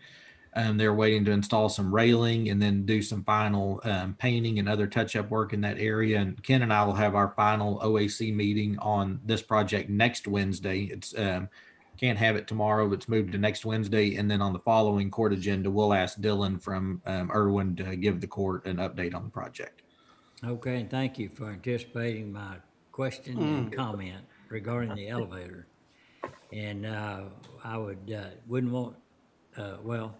Speaker 8: They're waiting to install some railing and then do some final painting and other touch-up work in that area. And Ken and I will have our final OAC meeting on this project next Wednesday. It's can't have it tomorrow, but it's moved to next Wednesday. And then on the following court agenda, we'll ask Dylan from Irwin to give the court an update on the project.
Speaker 2: Okay, and thank you for anticipating my question and comment regarding the elevator. And I wouldn't want, well,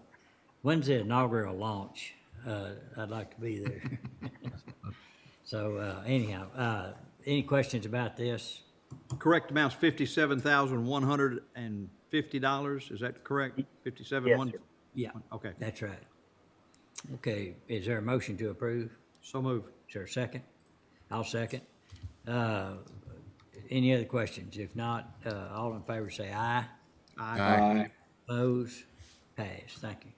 Speaker 2: when's the inaugural launch? I'd like to be there. So anyhow, any questions about this?
Speaker 9: Correct amount's $57,150. Is that correct? 57
Speaker 22: Yes,
Speaker 9: one.
Speaker 22: sir.
Speaker 2: Yeah,
Speaker 9: Okay.
Speaker 2: that's right. Okay, is there a motion to approve?
Speaker 9: So moved.
Speaker 2: Is there a second? I'll second. Any other questions? If not, all in favor say aye.
Speaker 13: Aye.
Speaker 2: Opposed? Pass. Thank you.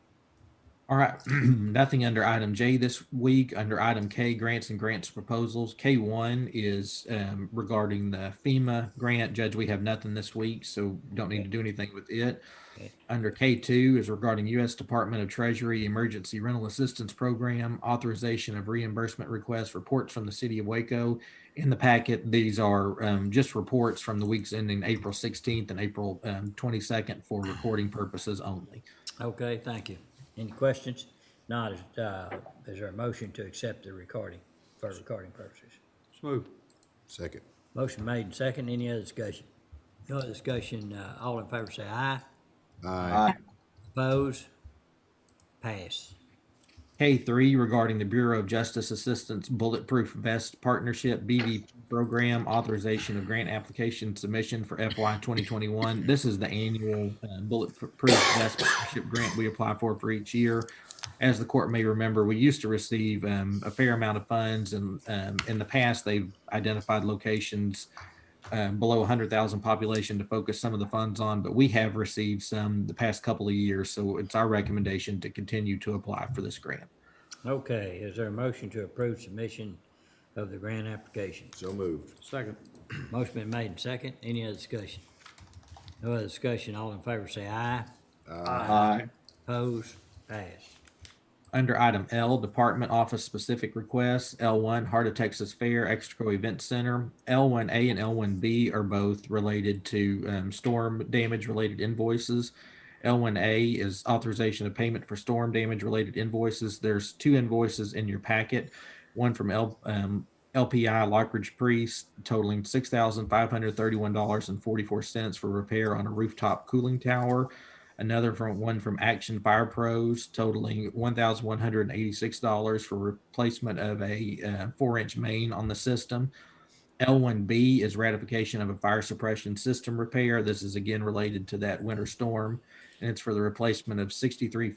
Speaker 8: All right, nothing under item J this week. Under item K, grants and grants proposals. K1 is regarding the FEMA grant. Judge, we have nothing this week, so don't need to do anything with it.
Speaker 2: Okay.
Speaker 8: Under K2 is regarding U.S. Department of Treasury Emergency Rental Assistance Program, authorization of reimbursement requests, reports from the city of Waco. In the packet, these are just reports from the weeks ending April 16th and April 22nd for recording purposes only.
Speaker 2: Okay, thank you. Any questions? Not, is there a motion to accept the recording for recording purposes?
Speaker 9: So moved.
Speaker 21: Second.
Speaker 2: Motion made and second. Any other discussion? No other discussion. All in favor say aye.
Speaker 21: Aye.
Speaker 2: Opposed? Pass.
Speaker 8: K3 regarding the Bureau of Justice Assistance Bulletproof Vest Partnership BV program, authorization of grant application submission for FY 2021. This is the annual Bulletproof Vest Partnership grant we apply for each year. As the court may remember, we used to receive a fair amount of funds, and in the past they've identified locations below 100,000 population to focus some of the funds on, but we have received some the past couple of years, so it's our recommendation to continue to apply for this grant.
Speaker 2: Okay, is there a motion to approve submission of the grant application?
Speaker 21: So moved.
Speaker 9: Second.
Speaker 2: Motion been made and second. Any other discussion? No other discussion. All in favor say aye.
Speaker 13: Aye.
Speaker 2: Opposed? Pass.
Speaker 8: Under item L, Department Office Specific Requests, L1, Heart of Texas Fair Extraco Event Center. L1A and L1B are both related to storm damage related invoices. L1A is authorization of payment for storm damage related invoices. There's two invoices in your packet, one from LPI Lockridge Priest totaling $6,531.44 for repair on a rooftop cooling tower. Another one from Action Fire Pros totaling $1,186 for replacement of a 4-inch main on the system. L1B is ratification of a fire suppression system repair. This is again related to that winter storm, and it's for the replacement of 63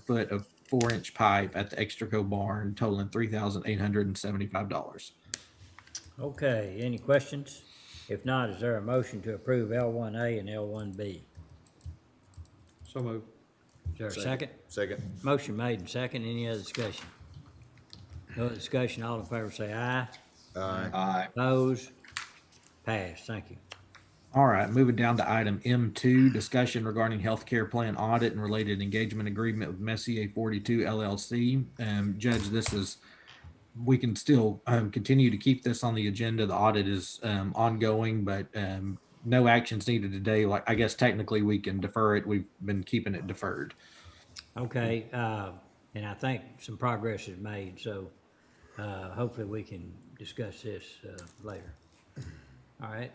Speaker 8: foot of 4-inch pipe at the Extraco barn totaling $3,875.
Speaker 2: Okay, any questions? If not, is there a motion to approve L1A and L1B?
Speaker 9: So moved.
Speaker 2: Is there a second?
Speaker 21: Second.
Speaker 2: Motion made and second. Any other discussion? No other discussion. All in favor say aye.
Speaker 21: Aye.
Speaker 13: Aye.
Speaker 2: Opposed? Pass. Thank you.
Speaker 8: All right, moving down to item M2, discussion regarding healthcare plan audit and related engagement agreement with Messier 42 LLC. Judge, this is, we can still continue to keep this on the agenda. The audit is ongoing, but no actions needed today. Like, I guess technically we can defer it. We've been keeping it deferred.
Speaker 2: Okay, and I think some progress is made, so hopefully we can discuss this later. All right,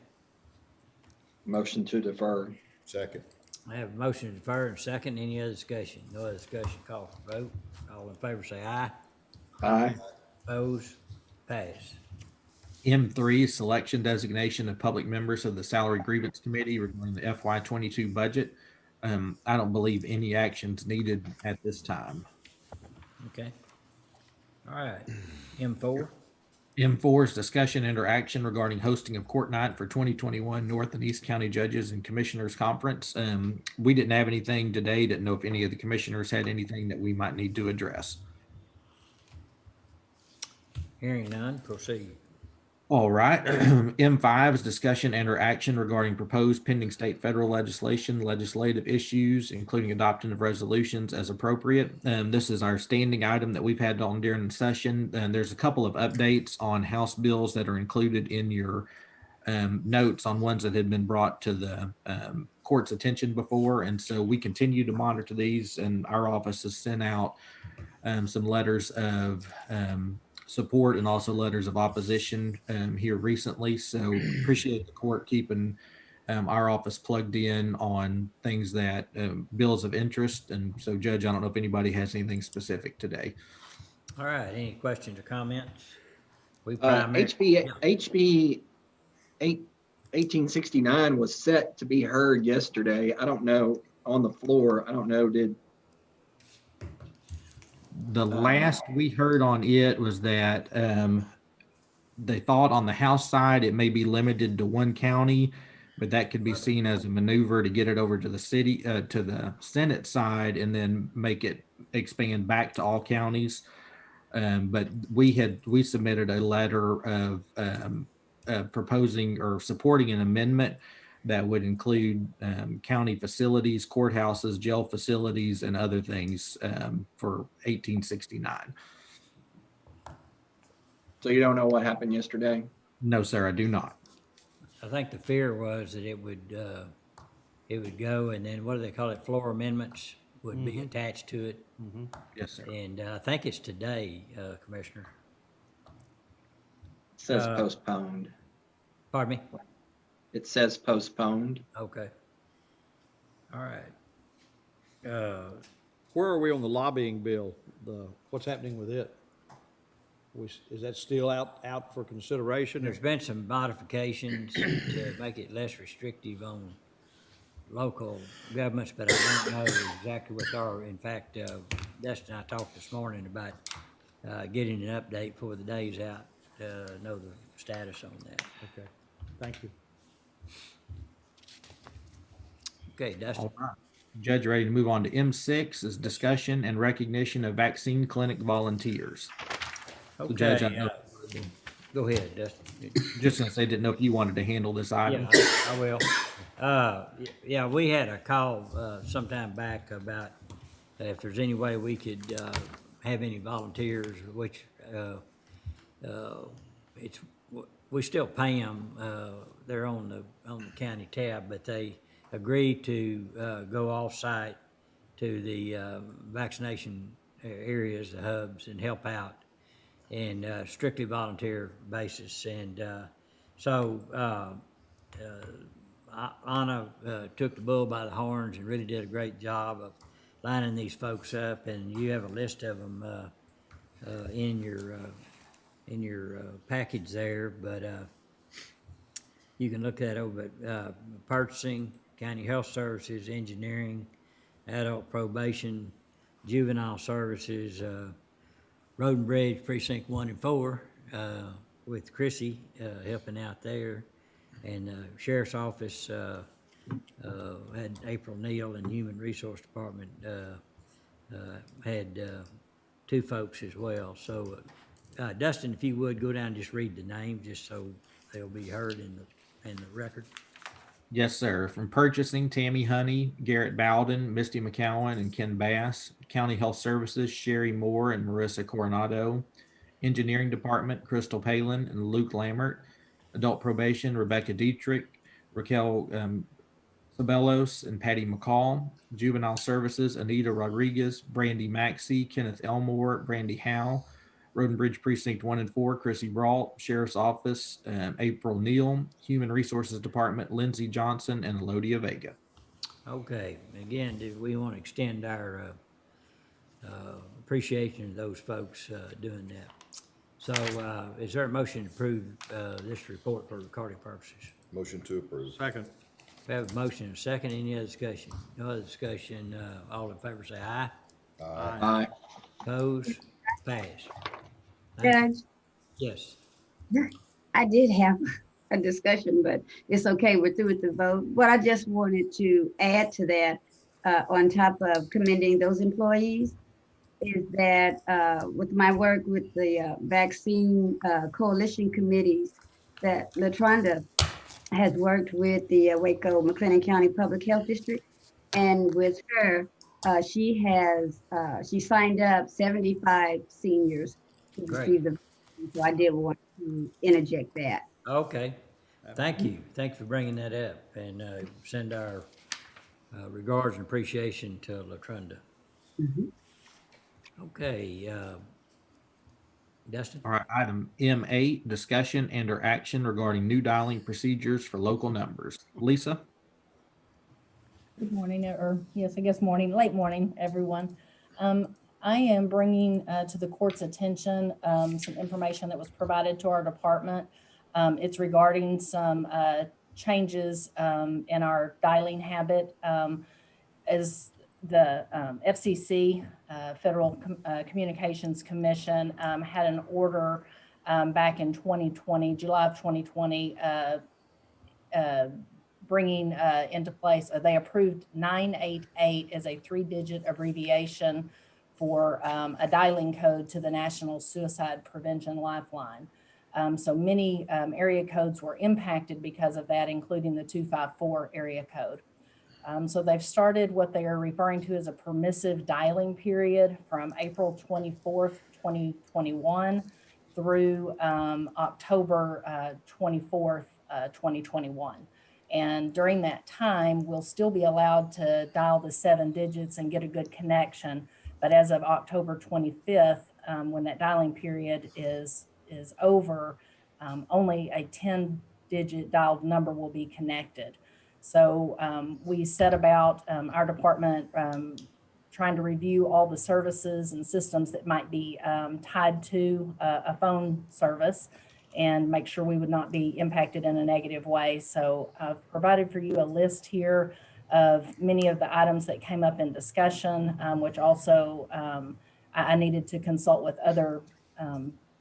Speaker 13: Motion to defer.
Speaker 21: Second.
Speaker 2: I have a motion to defer and second. Any other discussion? No other discussion. Call for vote. All in favor say aye.
Speaker 13: Aye.
Speaker 2: Opposed? Pass.
Speaker 8: M3, selection designation of public members of the Salary Grievance Committee regarding the FY22 budget. I don't believe any actions needed at this time.
Speaker 2: Okay. All right. M4.
Speaker 8: M4 is discussion and or action regarding hosting of court night for 2021 North and East County Judges and Commissioners Conference. We didn't have anything today. Didn't know if any of the commissioners had anything that we might need to address.
Speaker 2: Hearing none, proceed.
Speaker 8: All right. M5 is discussion and or action regarding proposed pending state federal legislation, legislative issues, including adoption of resolutions as appropriate. This is our standing item that we've had on during the session. And there's a couple of updates on House bills that are included in your notes on ones that had been brought to the court's attention before. And so we continue to monitor these, and our office has sent out some letters of support and also letters of opposition here recently. So appreciate the court keeping our office plugged in on things that bills of interest. And so, Judge, I don't know if anybody has anything specific today.
Speaker 2: All right, any questions or comments? We
Speaker 5: HB 1869 was set to be heard yesterday. I don't know, on the floor. I don't know,
Speaker 8: The last we heard on it was that they thought on the House side it may be limited to one county, but that could be seen as a maneuver to get it over to the city, to the Senate side, and then make it expand back to all counties. But we submitted a letter of proposing or supporting an amendment that would include county facilities, courthouses, jail facilities, and other things for 1869.
Speaker 5: So you don't know what happened yesterday?
Speaker 8: No, sir, I do not.
Speaker 2: I think the fear was that it would go, and then what do they call it? Floor amendments would be attached to it.
Speaker 8: Yes, sir.
Speaker 2: And I think it's today, Commissioner.
Speaker 5: It says postponed.
Speaker 2: Pardon me?
Speaker 5: It says postponed.
Speaker 2: Okay. All right.
Speaker 9: Where are we on the lobbying bill? What's happening with it? Is that still out for consideration?
Speaker 2: There's been some modifications to make it less restrictive on local governments, but I don't know exactly what they are. In fact, Dustin and I talked this morning about getting an update before the day's out to know the status on that.
Speaker 9: Okay, thank you.
Speaker 2: Okay, Dustin.
Speaker 8: All right. Judge, ready to move on to M6 is discussion and recognition of vaccine clinic volunteers. So,
Speaker 2: Okay,
Speaker 8: Judge, I know,
Speaker 2: go ahead, Dustin.
Speaker 8: just gonna say, didn't know if you wanted to handle this item.
Speaker 2: Yeah, I will. Yeah, we had a call sometime back about if there's any way we could have any volunteers, which we still pay them. They're on the county tab, but they agreed to go off-site to the vaccination areas, the hubs, and help out in strictly volunteer basis. And so Anna took the bull by the horns and really did a great job of lining these folks up. And you have a list of them in your package there, but you can look that over. Purchasing, county health services, engineering, adult probation, juvenile services, road and bridge precinct 1 and 4 with Chrissy helping out there, and sheriff's office had April Neal, and human resource department had 2 folks as well. So Dustin, if you would go down and just read the names just so they'll be heard in the record.
Speaker 8: Yes, sir. From purchasing, Tammy Honey, Garrett Bowden, Misty McCowan, and Ken Bass. County Health Services, Sherry Moore and Marissa Coronado. Engineering Department, Crystal Palin and Luke Lambert. Adult Probation, Rebecca Dietrich, Raquel Sabelos, and Patty McCall. Juvenile Services, Anita Rodriguez, Brandy Maxey, Kenneth Elmore, Brandy Howe. Road and Bridge Precinct 1 and 4, Chrissy Brault. Sheriff's Office, April Neal. Human Resources Department, Lindsey Johnson and Elodia Vega.
Speaker 2: Okay, again, we want to extend our appreciation to those folks doing that. So is there a motion to approve this report for recording purposes?
Speaker 21: Motion to approve.
Speaker 9: Second.
Speaker 2: We have a motion and a second. Any other discussion? No other discussion. All in favor say aye.
Speaker 21: Aye.
Speaker 5: Aye.
Speaker 2: Opposed? Pass.
Speaker 16: Judge,
Speaker 2: Yes.
Speaker 16: I did have a discussion, but it's okay. We're through with the vote. What I just wanted to add to that, on top of commending those employees, is that with my work with the vaccine coalition committees, that LaTronda has worked with the Waco McLennan County Public Health District, and with her, she signed up 75 seniors to
Speaker 2: Great.
Speaker 16: receive the vaccine. So I did want to interject that.
Speaker 2: Okay, thank you. Thanks for bringing that up, and send our regards and appreciation to LaTronda. Okay, Dustin?
Speaker 8: All right, item M8, discussion and or action regarding new dialing procedures for local numbers. Lisa?
Speaker 11: Good morning, or yes, I guess morning, late morning, everyone. I am bringing to the court's attention some information that was provided to our department. It's regarding some changes in our dialing habit. As the FCC, Federal Communications Commission, had an order back in 2020, July of 2020, bringing into place, they approved 988 as a 3-digit abbreviation for a dialing code to the National Suicide Prevention Lifeline. So many area codes were impacted because of that, including the 254 area code. So they've started what they are referring to as a permissive dialing period from April 24th, 2021 through October 24th, 2021. And during that time, we'll still be allowed to dial the 7 digits and get a good connection. But as of October 25th, when that dialing period is over, only a 10-digit dialed number will be connected. So we set about our department trying to review all the services and systems that might be tied to a phone service and make sure we would not be impacted in a negative way. So I've provided for you a list here of many of the items that came up in discussion, which also I needed to consult with other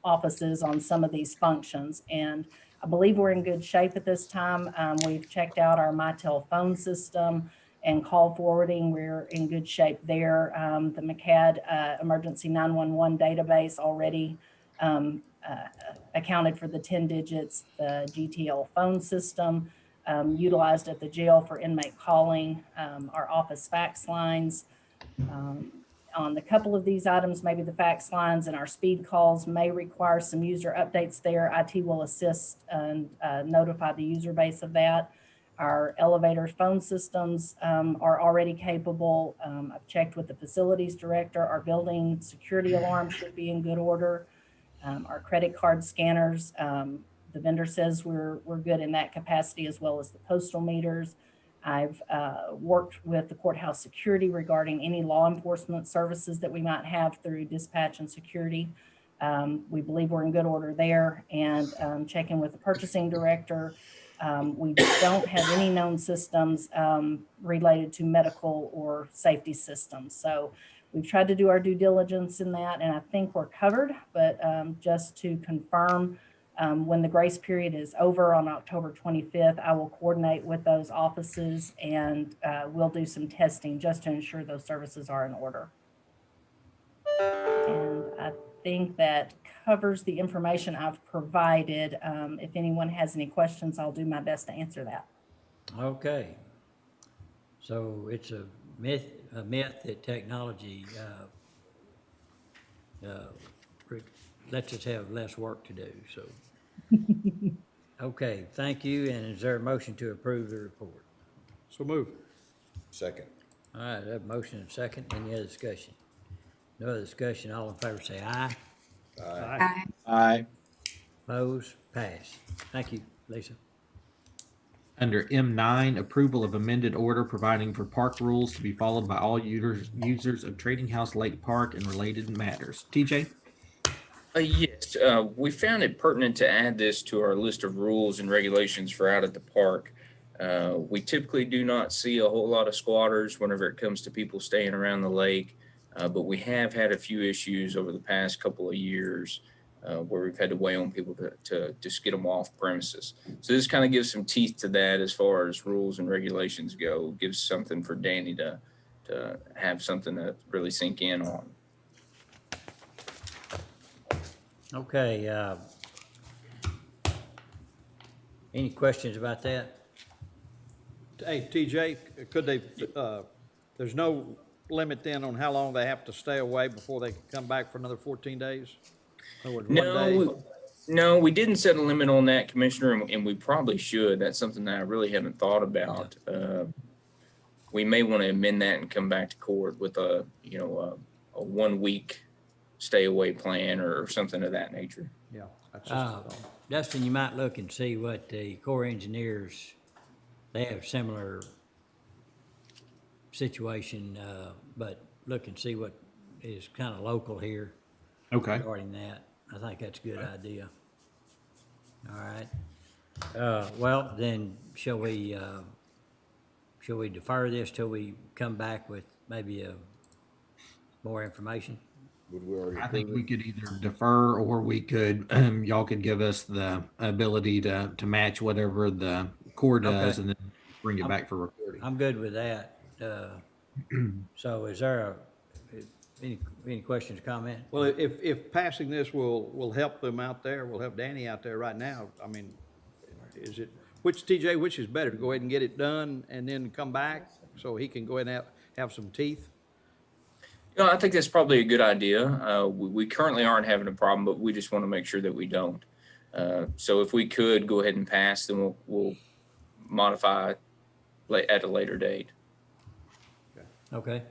Speaker 11: offices on some of these functions. And I believe we're in good shape at this time. We've checked out our MyTel phone system and call forwarding. We're in good shape there. The MCAD emergency 911 database already accounted for the 10 digits. The GTL phone system utilized at the jail for inmate calling, our office fax lines. On a couple of these items, maybe the fax lines and our speed calls may require some user updates there. IT will assist and notify the user base of that. Our elevator phone systems are already capable. I've checked with the facilities director. Our building security alarm should be in good order. Our credit card scanners, the vendor says we're good in that capacity, as well as the postal meters. I've worked with the courthouse security regarding any law enforcement services that we might have through dispatch and security. We believe we're in good order there, and checking with the purchasing director. We don't have any known systems related to medical or safety systems. So we've tried to do our due diligence in that, and I think we're covered, but just to confirm, when the grace period is over on October 25th, I will coordinate with those offices and we'll do some testing just to ensure those services are in order. And I think that covers the information I've provided. If anyone has any questions, I'll do my best to answer that.
Speaker 2: Okay. So it's a myth that technology lets us have less work to do, so. Okay, thank you, and is there a motion to approve the report?
Speaker 9: So move.
Speaker 21: Second.
Speaker 2: All right, I have a motion and a second. Any other discussion? No other discussion. All in favor say aye.
Speaker 21: Aye.
Speaker 13: Aye.
Speaker 2: Opposed? Pass. Thank you, Lisa.
Speaker 8: Under M9, approval of amended order providing for park rules to be followed by all users of Trading House Lake Park and related matters. TJ?
Speaker 1: Yes, we found it pertinent to add this to our list of rules and regulations for out at the park. We typically do not see a whole lot of squatters whenever it comes to people staying around the lake, but we have had a few issues over the past couple of years where we've had to weigh on people to just get them off premises. So this kind of gives some teeth to that as far as rules and regulations go. Gives something for Danny to have something to really sink in on.
Speaker 2: Okay, any questions about that?
Speaker 9: Hey, TJ, could they, there's no limit then on how long they have to stay away before they can come back for another 14 days? In other words, 1 day?
Speaker 1: No, we didn't set a limit on that, Commissioner, and we probably should. That's something that I really haven't thought about. We may want to amend that and come back to court with a 1 week stay away plan or something of that nature.
Speaker 9: Yeah. That's just
Speaker 2: Dustin, you might look and see what the Corps of Engineers, they have similar situation, but look and see what is kind of local here.
Speaker 8: Okay.
Speaker 2: Regarding that. I think that's a good idea. All right. Well, then shall we defer this till we come back with maybe more information?
Speaker 7: Would we already
Speaker 8: I think
Speaker 7: approve
Speaker 8: we
Speaker 7: it?
Speaker 8: could either defer or we could, y'all could give us the ability to match whatever the Corps does
Speaker 2: Okay.
Speaker 8: and then bring it back for recording.
Speaker 2: I'm good with that. So is there any questions, comment?
Speaker 9: Well, if passing this will help them out there, will help Danny out there right now, I mean, is it, which is better, to go ahead and get it done and then come back so he can go ahead and have some teeth?
Speaker 1: No, I think that's probably a good idea. We currently aren't having a problem, but we just want to make sure that we don't. So if we could go ahead and pass, then we'll modify at a later date.
Speaker 2: Okay.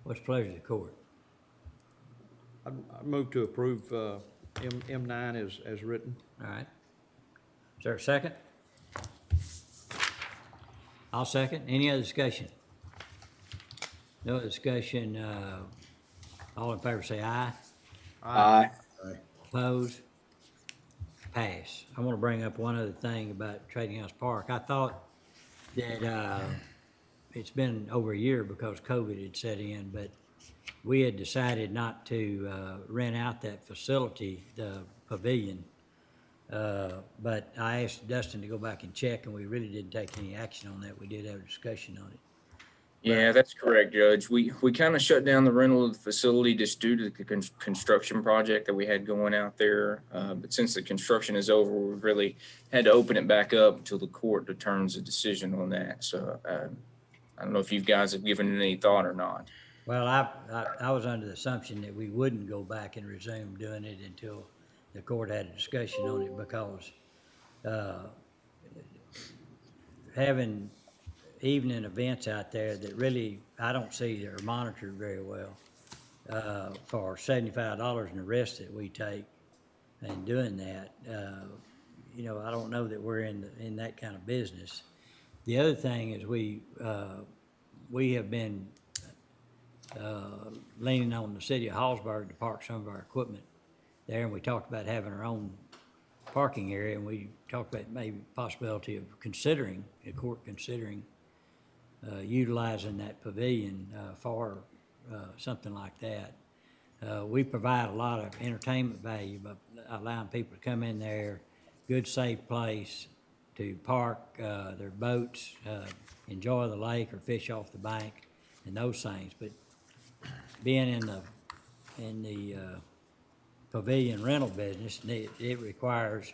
Speaker 2: What's the pleasure of the court?
Speaker 9: I move to approve M9 as written.
Speaker 2: All right. Is there a second? I'll second. Any other discussion? No discussion. All in favor say aye.
Speaker 13: Aye.
Speaker 2: Opposed? Pass. I want to bring up one other thing about Trading House Park. I thought that it's been over a year because COVID had set in, but we had decided not to rent out that facility, the pavilion. But I asked Dustin to go back and check, and we really didn't take any action on that. We did have a discussion on it.
Speaker 1: Yeah, that's correct, Judge. We kind of shut down the rental of the facility just due to the construction project that we had going out there. But since the construction is over, we've really had to open it back up until the court determines a decision on that. So I don't know if you guys have given it any thought or not.
Speaker 2: Well, I was under the assumption that we wouldn't go back and resume doing it until the court had a discussion on it, because having evening events out there that really, I don't see are monitored very well, for $75 and the rest that we take and doing that, I don't know that we're in that kind of business. The other thing is we have been leaning on the city of Hallsburg to park some of our equipment there, and we talked about having our own parking area, and we talked about maybe possibility of the court considering utilizing that pavilion for something like that. We provide a lot of entertainment value by allowing people to come in there, good, safe place to park their boats, enjoy the lake or fish off the bank and those things. But being in the pavilion rental business, it requires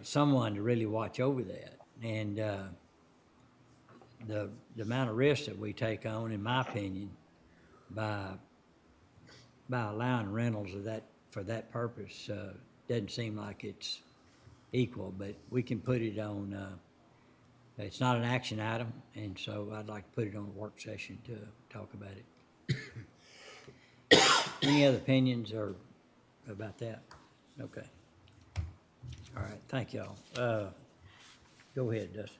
Speaker 2: someone to really watch over that. And the amount of risk that we take on, in my opinion, by allowing rentals of that for that purpose, doesn't seem like it's equal. But we can put it on. It's not an action item, and so I'd like to put it on a work session to talk about it. Any other opinions or about that? Okay. All right. Thank y'all. Go ahead, Dustin.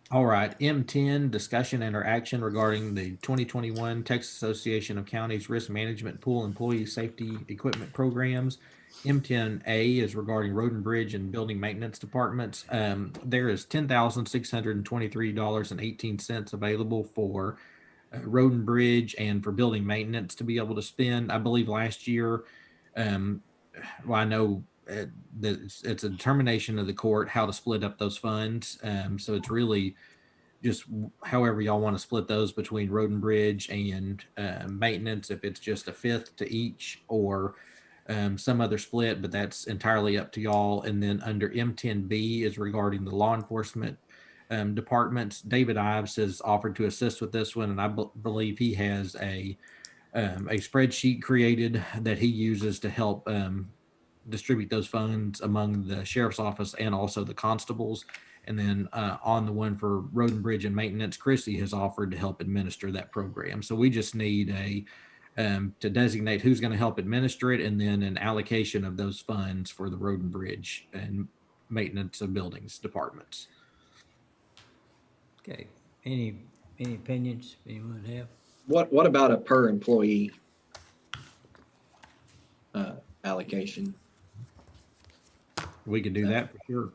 Speaker 8: All right, M10, discussion and or action regarding the 2021 Texas Association of Counties Risk Management Pool Employee Safety Equipment Programs. M10A is regarding road and bridge and building maintenance departments. There is $10,623.18 available for road and bridge and for building maintenance to be able to spend. I believe last year well, I know that it's a determination of the court how to split up those funds. So it's really just however y'all want to split those between road and bridge and maintenance, if it's just a fifth to each or some other split, but that's entirely up to y'all. And then under M10B is regarding the law enforcement departments. David Ives has offered to assist with this one, and I believe he has a spreadsheet created that he uses to help distribute those funds among the sheriff's office and also the constables. And then on the one for road and bridge and maintenance, Chrissy has offered to help administer that program. So we just need to designate who's going to help administer it, and then an allocation of those funds for the road and bridge and maintenance of buildings departments.
Speaker 2: Okay, any opinions anyone have?
Speaker 5: What about a per employee allocation?
Speaker 8: We could do that for sure.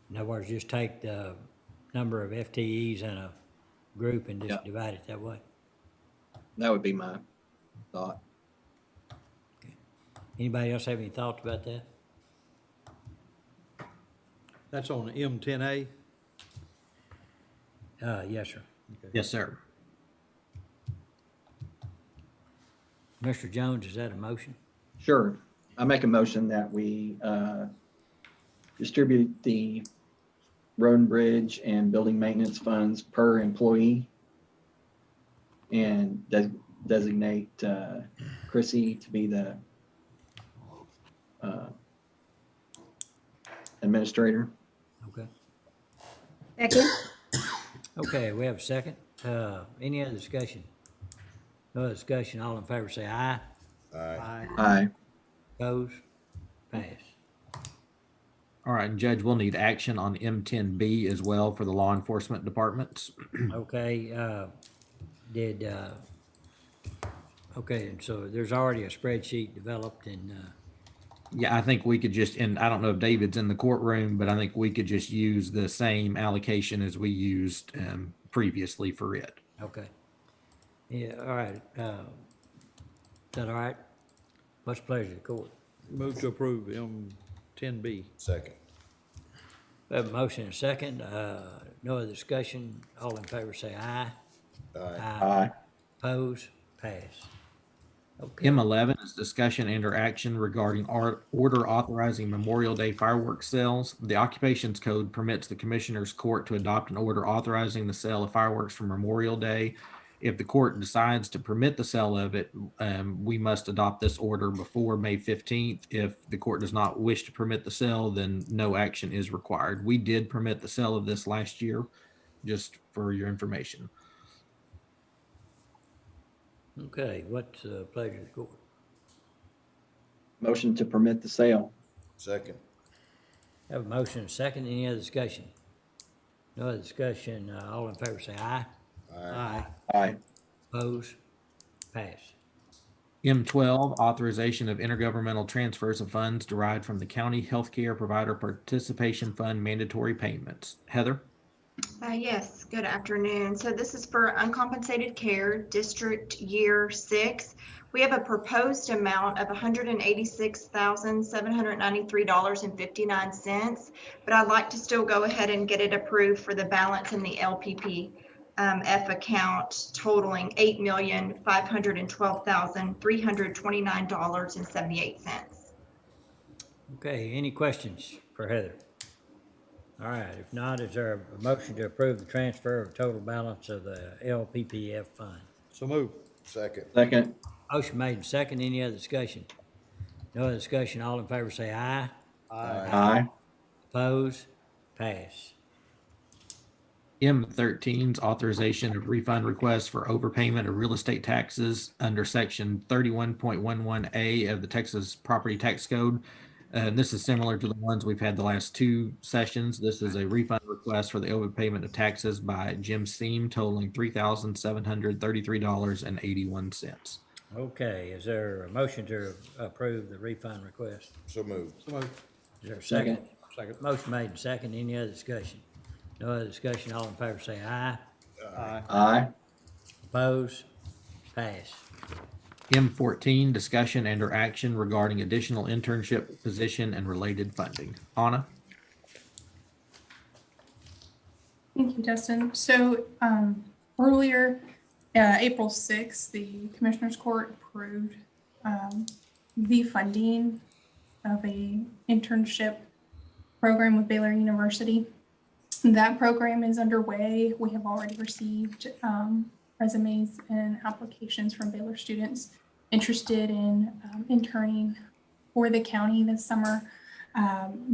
Speaker 2: In other words, just take the number of FTEs in a group and just divide it that way.
Speaker 5: That would be my thought.
Speaker 2: Anybody else have any thoughts about that?
Speaker 9: That's on M10A?
Speaker 2: Yes, sir.
Speaker 8: Yes, sir.
Speaker 2: Mr. Jones, is that a motion?
Speaker 5: Sure. I make a motion that we distribute the road and bridge and building maintenance funds per employee and designate Chrissy to be the administrator.
Speaker 2: Okay.
Speaker 16: Second.
Speaker 2: Okay, we have a second. Any other discussion? No other discussion. All in favor say aye.
Speaker 21: Aye.
Speaker 5: Aye.
Speaker 2: Opposed? Pass.
Speaker 8: All right, and Judge, we'll need action on M10B as well for the law enforcement departments.
Speaker 2: Okay, okay, and so there's already a spreadsheet developed and,
Speaker 8: Yeah, I think we could just, and I don't know if David's in the courtroom, but I think we could just use the same allocation as we used previously for it.
Speaker 2: okay. Yeah, all right. Is that all right? What's the pleasure of the court?
Speaker 9: Move to approve M10B.
Speaker 21: Second.
Speaker 2: We have a motion and a second. No other discussion. All in favor say aye.
Speaker 5: Aye.
Speaker 2: Opposed? Pass. Okay.
Speaker 8: M11 is discussion and/or action regarding order authorizing Memorial Day fireworks sales. The Occupations Code permits the Commissioners Court to adopt an order authorizing the sale of fireworks for Memorial Day. If the court decides to permit the sale of it, we must adopt this order before May 15th. If the court does not wish to permit the sale, then no action is required. We did permit the sale of this last year, just for your information.
Speaker 2: Okay, what's the pleasure of the court?
Speaker 5: Motion to permit the sale.
Speaker 21: Second.
Speaker 2: Have a motion and a second. Any other discussion? No other discussion. All in favor say aye.
Speaker 21: Aye.
Speaker 5: Aye.
Speaker 2: Opposed? Pass.
Speaker 8: M12, authorization of intergovernmental transfers of funds derived from the County Healthcare Provider Participation Fund mandatory payments. Heather?
Speaker 4: Yes, good afternoon. So this is for uncompensated care, District Year 6. We have a proposed amount of $186,793.59, but I'd like to still go ahead and get it approved for the balance in the LPP F account totaling $8,512,329.78.
Speaker 2: Okay, any questions for Heather? All right, if not, is there a motion to approve the transfer of total balance of the LPPF fund?
Speaker 9: So move.
Speaker 21: Second.
Speaker 5: Second.
Speaker 2: Motion made and second. Any other discussion? No other discussion. All in favor say aye.
Speaker 5: Aye.
Speaker 2: Opposed? Pass.
Speaker 8: M13's authorization of refund requests for overpayment of real estate taxes under section 31.11A of the Texas Property Tax Code. This is similar to the ones we've had the last two sessions. This is a refund request for the overpayment of taxes by Jim Seam totaling $3,733.81.
Speaker 2: Okay, is there a motion to approve the refund request?
Speaker 21: So moved.
Speaker 9: So move.
Speaker 2: Is there a second?
Speaker 9: Second.
Speaker 2: Motion made and second. Any other discussion? No other discussion. All in favor say aye.
Speaker 9: Aye.
Speaker 5: Aye.
Speaker 2: Opposed? Pass.
Speaker 8: M14, discussion and or action regarding additional internship position and related funding. Anna?
Speaker 19: Thank you, Dustin. So earlier, April 6th, the Commissioners Court approved the funding of a internship program with Baylor University. That program is underway. We have already received resumes and applications from Baylor students interested in interning for the county this summer.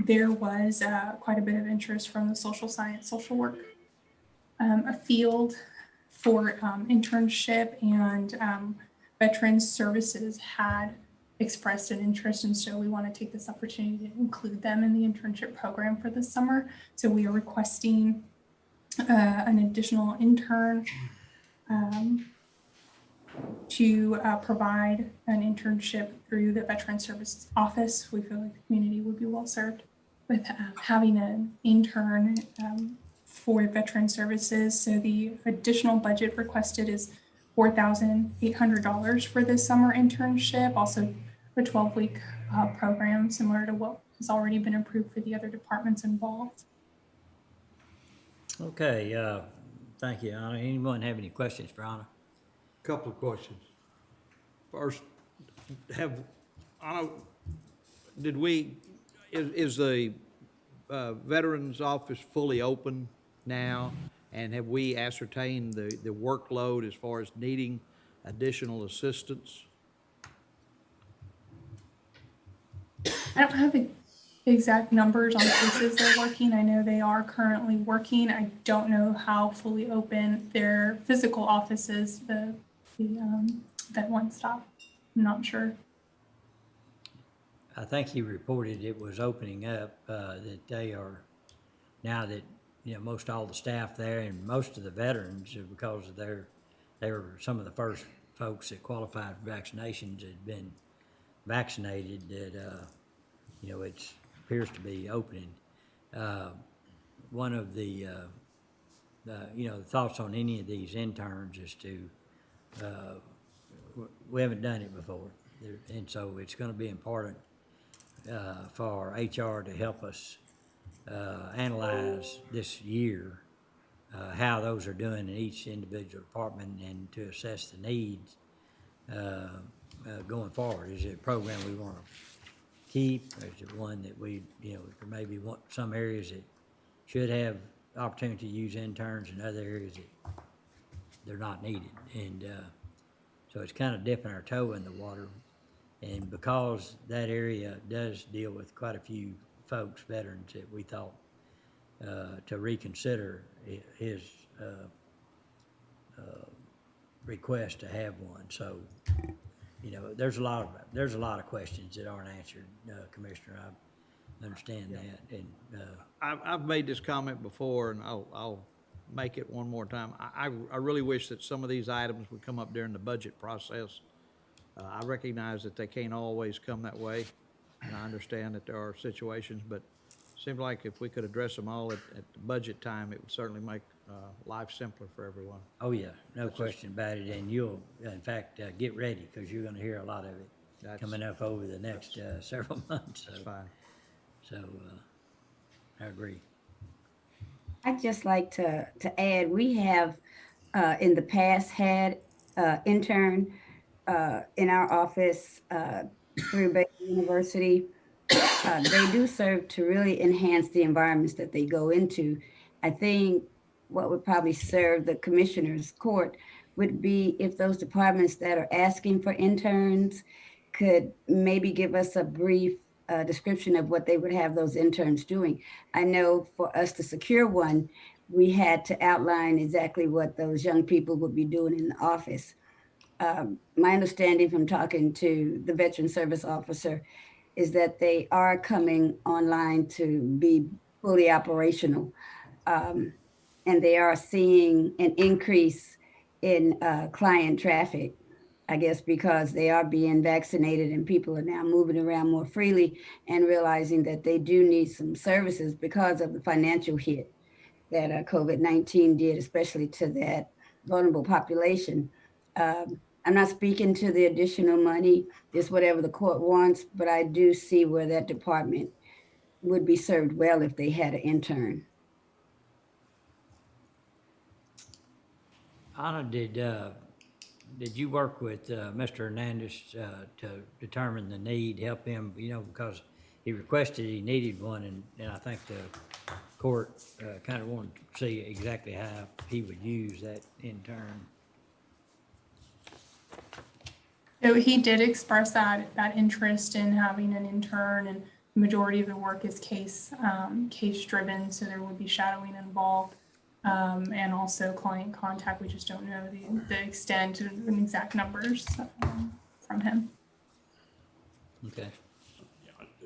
Speaker 19: There was quite a bit of interest from the social science, social work, a field for internship, and Veterans Services had expressed an interest, and so we want to take this opportunity to include them in the internship program for this summer. So we are requesting an additional intern to provide an internship through the Veterans Services Office. We feel like the community would be well served with having an intern for Veteran Services. So the additional budget requested is $4,800 for this summer internship, also a 12-week program similar to what has already been approved for the other departments involved.
Speaker 2: Okay, thank you, Anna. Anyone have any questions for Anna?
Speaker 9: Couple of questions. First, Anna, is the Veterans Office fully open now? And have we ascertained the workload as far as needing additional assistance?
Speaker 19: I don't have the exact numbers on cases they're working. I know they are currently working. I don't know how fully open their physical offices, that one stop. I'm not sure.
Speaker 2: I think he reported it was opening up, that they are, now that, most all the staff there and most of the veterans, because of they were some of the first folks that qualified for vaccinations had been vaccinated, that, it appears to be opening. One of the thoughts on any of these interns is to, we haven't done it before. And so it's going to be important for HR to help us analyze this year how those are doing in each individual department and to assess the needs going forward. Is it a program we want to keep? Or is it one that we, there maybe want some areas that should have opportunity to use interns and other areas that they're not needed? And so it's kind of dipping our toe in the water. And because that area does deal with quite a few folks, veterans, that we thought to reconsider his request to have one. So, there's a lot of questions that aren't answered, Commissioner. I understand that. And
Speaker 9: I've made this comment before, and I'll make it one more time. I really wish that some of these items would come up during the budget process. I recognize that they can't always come that way, and I understand that there are situations, but it seems like if we could address them all at the budget time, it would certainly make life simpler for everyone.
Speaker 2: oh yeah, no question about it. And you'll, in fact, get ready, because you're going to hear a lot of it coming up over the next several months.
Speaker 9: That's fine.
Speaker 2: So I agree.
Speaker 16: I'd just like to add, we have in the past had intern in our office through Baylor University. They do serve to really enhance the environments that they go into. I think what would probably serve the Commissioners Court would be if those departments that are asking for interns could maybe give us a brief description of what they would have those interns doing. I know for us to secure one, we had to outline exactly what those young people would be doing in the office. My understanding from talking to the Veteran Service Officer is that they are coming online to be fully operational. And they are seeing an increase in client traffic, I guess, because they are being vaccinated and people are now moving around more freely and realizing that they do need some services because of the financial hit that COVID-19 did, especially to that vulnerable population. I'm not speaking to the additional money, just whatever the court wants, but I do see where that department would be served well if they had an intern.
Speaker 2: Anna, did you work with Mr. Hernandez to determine the need, help him, because he requested he needed one, and I think the court kind of wanted to see exactly how he would use that intern.
Speaker 19: So he did express that interest in having an intern, and the majority of the work is case driven, so there would be shadowing involved, and also client contact. We just don't know the extent and exact numbers from him.
Speaker 2: Okay.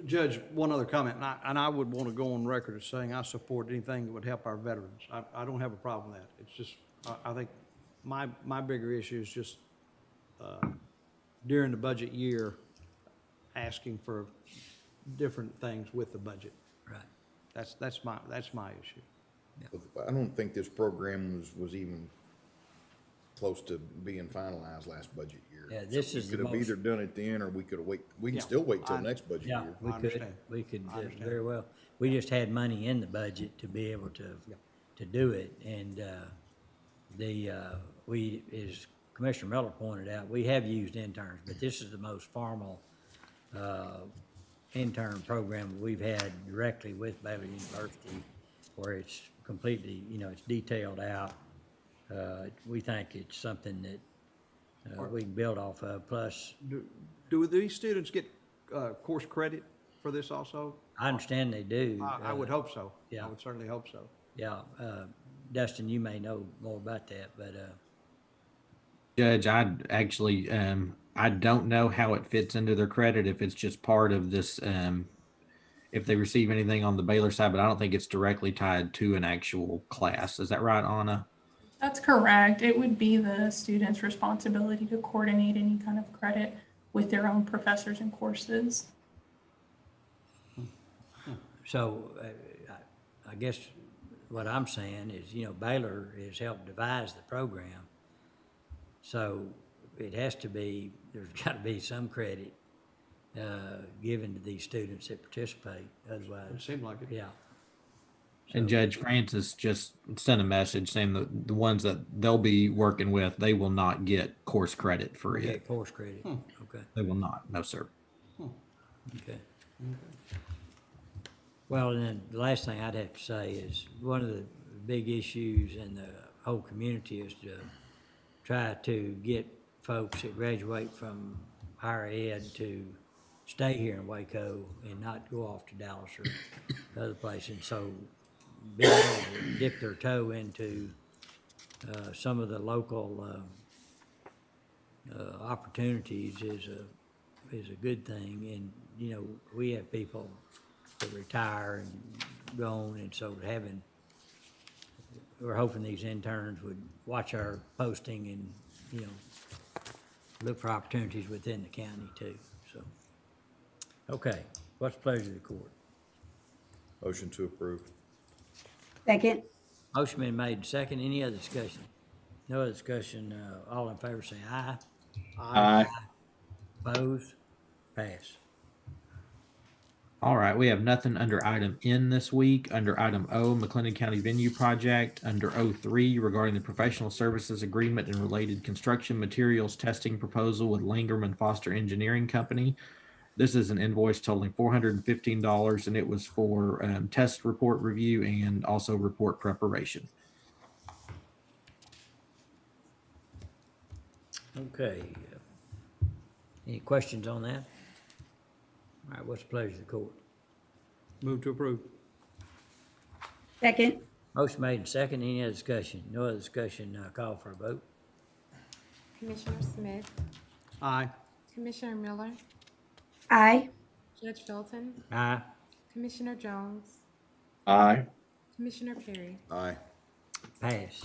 Speaker 9: Judge, one other comment, and I would want to go on record as saying I support anything that would help our veterans. I don't have a problem with that. It's just, I think my bigger issue is just during the budget year, asking for different things with the budget.
Speaker 2: Right.
Speaker 9: That's my issue.
Speaker 7: I don't think this program was even close to being finalized last budget year.
Speaker 2: Yeah, this is
Speaker 7: We
Speaker 2: the
Speaker 7: could have
Speaker 2: most-
Speaker 7: either done it then, or we could have we can
Speaker 9: Yeah,
Speaker 7: still wait till
Speaker 9: I-
Speaker 7: next budget
Speaker 2: Yeah,
Speaker 7: year.
Speaker 2: we
Speaker 9: I
Speaker 2: could,
Speaker 9: understand.
Speaker 2: we could
Speaker 9: I understand.
Speaker 2: very well. We just had money in the budget to be able to do it, and as Commissioner Miller pointed out, we have used interns, but this is the most formal intern program we've had directly with Baylor University, where it's completely, it's detailed out. We think it's something that we can build off of, plus
Speaker 9: Do these students get course credit for this also?
Speaker 2: I understand they do.
Speaker 9: I would hope so.
Speaker 2: yeah.
Speaker 9: I would certainly hope so.
Speaker 2: Yeah, Dustin, you may know more about that, but
Speaker 8: Judge, I'd actually, I don't know how it fits into their credit, if it's just part of this, if they receive anything on the Baylor side, but I don't think it's directly tied to an actual class. Is that right, Anna?
Speaker 19: That's correct. It would be the student's responsibility to coordinate any kind of credit with their own professors and courses.
Speaker 2: so I guess what I'm saying is, Baylor has helped devise the program. So it has to be, there's got to be some credit given to these students that participate, otherwise.
Speaker 9: It seemed like it.
Speaker 2: Yeah.
Speaker 8: And Judge Francis just sent a message saying that the ones that they'll be working with, they will not get course credit for it.
Speaker 2: Get course credit, okay,
Speaker 8: They will not, no, sir.
Speaker 2: okay. Well, and then the last thing I'd have to say is, one of the big issues in the whole community is to try to get folks that graduate from higher ed to stay here in Waco and not go off to Dallas or other places. And so being able to dip their toe into some of the local opportunities is a good thing. And, we have people that retire and go on, and so we're hoping these interns would watch our posting and, look for opportunities within the county too, so. Okay, what's the pleasure of the court?
Speaker 7: Motion to approve.
Speaker 16: Second,
Speaker 2: Motion been made and second. Any other discussion? No other discussion. All in favor say aye.
Speaker 13: Aye.
Speaker 2: Opposed? Pass.
Speaker 8: All right, we have nothing under item N this week. Under item O, McLennan County Venue Project. Under O3, regarding the professional services agreement and related construction materials testing proposal with Langerman Foster Engineering Company. This is an invoice totaling $415, and it was for test report review and also report preparation.
Speaker 2: Okay. Any questions on that? All right, what's the pleasure of the court?
Speaker 9: Move to approve.
Speaker 16: second,
Speaker 2: Motion made and second. Any other discussion? No other discussion. Call for a vote.
Speaker 6: Commissioner Smith,
Speaker 9: Aye.
Speaker 6: Commissioner Miller,
Speaker 16: aye.
Speaker 6: Judge Felton,
Speaker 2: Aye.
Speaker 6: Commissioner Jones,
Speaker 13: Aye.
Speaker 6: Commissioner Perry.
Speaker 7: Aye.
Speaker 2: Pass.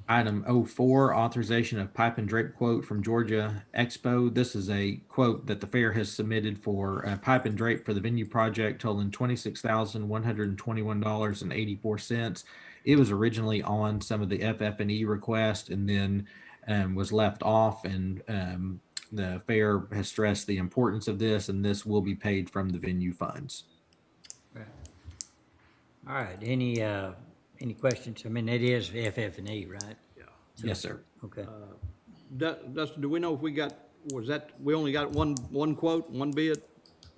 Speaker 8: Item O4, authorization of pipe and drape quote from Georgia Expo. This is a quote that the fair has submitted for pipe and drape for the venue project totaling $26,121.84. It was originally on some of the FF&E requests, and then was left off, and the fair has stressed the importance of this, and this will be paid from the venue funds.
Speaker 2: All right, any questions? I mean, it is FF&E, right?
Speaker 9: Yeah.
Speaker 8: Yes, sir.
Speaker 2: Okay.
Speaker 9: Dustin, do we know if we only got one quote, one bid?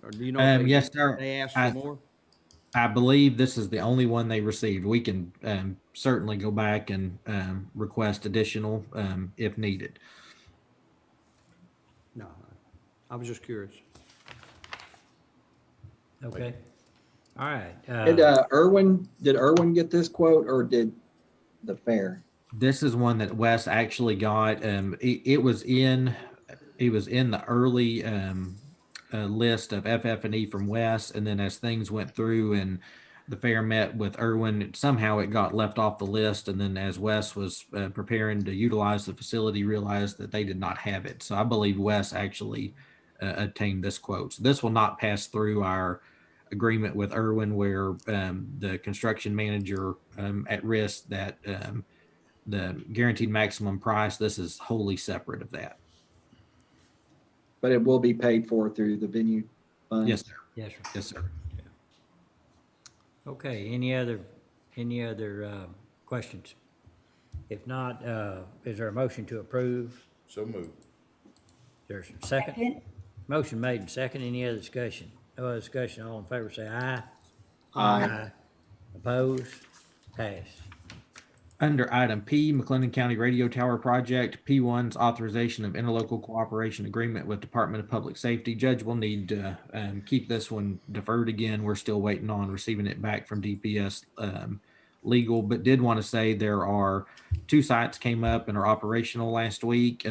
Speaker 9: Or do you know? if
Speaker 8: Yes, sir.
Speaker 9: They asked for more?
Speaker 8: I believe this is the only one they received. We can certainly go back and request additional if needed.
Speaker 9: No, I was just curious.
Speaker 2: Okay. All right.
Speaker 5: Did Irwin get this quote or did the fair?
Speaker 8: This is one that Wes actually got. It was in the early list of FF&E from Wes, and then as things went through and the fair met with Irwin, somehow it got left off the list, and then as Wes was preparing to utilize the facility, realized that they did not have it. So I believe Wes actually obtained this quote. So this will not pass through our agreement with Irwin, where the construction manager at risk that the guaranteed maximum price. This is wholly separate of that.
Speaker 5: But it will be paid for through the venue funds?
Speaker 8: Yes, sir.
Speaker 2: Yes, sir.
Speaker 8: Yes, sir.
Speaker 2: Okay, any other questions? If not, is there a motion to approve?
Speaker 21: So moved.
Speaker 2: There's a second? Motion made and second. Any other discussion? No other discussion. All in favor say aye.
Speaker 5: Aye.
Speaker 2: Opposed? Pass.
Speaker 8: Under item P, McLennan County Radio Tower Project, P1's authorization of interlocal cooperation agreement with Department of Public Safety. Judge will need to keep this one deferred again. We're still waiting on receiving it back from DPS legal, but did want to say there are 2 sites came up and are operational last week.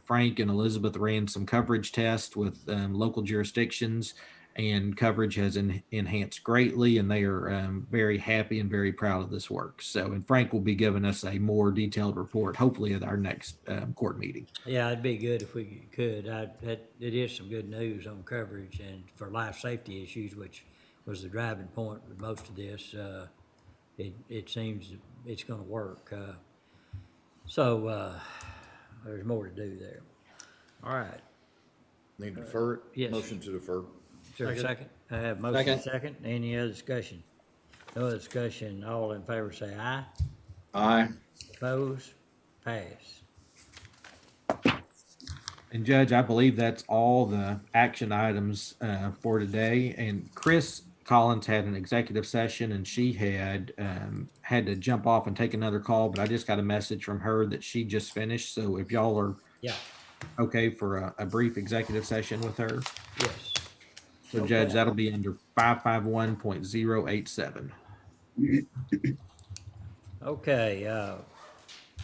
Speaker 8: Frank and Elizabeth ran some coverage tests with local jurisdictions, and coverage has enhanced greatly, and they are very happy and very proud of this work. So, and Frank will be giving us a more detailed report, hopefully at our next court meeting.
Speaker 2: Yeah, it'd be good if we could. It is some good news on coverage and for life safety issues, which was the driving point with most of this. It seems it's going to work. So there's more to do there. All right.
Speaker 21: Need to defer it?
Speaker 2: Yes.
Speaker 21: Motion to defer.
Speaker 2: Is there a second? I have motion second. Any other discussion? No other discussion. All in favor say aye.
Speaker 5: Aye.
Speaker 2: Opposed? Pass.
Speaker 8: And Judge, I believe that's all the action items for today. And Chris Collins had an executive session, and she had had to jump off and take another call, but I just got a message from her that she just finished. So if y'all are okay for a brief executive session with her.
Speaker 2: Yes.
Speaker 8: So Judge, that'll be under 551.087.
Speaker 2: Okay,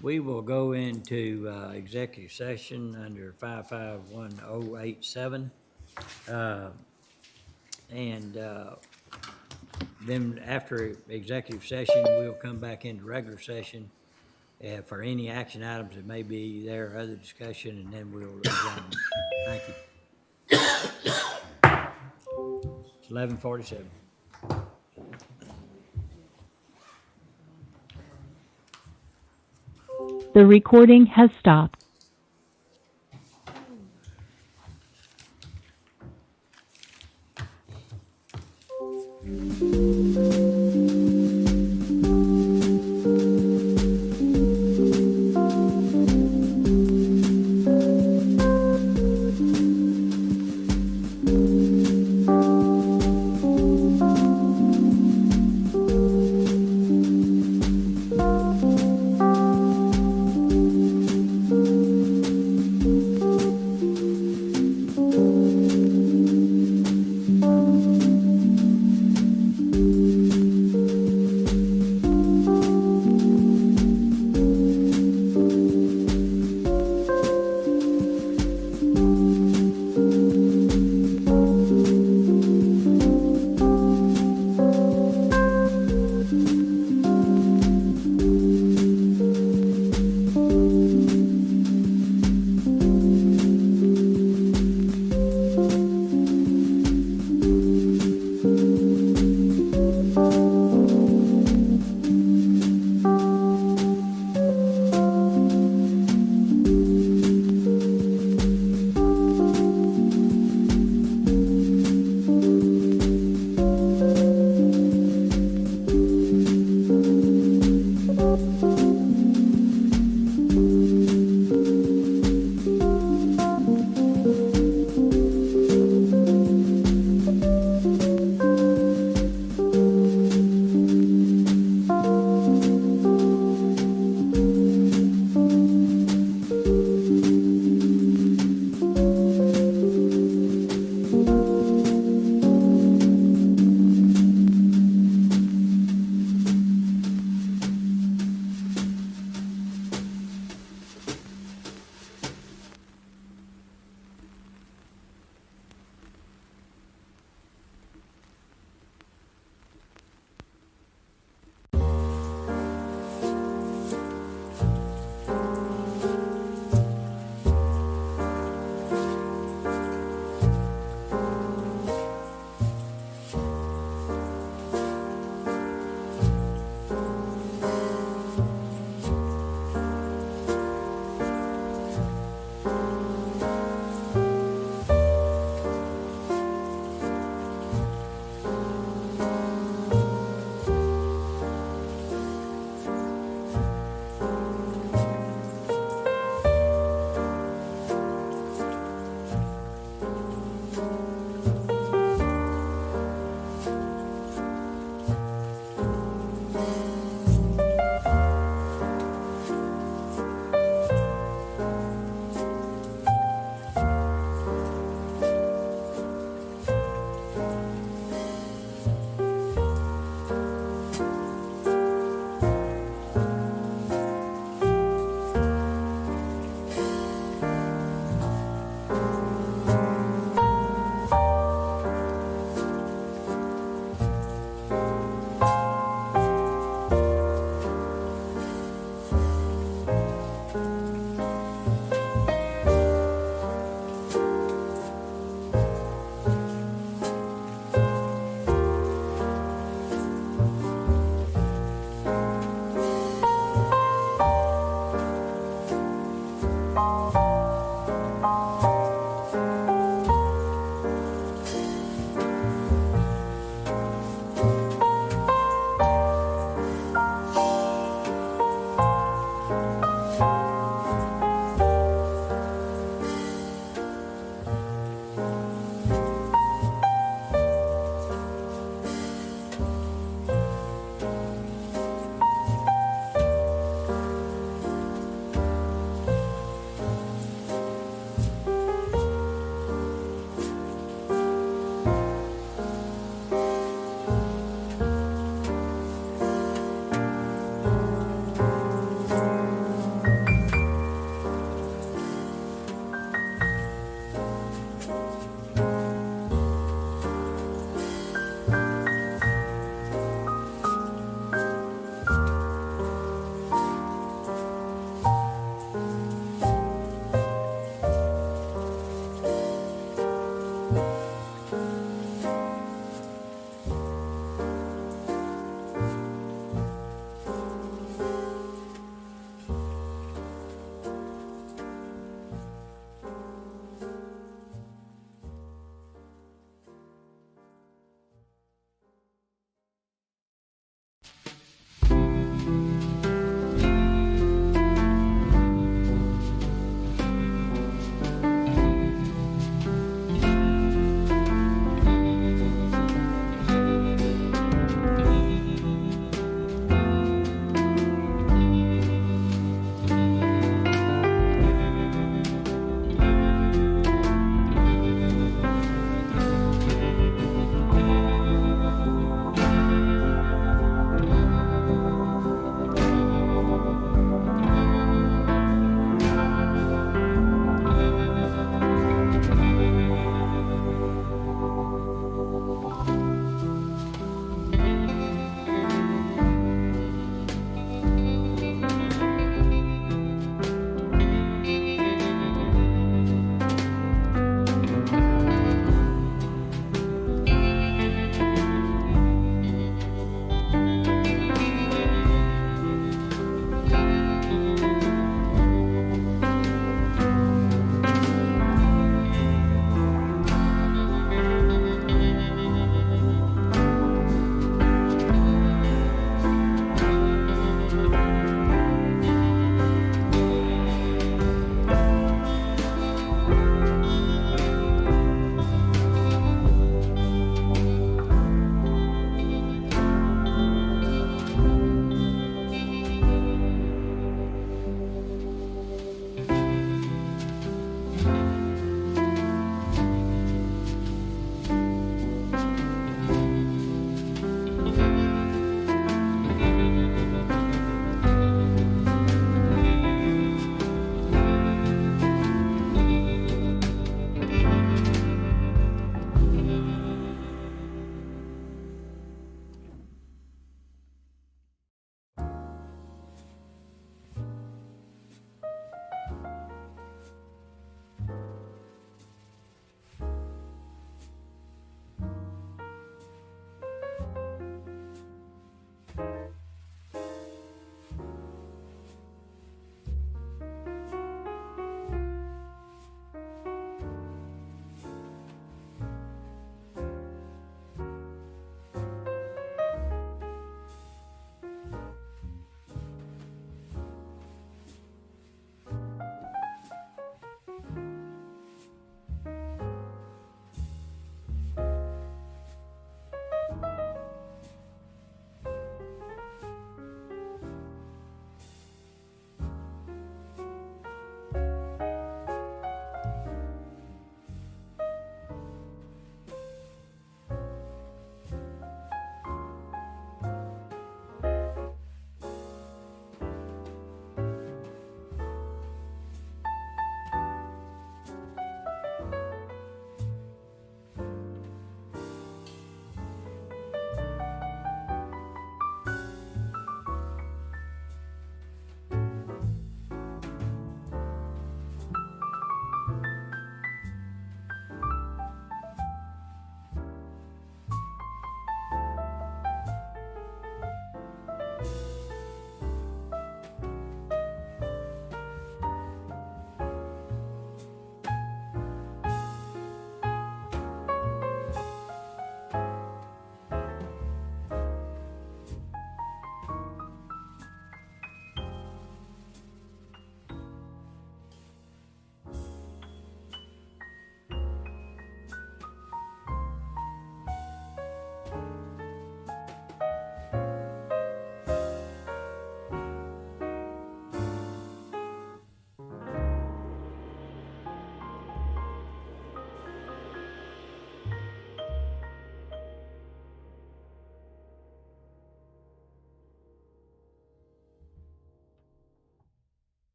Speaker 2: we will go into executive session under 551.087. And then after executive session, we'll come back into regular session for any action items that may be there, or other discussion, and then we'll adjourn. Thank you. 11:47.
Speaker 12: The recording has stopped.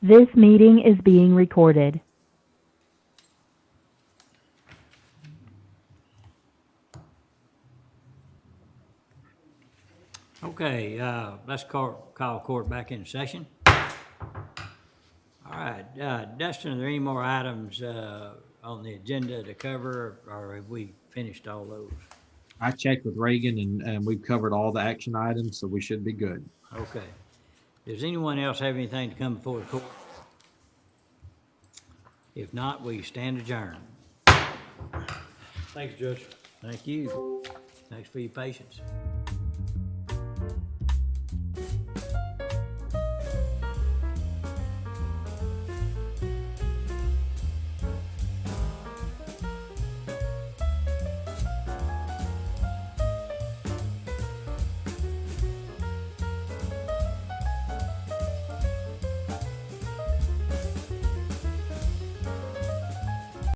Speaker 12: This meeting is being recorded.
Speaker 2: Okay, let's call court back in session. All right, Dustin, are there any more items on the agenda to cover, or have we finished all those?
Speaker 8: I checked with Reagan and we've covered all the action items, so we should be good.
Speaker 2: Okay. Does anyone else have anything to come before the court? If not, we stand adjourned.
Speaker 9: Thanks, Judge.
Speaker 2: Thank you. Thanks for your patience.